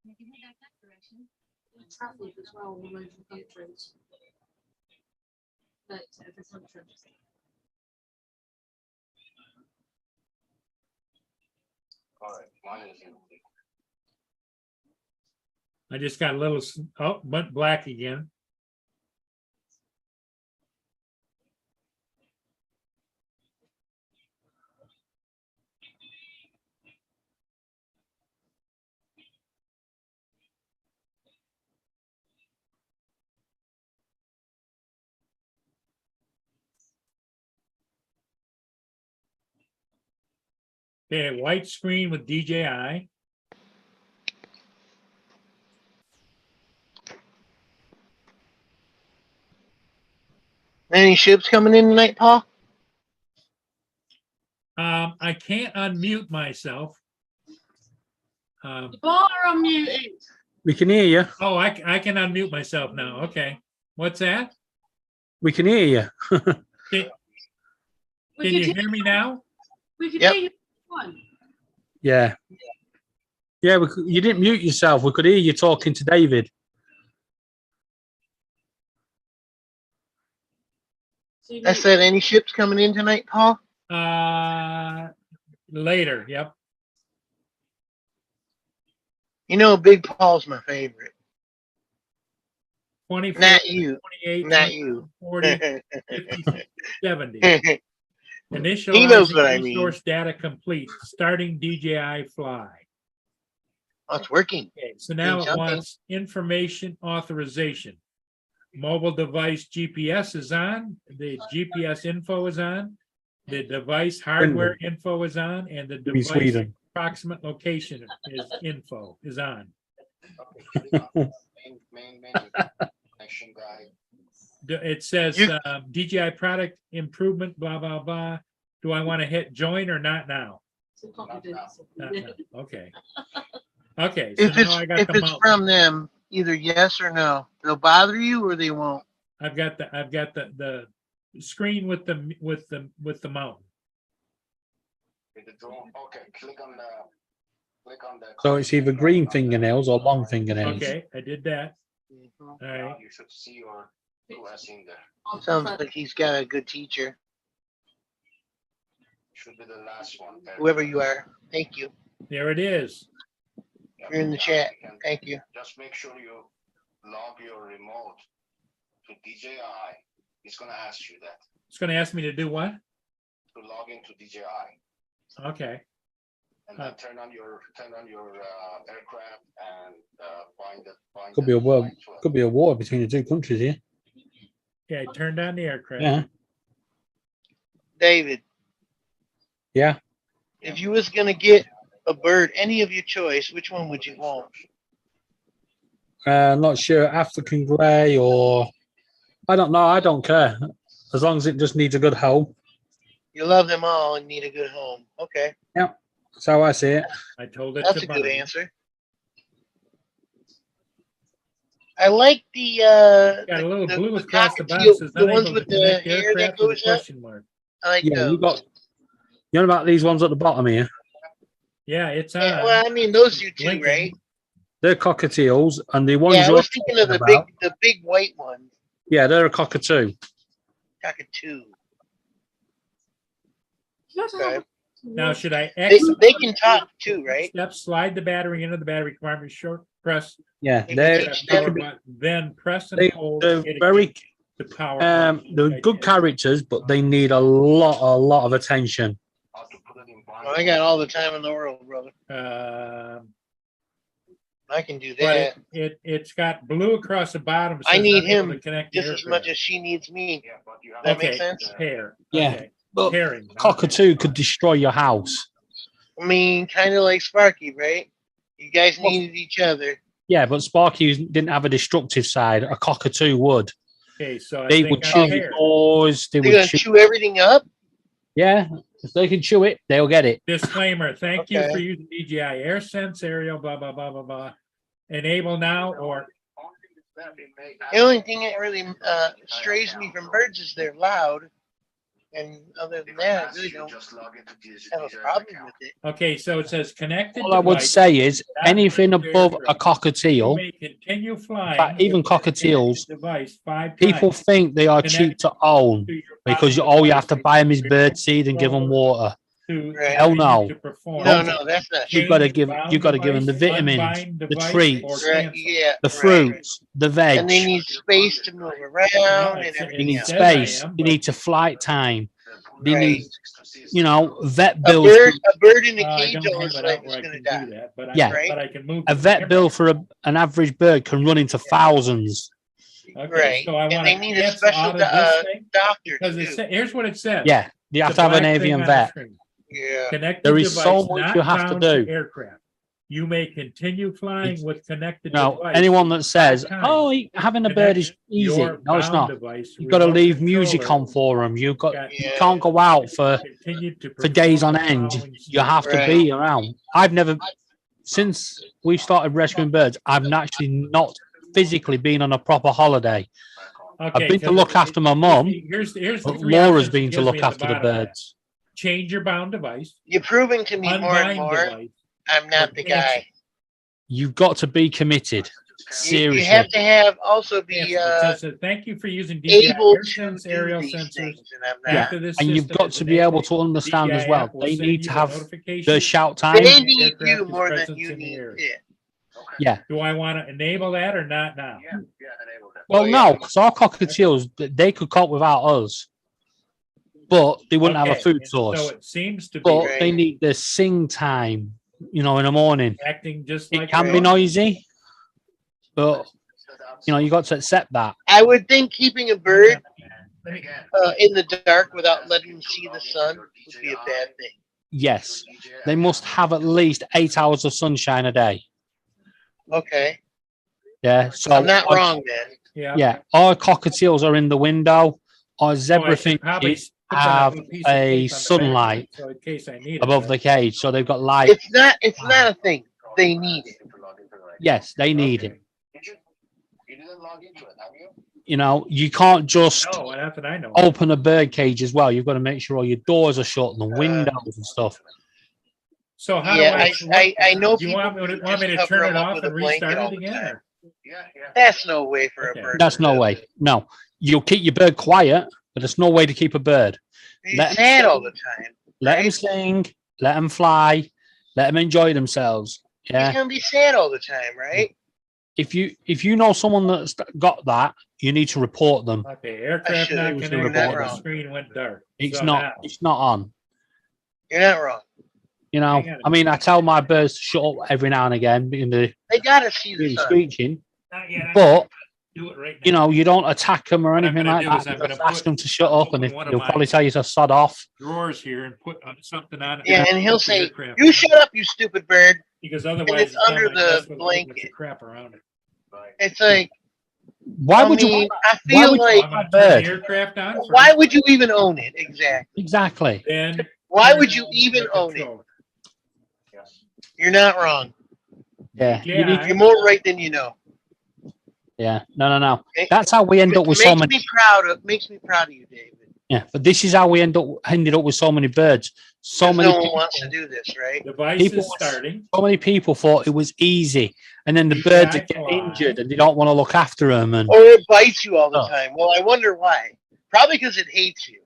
We travelled as well all over the countries. Like to every country. All right, mine is in. I just got a little, went black again. Okay, white screen with DJI. Any ships coming in tonight, Paul? I can't unmute myself. The bar unmuted. We can hear you. Oh, I can unmute myself now. Okay. What's that? We can hear you. Can We you could hear me now? We could Yep. hear you. One. Yeah. Yeah, you didn't mute yourself. We could hear you talking to David. So you I need- said, any ships coming in tonight, Paul? Later. Yep. You know, Big Paul's my favorite. 24, Not you. 28, Not you. 40, 50, 70. He Initializing knows what I mean. resource data complete. Starting DJI fly. Oh, it's working. Okay, so now Doing it something. wants information authorization. Mobile device GPS is on, the GPS info is on, the device hardware info is on, and the Be device Sweden. approximate location is on. Main menu, connection guide. It says You- DJI product improvement, blah, blah, blah. Do I want to hit join or not now? So can't we do this? Not now. Okay. Okay, so If it's now I got if the it's mountain. from them, either yes or no. They'll bother you or they won't. I've got the screen with the mountain. With the drone. Okay, click on the. So it's either green fingernails or long fingernails. Okay, I did that. Mhm. All right. You should see your US in there. Sounds like he's got a good teacher, Should be the last one. there. whoever you are. Thank you. There it is. Yeah, You're in the now chat. you can Thank you. Just make sure you log your remote to DJI. It's gonna ask you that, It's going to ask me to do what? to log into DJI. Okay. And then turn on your aircraft and find the. Could be a war. Could be a war between the two countries here. Yeah, I turned on the aircraft. Yeah. David, Yeah. if you was gonna get a bird, any of your choice, which one would you want? Not sure. African grey or I don't know. I don't care as long as it just needs a good home. You love them all and need a good home. Okay, That's how I see it. I told it that's to a good Barney. answer. I like the Got a little the- blue the across the cockatiel- bottom. Says the ones unable with to the connect hair that aircraft with a goes up. question mark. I like Yeah, those. you got. You know about these ones at the bottom here? Yeah, it's on. Yeah, well, I mean, those you too, Blinking. right? They're cockatiels, and the ones Yeah, I you're was thinking of the about, big white ones. yeah, they're a cockatoo. Cockatoo. Okay. Now, should I They, X they can talk too, right? step, slide the battery into the battery compartment, short press, Yeah, They they're, can teach they them. can be, button, then press and They, hold. they're indicate very the power. they're good characters, but they need a lot of attention. Well, I got all the time in the world, brother. I can do But that it's got blue across the bottom. I says need unable him to connect just as aircraft. much as she needs me. That Okay, makes sense? pair. Yeah. Okay. But Pairing. Cockatoo could destroy your house. I mean, kind of like Sparky, right? You guys needed each other. Yeah, but Sparky didn't have a destructive side. A Cockatoo would. Okay, so I They think would I'm chew paired. doors. They They're would gonna chew. chew everything up. Yeah, if they can chew it, they'll get it. Disclaimer, thank you Okay. for using DJI AirSense aerial, blah, blah, blah, blah, blah. Enable now or The only thing that really strays me from birds is they're loud. And other than that, I really don't have a problem with it. okay, so it says connected. All I would device. say is That anything means above a aircraft. cockatiel, You may continue flying. fact, even with the cockatiels, device 5 people times think they are cheap to own to your because bottom all you have to device buy them is bird seed and give them water. to Right. Hell continue no. to perform. No, no, that's not. You've got to Change give bound you've got to give them the device, vitamins, unbind the device, treats, or Right, cancel. yeah, the right. fruits, the And veg. they need space to move around No, and it's- You everything need else. says I space. am, You but- need to flight time. They Right. need, vet A bills. bird in a I cage don't all have its it life out is where I gonna can die. do that, but Yeah. but I can move. A the vet camera. bill for an average bird can run into thousands. Okay, Right. so I And want they to need a cancel special out of this thing doctor because too. here's what it says. Yeah, you have The to have an black thing avian on the vet. screen. Yeah. Connected There is device so much not you have to bound do. aircraft. You may continue flying with connected Now, device. anyone that says, times. "Oh, having a bird is Connect easy," your no, it's bound not. device, You've got to remote leave music controller, on for them. You Yeah. can't go out for continue to days perform on the end. following You have to Right. be around. I've never, since we started rescuing birds, I've actually not physically been on a proper holiday. Okay, I've been to 'cause look after my mum, Here's the but three Laura's options it been to gives me look at the after the bottom of that. birds. Change your bound device. You're proving to me more and Unbind more device. I'm not the guy. You've got to be committed. You Seriously. have to have also be Cancel. It says, thank you for using DJI able to AirSense do aerial these sensors. things, and I'm not. After this And you've system got is to be able enabled, to understand as DJI well. app will They send need you to a have notification the shout that time. They need aircraft you is more than present you in the need area. it. Yeah. Do I want to enable that or not now? Well, Oh, yeah. no, because our cockatiels, they could cope without us, but they wouldn't have Okay, a food and source. So it seems to be But Right. they need the sing time, in the morning. acting just It like. can be Right. noisy, but you got to accept that. I would think keeping a bird in the dark without letting them see the sun would be a bad thing. Yes, they must have at least 8 hours of sunshine a day. Okay, Yeah, so I'm not wrong then. Yeah. Yeah, our cockatiels are in the window. Our So I zebra should probably finches put that have little piece of a tape on the back sunlight so in case I need it, above but- the cage, so they've got light. It's not a thing. They need it. Yes, they need it. You didn't log into it, have you? You can't just No, that's what I know. open a bird cage as well. You've got to make sure all your doors are shut and the windows and stuff. So how Yeah, do I know You people want me to, who want me to just turn cover it 'em up off with and a blanket restart all it the again? time. Or? That's no way for Okay. a bird. That's to no live. way. No, you'll keep your bird quiet, but there's no way to keep a bird. He's Let 'em sad sing. all the time. Let them Right. sing, let them fly, let them enjoy themselves. He's Yeah. gonna be sad all the time, right? If you know someone that's got that, you need to report them. Okay, aircraft should. not It was connected, reported. the Wrong. screen went dark. It's So not. now- It's not on. You're not wrong. Hang on. I tell my birds to shut up every now and again because they're They gotta see the really sun. screeching. Not yet, I'm But gonna do it right now. you don't attack them or What I'm anything gonna like do that. is I'm You gonna just ask put- them to shut up, and open one of they'll my- probably tell you to sod off. Drawers here and put something on it. Yeah, and he'll Put the say, aircraft "You on shut it, up, you stupid bird." Because otherwise it's under not like the this with a whole bunch of blanket. Crap around it. It's like, Why would you? mean, I why feel would you like, I'm want gonna a turn the bird? aircraft on. why first, would you even own it? Exactly. Exactly. Then. Why turn would on you the even own it? controller. You're not wrong. Yeah. Yeah, You're more right than you know. Yeah. No. Okay? That's how we end up with so Makes many. me proud of you, David. Yeah, but this is how we ended up with so many birds. So 'Cause many. no one people- wants to do this, right? Device People is was- starting. So many people thought it was easy, and then the DJI birds would get Fly. injured, and they don't want to look after them. And Or it bites you all the Oh. time. Well, I wonder why. Probably because it hates you.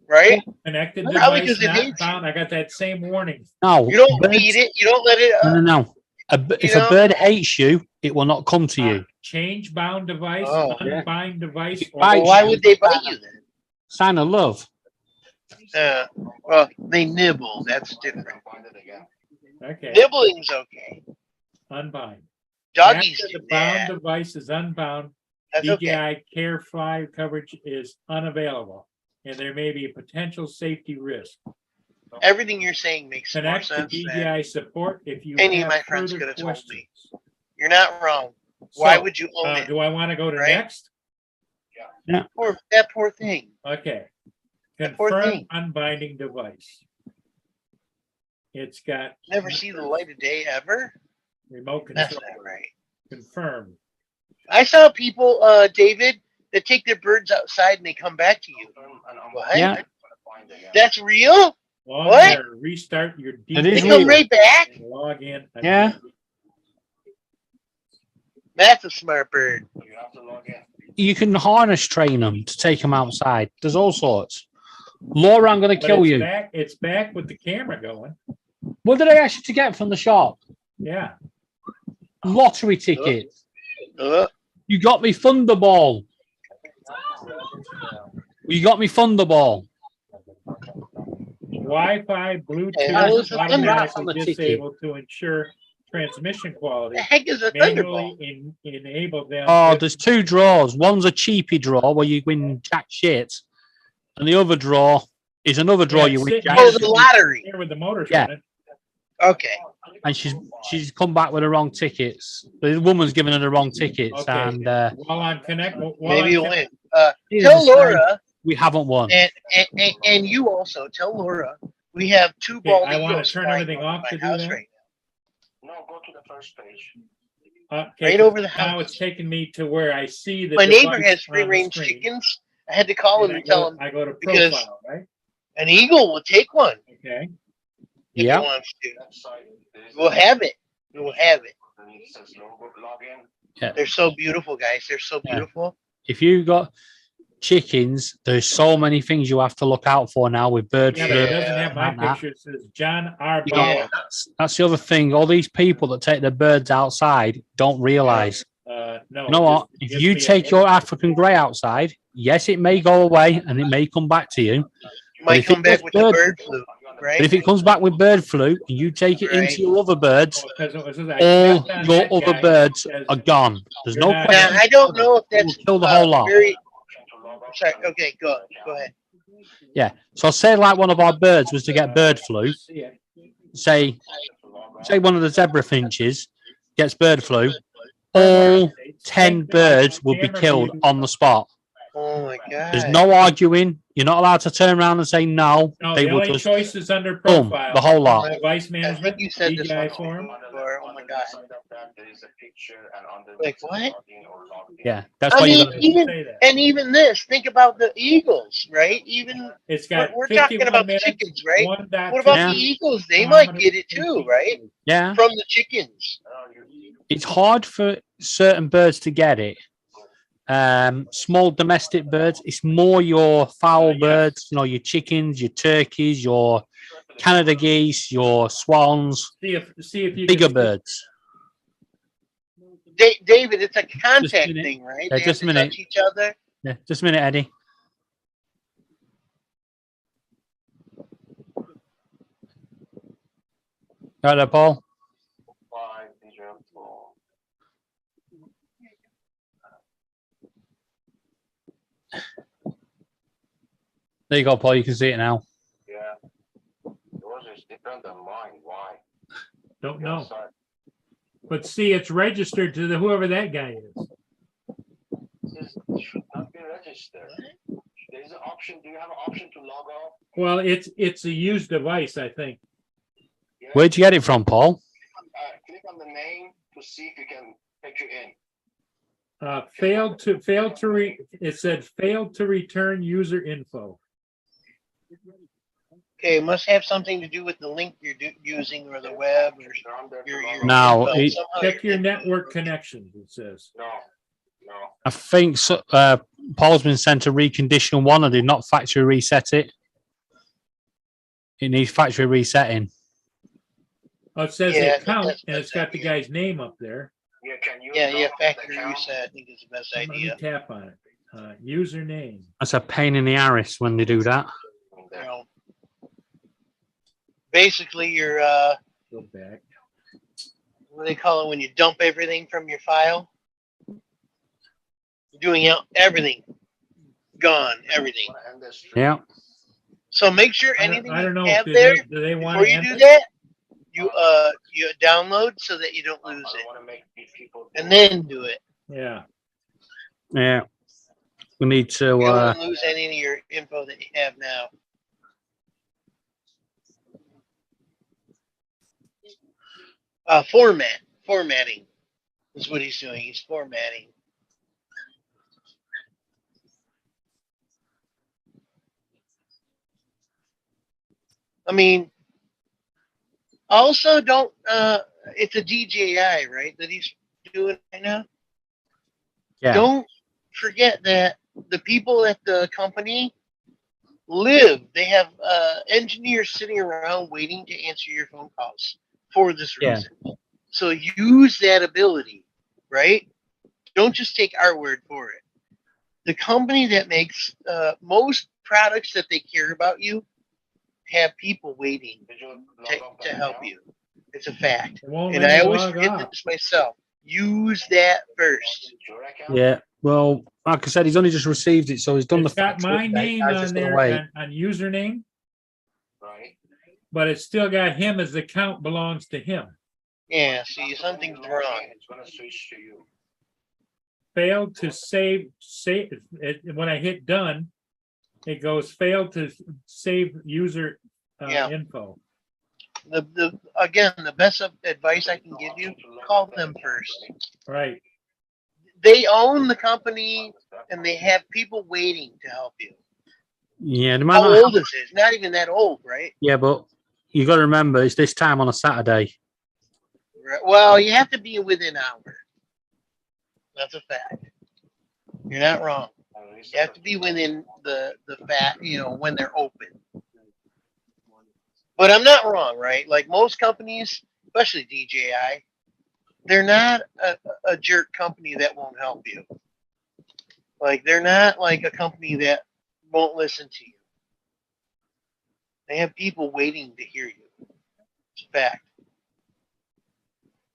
Right? Connected Probably device 'cause it not hates you. found. I got that same warning. No, You don't birds- feed it. You don't let it. No, no, no. If you a know? bird hates you, it will not come to you. Change bound device, Oh. unbind device. It or bites Well, why would they bite you then? Sign of love. Well, they nibble. That's different. Find it again. Okay, Nibbling's okay. unbind. Doggies After do the bound that. device is unbound, That's okay. DJI Care Fly coverage is unavailable, and there may be a potential safety risk. Everything you're saying makes more Connect to sense than DJI support if you any of have my friends further could have told me. questions. You're not wrong. Why So, would you own it? do I want to go to right? next? That poor thing. Okay. That poor Confirm thing. unbinding device. It's got Never see the light of day ever. remote That's control. not right. Confirmed. I saw people, David, that take their birds outside and they come back to you. What? Yeah. That's real? Log What? in or restart your It They is DJI. come real. right back? and Log in. Yeah. again. That's a smart bird. You have to log in. You can harness train them to take them outside. There's all sorts. Laura, I'm going to But kill it's you. Back, it's back with the camera going. What did I ask you to get from the shop? Yeah. Lottery ticket. Uh, You got me Thunderball. You got me Thunderball. Wi-Fi, Bluetooth, Yeah, those are automatically Thunderball on the ticket. disabled to ensure transmission quality. the heck is a Manually thunderbolt? enable them. Oh, if- there's two draws. One's a cheapy draw where you win jack shit, and the other draw is another draw Yeah, you win sit- jack Oh, shit. the lottery. Here with the motors Yeah. running. Okay. And she's come back with the wrong tickets. The woman's given her the wrong tickets, Okay. and While I'm connect. while Maybe I'm you con- win. Here's Tell the sign. Laura, we haven't won. and you also tell Laura, we have two Okay, bald I wanna eagles turn flying everything over off my to do house that. right No, go to the first page. Okay, Right over the now house. it's taking me to where I see the. My neighbor device has on the free-range screen. chickens. I had to call him And and tell him I go to because- profile, right? an eagle will take one Okay. if Yeah. he wants to. That site, there is We'll a- have it. We'll have it. and it says log in. They're so beautiful, guys. They're so Yeah. beautiful. If you got chickens, there's so many things you have to look out for now with bird Yeah, flu. but it doesn't have my and that. picture. It says John R. You Bauer. got- that's the other thing. All these people that take their birds outside don't realize. No. You know it what? just If gives you me a- take your African grey outside, yes, it may go away and it may come back to you. Might if come it back does with the bird- bird flu, right? But if it comes back with bird flu and you take it Right. into your other birds, Oh, 'cause it was- I all clicked on your that other guy, birds it says, are gone. There's You're no not- question. Now, I don't know if It will that's kill the whole lot. very. To log off. Sorry. Okay, go ahead. Yeah. So say like one of our birds was to get bird flu. See it. Say one of the zebra finches gets bird flu. All All 10 birds will be killed on the spot. Oh my god. There's no arguing. You're not allowed to turn around and say no. No, They the will only just choice is under boom, profile. the whole lot. Device I management, think you said this DJI one form. before. Oh my god. Side of that, there is a picture and under Like it says what? log in or log in. Yeah, that's I why you mean, don't. even Say that. and even this. Think about the eagles, right? Even It's got we're talking 51 about the minutes, chickens, right? 1.2 What about Yeah. the eagles? They might get it too, right? Yeah, From the chickens. it's hard for certain birds to get it. Small domestic birds. It's more your fowl Yes. birds. You know, your chickens, your turkeys, your Canada geese, your swans, See if you bigger can- birds. David, it's a contact minute. thing, right? Yeah, They just a have to minute. touch each other. Yeah, just a minute, Eddie. Right there, Paul. 504. There you go, Paul. You can see it now. Yeah. Yours is different than mine. Why? Don't The know. other side. But see, it's registered to whoever that guy is. This should not be registered. There's an option. Do you have an option to log off? Well, it's a used device, I think. Yeah. Where'd you get it from, Paul? Click on the name to see if you can take you in. It said failed to return user info. Okay, it must have something to do with the link you're using or the web or They're on there to your. log off. No, well, it- somehow Check your you're- network connections, it says. No. I think so, Paul's been sent a reconditioned one. I did not factory reset it. It needs factory resetting. Oh, it says Yeah, I think account that's and it's got the guy's name up there. Yeah, can you? Yeah, drop the factory account? reset, I think is the best Let me idea. tap on it. Username. That's a pain in the arse when they do that. You know. Basically, you're, Go back. what do they call it when you dump everything from your file? You're doing out everything. Gone, everything. Yeah. So make sure I anything don't know. you have Do there, they, do they want before to you end do it? that, you download so that you don't lose it. And then do it. Yeah. Yeah. We need to. You don't want to lose any of your info that you have now. Formatting is what he's doing. He's formatting. I mean, also don't, it's a DJI, right, that he's doing right now? Yeah. Don't forget that the people at the company live. They have engineers sitting around waiting to answer your phone calls for this Yeah. reason. So use that ability, right? Don't just take our word for it. The company that makes most products that they care about you have people waiting to help you. It's a fact. It won't And let I me always log forget off. this myself. Use that first. Yeah. Well, like I said, he's only just received it, so he's done It's the. got my factory update. name I was on just gonna there wait. on username, Right. but it's still got him as the account belongs to him. Yeah, see, something's wrong. It's gonna switch to you. Failed to save it, when I hit done, it goes failed to save user Yeah. info. Again, the best advice I can give you, call them first. Right. They own the company and they have people waiting to help you. Yeah. No might How not old is it? It's not even that old, right? Yeah, but you got to remember it's this time on a Saturday. Right. Well, you have to be within an hour. That's a fact. You're not wrong. You have to be within the fact, when they're open. But I'm not wrong, right? Like most companies, especially DJI, they're not a jerk company that won't help you. Like they're not like a company that won't listen to you. They have people waiting to hear you. It's a fact.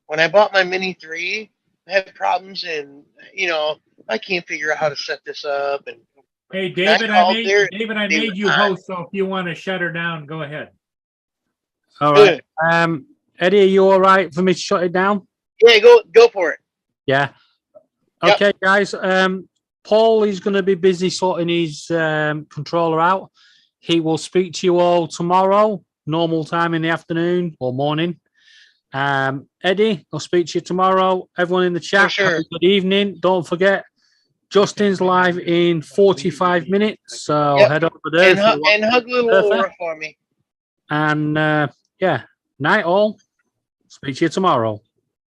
When I bought my Mini 3, I had problems and, I can't figure out how to set this up. And Hey, David, I called there, made they were you on. host, so if you want to shut her down, go ahead. All right. Eddie, are you all right for me to shut it down? Yeah, go for it. Yeah. Yep. Okay, guys. Paul is going to be busy sorting his controller out. He will speak to you all tomorrow, normal time in the afternoon or morning. Eddie, I'll speak to you tomorrow. Everyone in the chat, sure. have a good evening. Don't forget, Justin's live in 45 minutes. So Yep. head over there. And, if you want. hug little Perfect. Laura for me. And yeah, night all. Speak to you tomorrow.